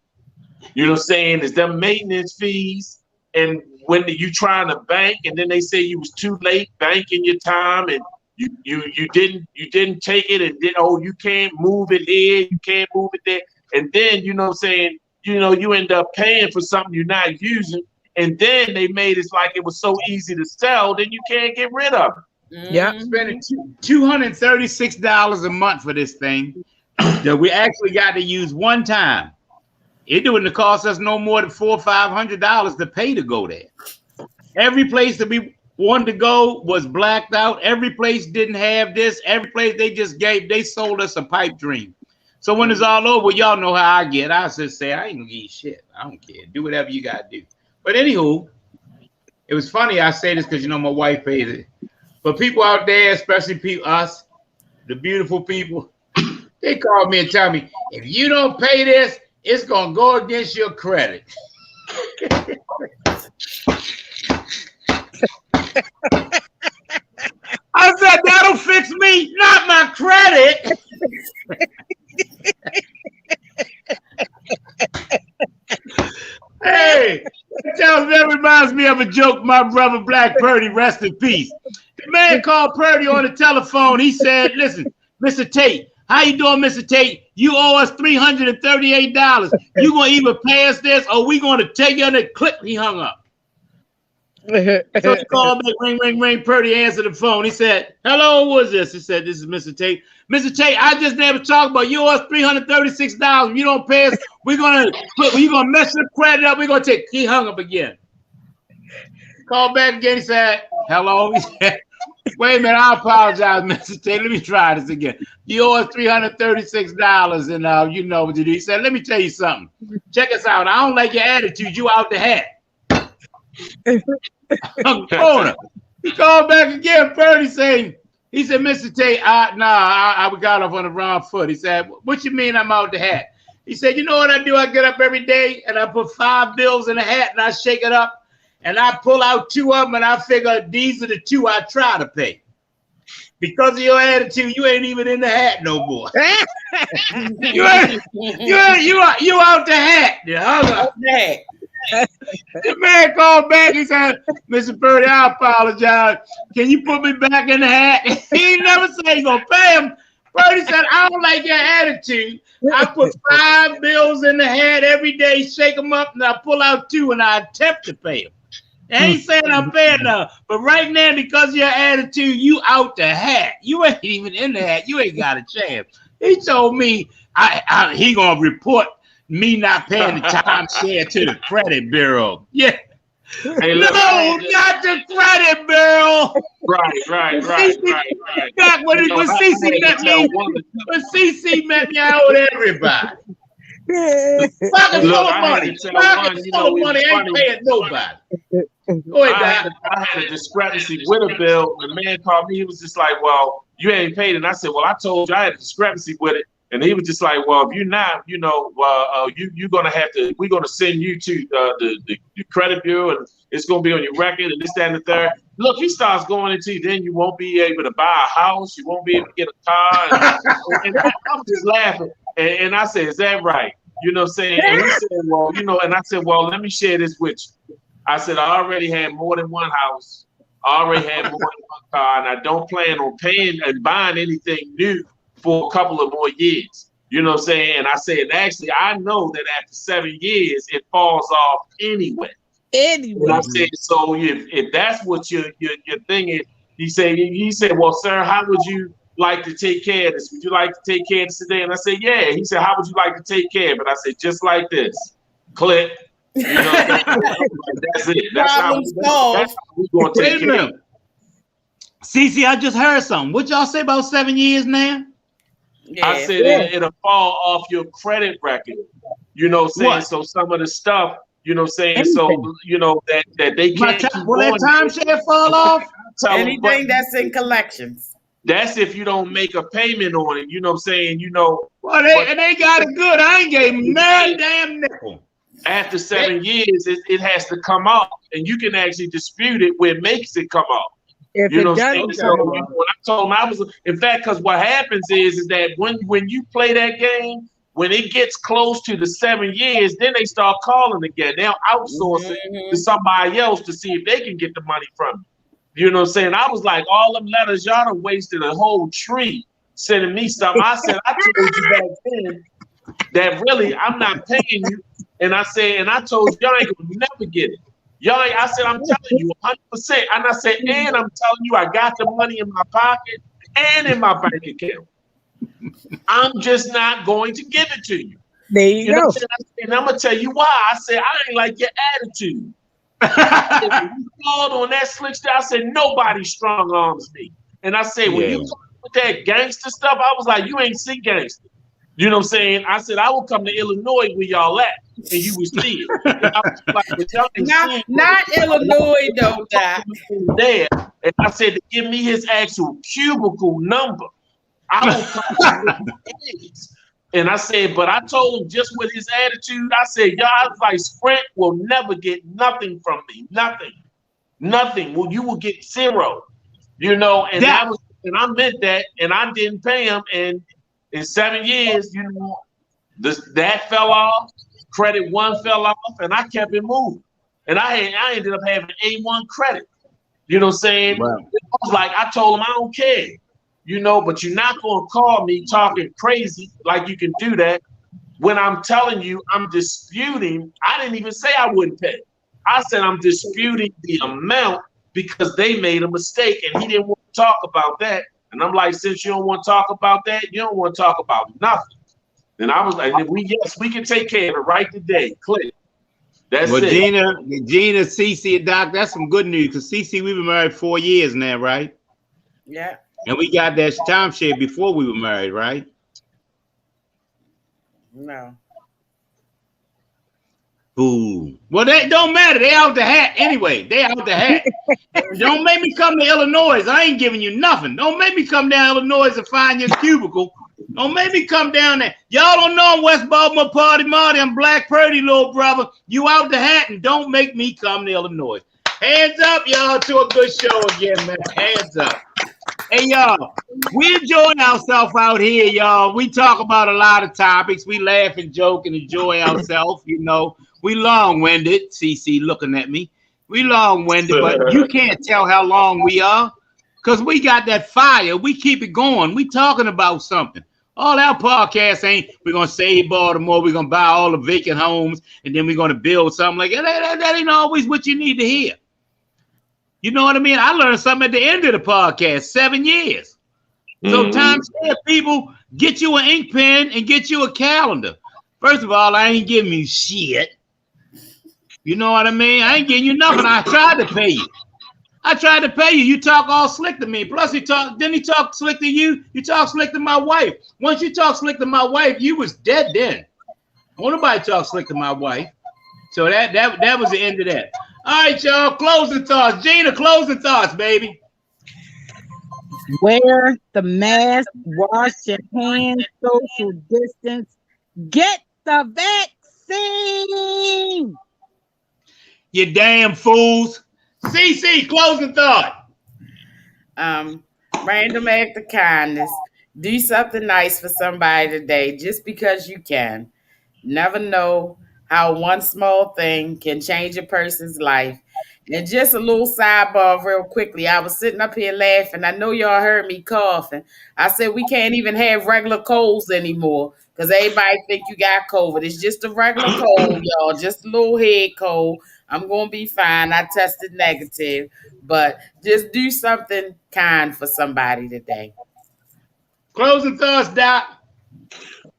you know saying, is them maintenance fees and when you trying to bank and then they say you was too late banking your time and you didn't take it and then you can't move it here, you can't move it there, and then you know saying you end up paying for something you're not using, and then they made it like it was so easy to sell, then you can't get rid of it. Yeah, spending $236 a month for this thing that we actually got to use one time. It wouldn't cost us no more than $400 or $500 to pay to go there. Every place that we wanted to go was blacked out. Every place didn't have this. Every place they sold us a pipe dream. So when it's all over, y'all know how I get. I just say, I ain't gonna give you shit. I don't care. Do whatever you gotta do. But anywho, it was funny. I say this because my wife pays it. But people out there, especially us, the beautiful people, they call me and tell me, if you don't pay this, it's gonna go against your credit. I said, that'll fix me, not my credit. Hey, that reminds me of a joke my brother Black Purdy, rest in peace. The man called Purdy on the telephone. He said, listen, Mr. Tate, how you doing, Mr. Tate? You owe us $338. You gonna either pay us this or we gonna take you on the click. He hung up. So he called back, ring, ring, ring. Purdy answered the phone. He said, hello, who is this? He said, this is Mr. Tate. Mr. Tate, I just never talked about you owe us $336. If you don't pay us, we're gonna mess your credit up. We're gonna take. He hung up again. Called back again. He said, hello. He said, wait a minute, I apologize, Mr. Tate. Let me try this again. You owe us $336, and you know what to do. He said, let me tell you something. Check us out. I don't like your attitude. You out the hat. Corner. He called back again. Purdy saying, he said, Mr. Tate, I got off on the wrong foot. He said, what you mean I'm out the hat? He said, you know what I do? I get up every day and I put 5 bills in a hat and I shake it up and I pull out 2 of them and I figure these are the 2 I try to pay. Because of your attitude, you ain't even in the hat no more. you out the hat. You hung up. The man called back. He said, Mr. Purdy, I apologize. Can you put me back in the hat? He ain't never said he's going to pay him. Purdy said, I don't like your attitude. I put 5 bills in the hat every day, shake them up, and I pull out 2, and I attempt to pay him. I ain't saying I'm paying enough, but right now, because of your attitude, you out the hat. You ain't even in the hat. You ain't got a chance. He told me he going to report me not paying the time share to the credit bureau. Yeah. Hey, look, not the credit bureau. Right. Back when CC met me, I owed everybody. Fucking full of money. Fucking full of money. Ain't paying nobody. Go ahead, I had a discrepancy with a bill. The man called me. He was just like, well, you ain't paid. And I said, well, I told you I had a discrepancy with it. And he was just like, well, if you're not, you're gonna have to. We're gonna send you to the credit bureau, and it's gonna be on your record, and this, that, and the third. Look, he starts going into, then you won't be able to buy a house, you won't be able to get a car. And I'm just laughing, and I said, is that right? You know what I'm saying? And he said, well, and I said, well, let me share this with you. I said, I already had more than one house, I already had more than one car, and I don't plan on paying and buying anything new for a couple of more years. You know what I'm saying? And I said, actually, I know that after 7 years, it falls off anyway. You know what I'm saying? So if that's what your thing is, he said, well, sir, how would you like to take care of this? Would you like to take care of this today? And I said, yeah. He said, how would you like to take care of it? I said, just like this. Click. You know, that's it. That's how we going to take care of it. Cece, I just heard something. What y'all say about 7 years now? Yeah. I said it'll fall off your credit record. You know what I'm saying? What? So some of the stuff, you know what I'm saying? So, you know, that they can't keep will that going. timeshare fall off? Anything that's in collections. That's if you don't make a payment on it. You know what I'm saying? You know. Well, they got it good. I ain't gave them none damn nickel. After 7 years, it has to come off, and you can actually dispute it where it makes it come off. If You know, it doesn't so come when off. I told him, I was, in fact, because what happens is that when you play that game, when it gets close to the 7 years, then they start calling again. They'll outsource it to somebody else to see if they can get the money from you. You know what I'm saying? I was like, all them letters, y'all done wasted a whole tree sending me something. I said, I told you back then that really I'm not paying you. And I said, and I told you, y'all ain't gonna never get it. Y'all, I said, I'm telling you 100%. And I said, and I'm telling you, I got the money in my pocket and in my bank account. I'm just not going to give it to you. There you know go. what I'm saying? And I'm gonna tell you why. I said, I ain't like your attitude. If you called on that slick stuff, I said, nobody strong arms me. And I said, when you come with that gangster stuff, I was like, you ain't see gangster. You know what I'm saying? I said, I will come to Illinois where y'all at, and you will see it. And I was like, but y'all ain't see it. Not Illinois, though, Doc. There. And I said, to give me his actual cubicle number. I will come to And I said, but I told him just with his attitude, I said, y'all, like Sprint will never get nothing from me. Nothing. Well, you will get zero. You know, and that was, and I meant that, and I didn't pay him. And in 7 years, you know, that fell off, credit one fell off, and I kept it moving. And I ended up having A1 credit. You know what I'm saying? Wow. I was like, I told him I don't care. You know, but you're not going to call me talking crazy like you can do that when I'm telling you I'm disputing. I didn't even say I wouldn't pay. I said I'm disputing the amount because they made a mistake and he didn't want to talk about that. And I'm like, since you don't want to talk about that, you don't want to talk about nothing. And I was like, we can take care of it right today. Click. That's it. Gina, Cece, and Doc, that's some good news because Cece, we've been married 4 years now, right? Yeah. And we got that timeshare before we were married, right? No. Ooh. Well, that don't matter. They out the hat anyway. They out the hat. Don't make me come to Illinois. I ain't giving you nothing. Don't make me come down to Illinois and find your cubicle. Don't make me come down there. Y'all don't know I'm West Baltimore Party Marty. I'm Black Purdy, little brother. You out the hat and don't make me come to Illinois. Hands up, y'all, to a good show again, man. Hands up. Hey, y'all, we enjoying ourselves out here, y'all. We talk about a lot of topics. We laugh and joke and enjoy ourselves, you know. We long-winded, CC looking at me. We long-winded, but you can't tell how long we are because we got that fire. We keep it going. We talking about something. All our podcasts ain't we're going to save Baltimore, we're going to buy all the vacant homes, and then we're going to build something like that. That ain't always what you need to hear. You know what I mean? I learned something at the end of the podcast, 7 years. So timeshare people, get you an ink pen and get you a calendar. First of all, I ain't giving you shit. You know what I mean? I ain't giving you nothing. I tried to pay you. You talk all slick to me. Plus, he talk slick to you. You talk slick to my wife. Once you talk slick to my wife, you was dead then. Won't nobody talk slick to my wife. So that was the end of that. All right, y'all, closing thoughts. Gina, closing thoughts, baby. Wear the mask, wash your hands, social distance, get the vaccine. You damn fools. CC, closing thought. Random act of kindness. Do something nice for somebody today just because you can. Never know how one small thing can change a person's life. And just a little sidebar real quickly. I was sitting up here laughing. I know y'all heard me coughing. I said we can't even have regular colds anymore because everybody think you got COVID. It's just a regular cold, y'all. Just a little head cold. I'm going to be fine. I tested negative. But just do something kind for somebody today. Closing thoughts, Doc.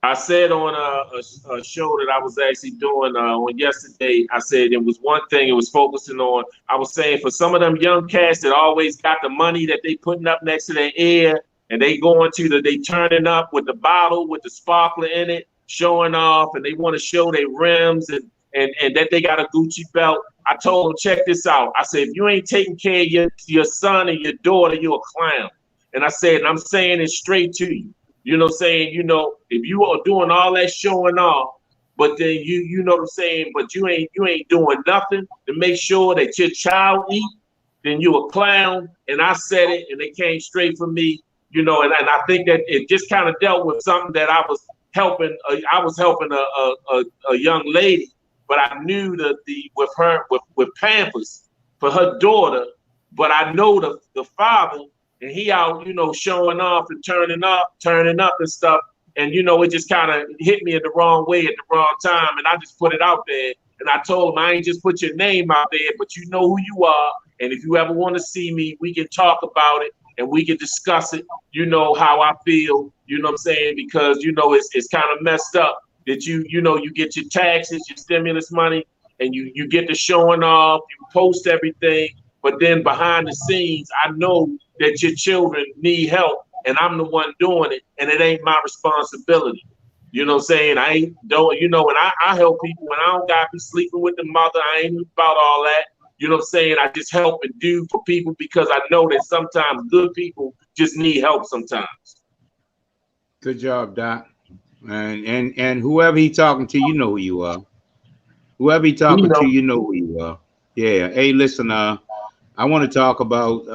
I said on a show that I was actually doing on yesterday, I said it was one thing it was focusing on. I was saying for some of them young cats that always got the money that they putting up next to their ear, and they going to they turning up with the bottle with the sparkler in it, showing off, and they want to show their rims and that they got a Gucci belt. I told them, check this out. I said, if you ain't taking care of your son and your daughter, you're a clown. And I said, and I'm saying it straight to you. You know what I'm saying? You know, if you are doing all that showing off, but then you know what I'm saying, but you ain't doing nothing to make sure that your child eat, then you a clown. And I said it, and it came straight from me, you know, and I think that it just kind of dealt with something that I was helping. I was helping a young lady, but I knew that with her with Pampers for her daughter, but I know the father. And he out, you know, showing off and turning up and stuff. And, you know, it just kind of hit me in the wrong way at the wrong time. And I just put it out there. And I told him, I ain't just put your name out there, but you know who you are. And if you ever want to see me, we can talk about it and we can discuss it. You know how I feel, you know what I'm saying? Because, you know, it's kind of messed up that you know, you get your taxes, your stimulus money, and you get to showing off, you post everything. But then behind the scenes, I know that your children need help, and I'm the one doing it, and it ain't my responsibility. You know what I'm saying? I ain't don't, you know, and I help people when I don't gotta be sleeping with the mother. I ain't about all that. You know what I'm saying? I just help and do for people because I know that sometimes good people just need help sometimes. Good job, Doc. And whoever he talking to, you know who you are. Whoever he talking to, you know who you are. Yeah. Hey, listen, I want to talk about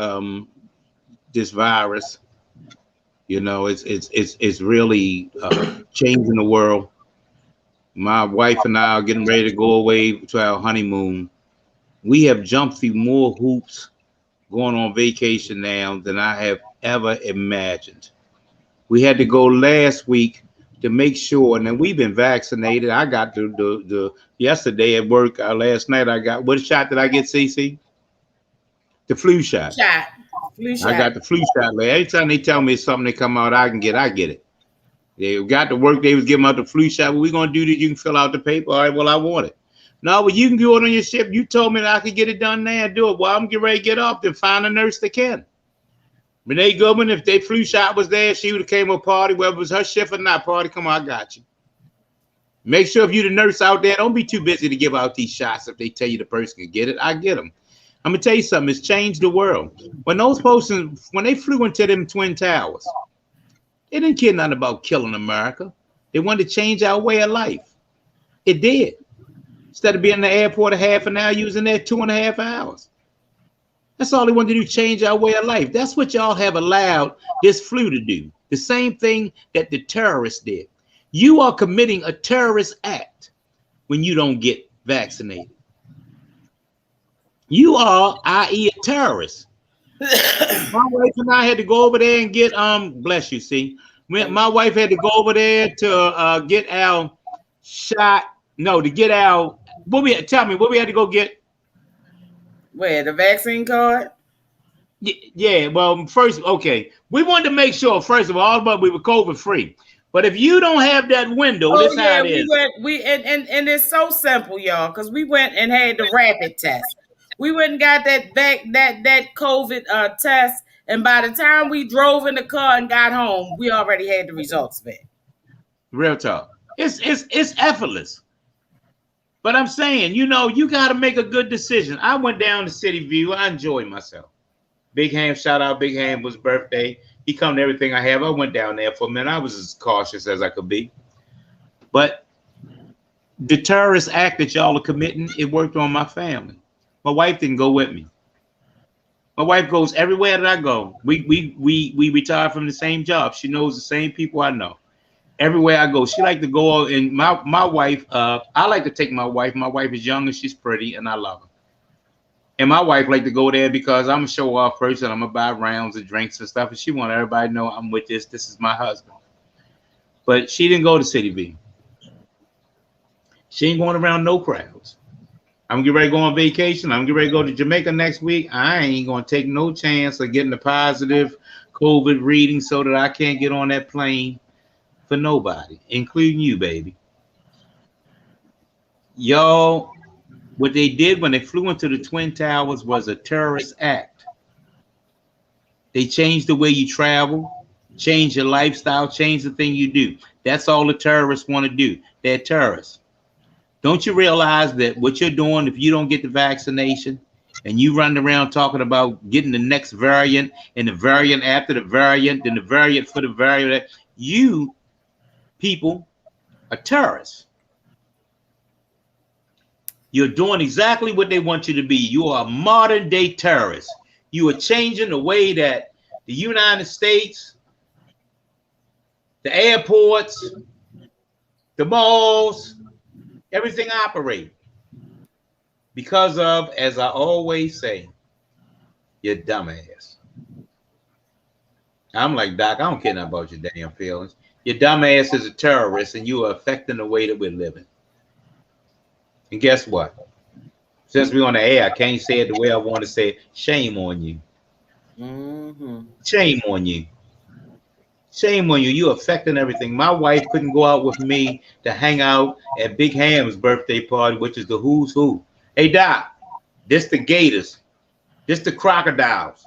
this virus. You know, it's really changing the world. My wife and I are getting ready to go away to our honeymoon. We have jumped through more hoops going on vacation now than I have ever imagined. We had to go last week to make sure, and then we've been vaccinated. I got the yesterday at work, last night I got, what shot did I get, CC? The flu shot. Flu shot. I got the flu shot. Every time they tell me something they come out, I get it. They got to work, they was giving out the flu shot. What we gonna do that? You can fill out the paper. All right, well, I want it. No, well, you can do it on your ship. You told me that I could get it done now and do it. Well, I'm getting ready to get off, then find a nurse that can. Renee Goodman, if their flu shot was there, she would have came to a party, whether it was her shift or not. Party, come on, I got you. Make sure if you're the nurse out there, don't be too busy to give out these shots. If they tell you the person can get it, I get them. I'm gonna tell you something. It's changed the world. When they flew into them Twin Towers, they didn't care nothing about killing America. They wanted to change our way of life. It did. Instead of being in the airport a half an hour, you was in there 2.5 hours. That's all they wanted to do, change our way of life. That's what y'all have allowed this flu to do. The same thing that the terrorists did. You are committing a terrorist act when you don't get vaccinated. You are, i.e., a terrorist. My wife and I had to go over there and get, bless you, see. My wife had to go over there to get our shot. No, to get our, tell me, what we had to go get? Where, the vaccine card? Yeah, well, first, okay. We wanted to make sure, first of all, but we were COVID free. But if you don't have that window, this how it is. And it's so simple, y'all, because we went and had the rapid test. We went and got that COVID test, and by the time we drove in the car and got home, we already had the results back. Real talk. It's effortless. But I'm saying, you know, you got to make a good decision. I went down to City View. I enjoyed myself. Big Ham, shout out Big Ham, was birthday. He come to everything I have. I went down there for a minute. I was as cautious as I could be. But the terrorist act that y'all are committing, it worked on my family. My wife didn't go with me. My wife goes everywhere that I go. We retired from the same job. She knows the same people I know. Everywhere I go, she like to go, and my wife, I like to take my wife. My wife is young and she's pretty, and I love her. And my wife like to go there because I'm a show off person. I'm gonna buy rounds of drinks and stuff, and she want everybody to know I'm with this. This is my husband. But she didn't go to City View. She ain't going around no crowds. I'm getting ready to go on vacation. I'm getting ready to go to Jamaica next week. I ain't gonna take no chance of getting a positive COVID reading so that I can't get on that plane. for nobody, including you, baby. Y'all, what they did when they flew into the Twin Towers was a terrorist act. They changed the way you travel, change your lifestyle, change the thing you do. That's all the terrorists want to do. They're terrorists. Don't you realize that what you're doing, if you don't get the vaccination and you run around talking about getting the next variant and the variant after the variant and the variant for the variant, you people are terrorists. You're doing exactly what they want you to be. You are a modern day terrorist. You are changing the way that the United States, the airports, the malls, everything operates because of, as I always say, your dumbass. I'm like, Doc, I don't care nothing about your damn feelings. Your dumbass is a terrorist and you are affecting the way that we're living. And guess what? Since we're on the air, I can't say it the way I want to say it. Shame on you. Mm-hmm. Shame on you. Shame on you. You're affecting everything. My wife couldn't go out with me to hang out at Big Ham's birthday party, which is the who's who. Hey, Doc, this the Gators. This the Crocodiles.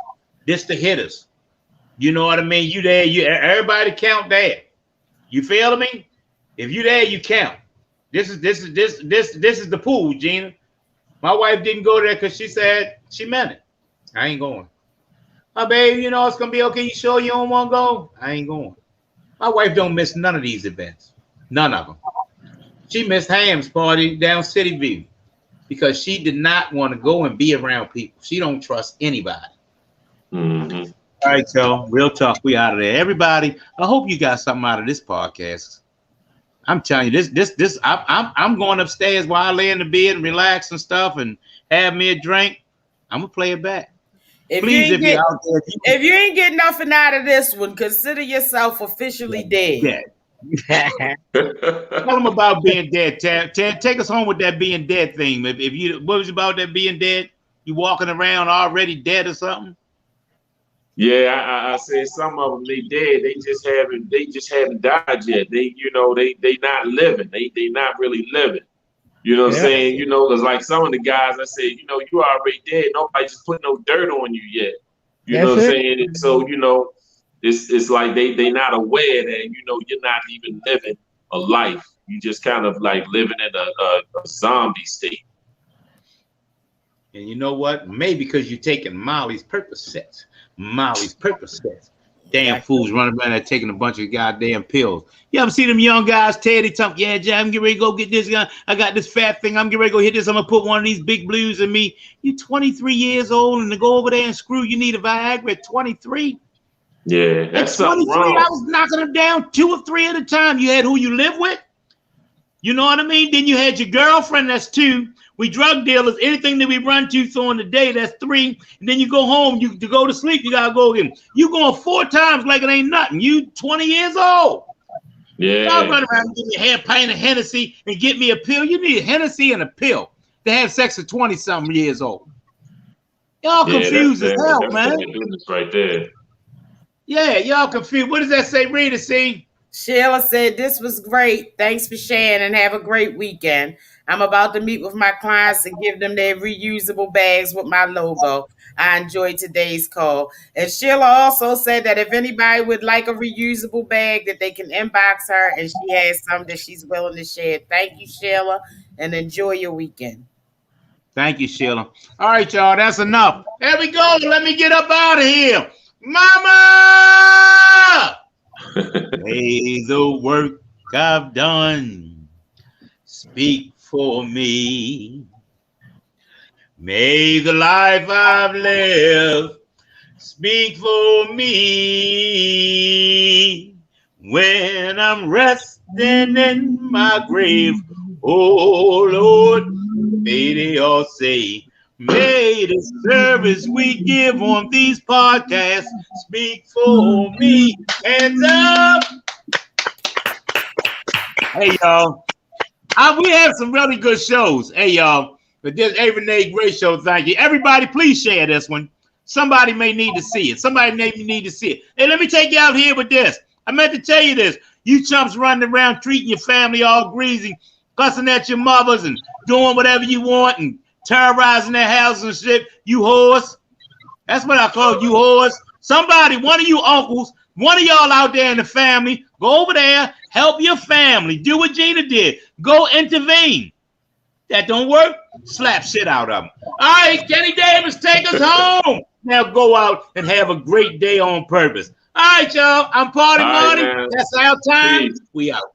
This the Hitters. You know what I mean? You there. Everybody count there. You feel me? If you there, you count. This is the pool, Gina. My wife didn't go there because she said she meant it. I ain't going. Oh, babe, you know it's gonna be okay. You sure you don't want to go? I ain't going. My wife don't miss none of these events. None of them. She missed Ham's party down City View because she did not want to go and be around people. She don't trust anybody. Mm-hmm. All right, y'all. Real talk. We out of there. Everybody, I hope you got something out of this podcast. I'm telling you, this. I'm going upstairs while I lay in the bed and relax and stuff and have me a drink. I'm gonna play it back. Please, if you're out there, if you ain't getting nothing out of this one, consider yourself officially dead. Tell them about being dead. Take us home with that being dead thing. If you, what was about that being dead? You walking around already dead or something? Yeah, I said some of them they dead. They just haven't died yet. They not living. They not really living. You know what I'm saying? You know, because like some of the guys, I said, you know, you already dead. Nobody just put no dirt on you yet. You know what I'm saying? And so, you know, it's like they not aware that, you know, you're not even living a life. You just kind of like living in a zombie state. And you know what? Maybe because you're taking Molly's Percocets. Damn fools running around there taking a bunch of goddamn pills. You ever see them young guys, Teddy, talk, yeah, Jay, I'm getting ready to go get this gun. I got this fat thing. I'm getting ready to go hit this. I'm going to put one of these big blues in me. You 23 years old and to go over there and screw, you need a Viagra at 23. Yeah, that's at 23, something wrong. I was knocking them down 2 or 3 at a time. You had who you live with. You know what I mean? Then you had your girlfriend, that's 2. We drug dealers, anything that we run to during the day, that's 3. And then you go home, to go to sleep, you gotta go again. You going 4 times like it ain't nothing. You 20 years old. Yeah. Y'all run around and give me a half pint of Hennessy and get me a pill. You need a Hennessy and a pill to have sex at 20-something years old. Y'all confused as hell, man. Right there. Yeah, y'all confused. What does that say? Read it, see? Sheila said, this was great. Thanks for sharing and have a great weekend. I'm about to meet with my clients and give them their reusable bags with my logo. I enjoyed today's call. And Sheila also said that if anybody would like a reusable bag, that they can inbox her and she has some that she's willing to share. Thank you, Sheila, and enjoy your weekend. Thank you, Sheila. All right, y'all, that's enough. There we go. Let me get up out of here. Mama! May the work I've done speak for me. May the life I've lived speak for me. When I'm resting in my grave, oh Lord, may they all say, may the service we give on these podcasts speak for me. Hands up. Hey, y'all. We have some really good shows. Hey, y'all. But this Renee Gray show, thank you. Everybody, please share this one. Somebody may need to see it. Somebody may need to see it. Hey, let me take you out here with this. I meant to tell you this. You chumps running around treating your family all greasy, cussing at your mothers and doing whatever you want and terrorizing their houses and shit. You whores. That's what I call you, whores. Somebody, one of you uncles, one of y'all out there in the family, go over there, help your family. Do what Gina did. Go intervene. That don't work? Slap shit out of them. All right, Kenny Davis, take us home. Now go out and have a great day on purpose. All right, y'all. I'm Party Money. That's our time. Peace. We out.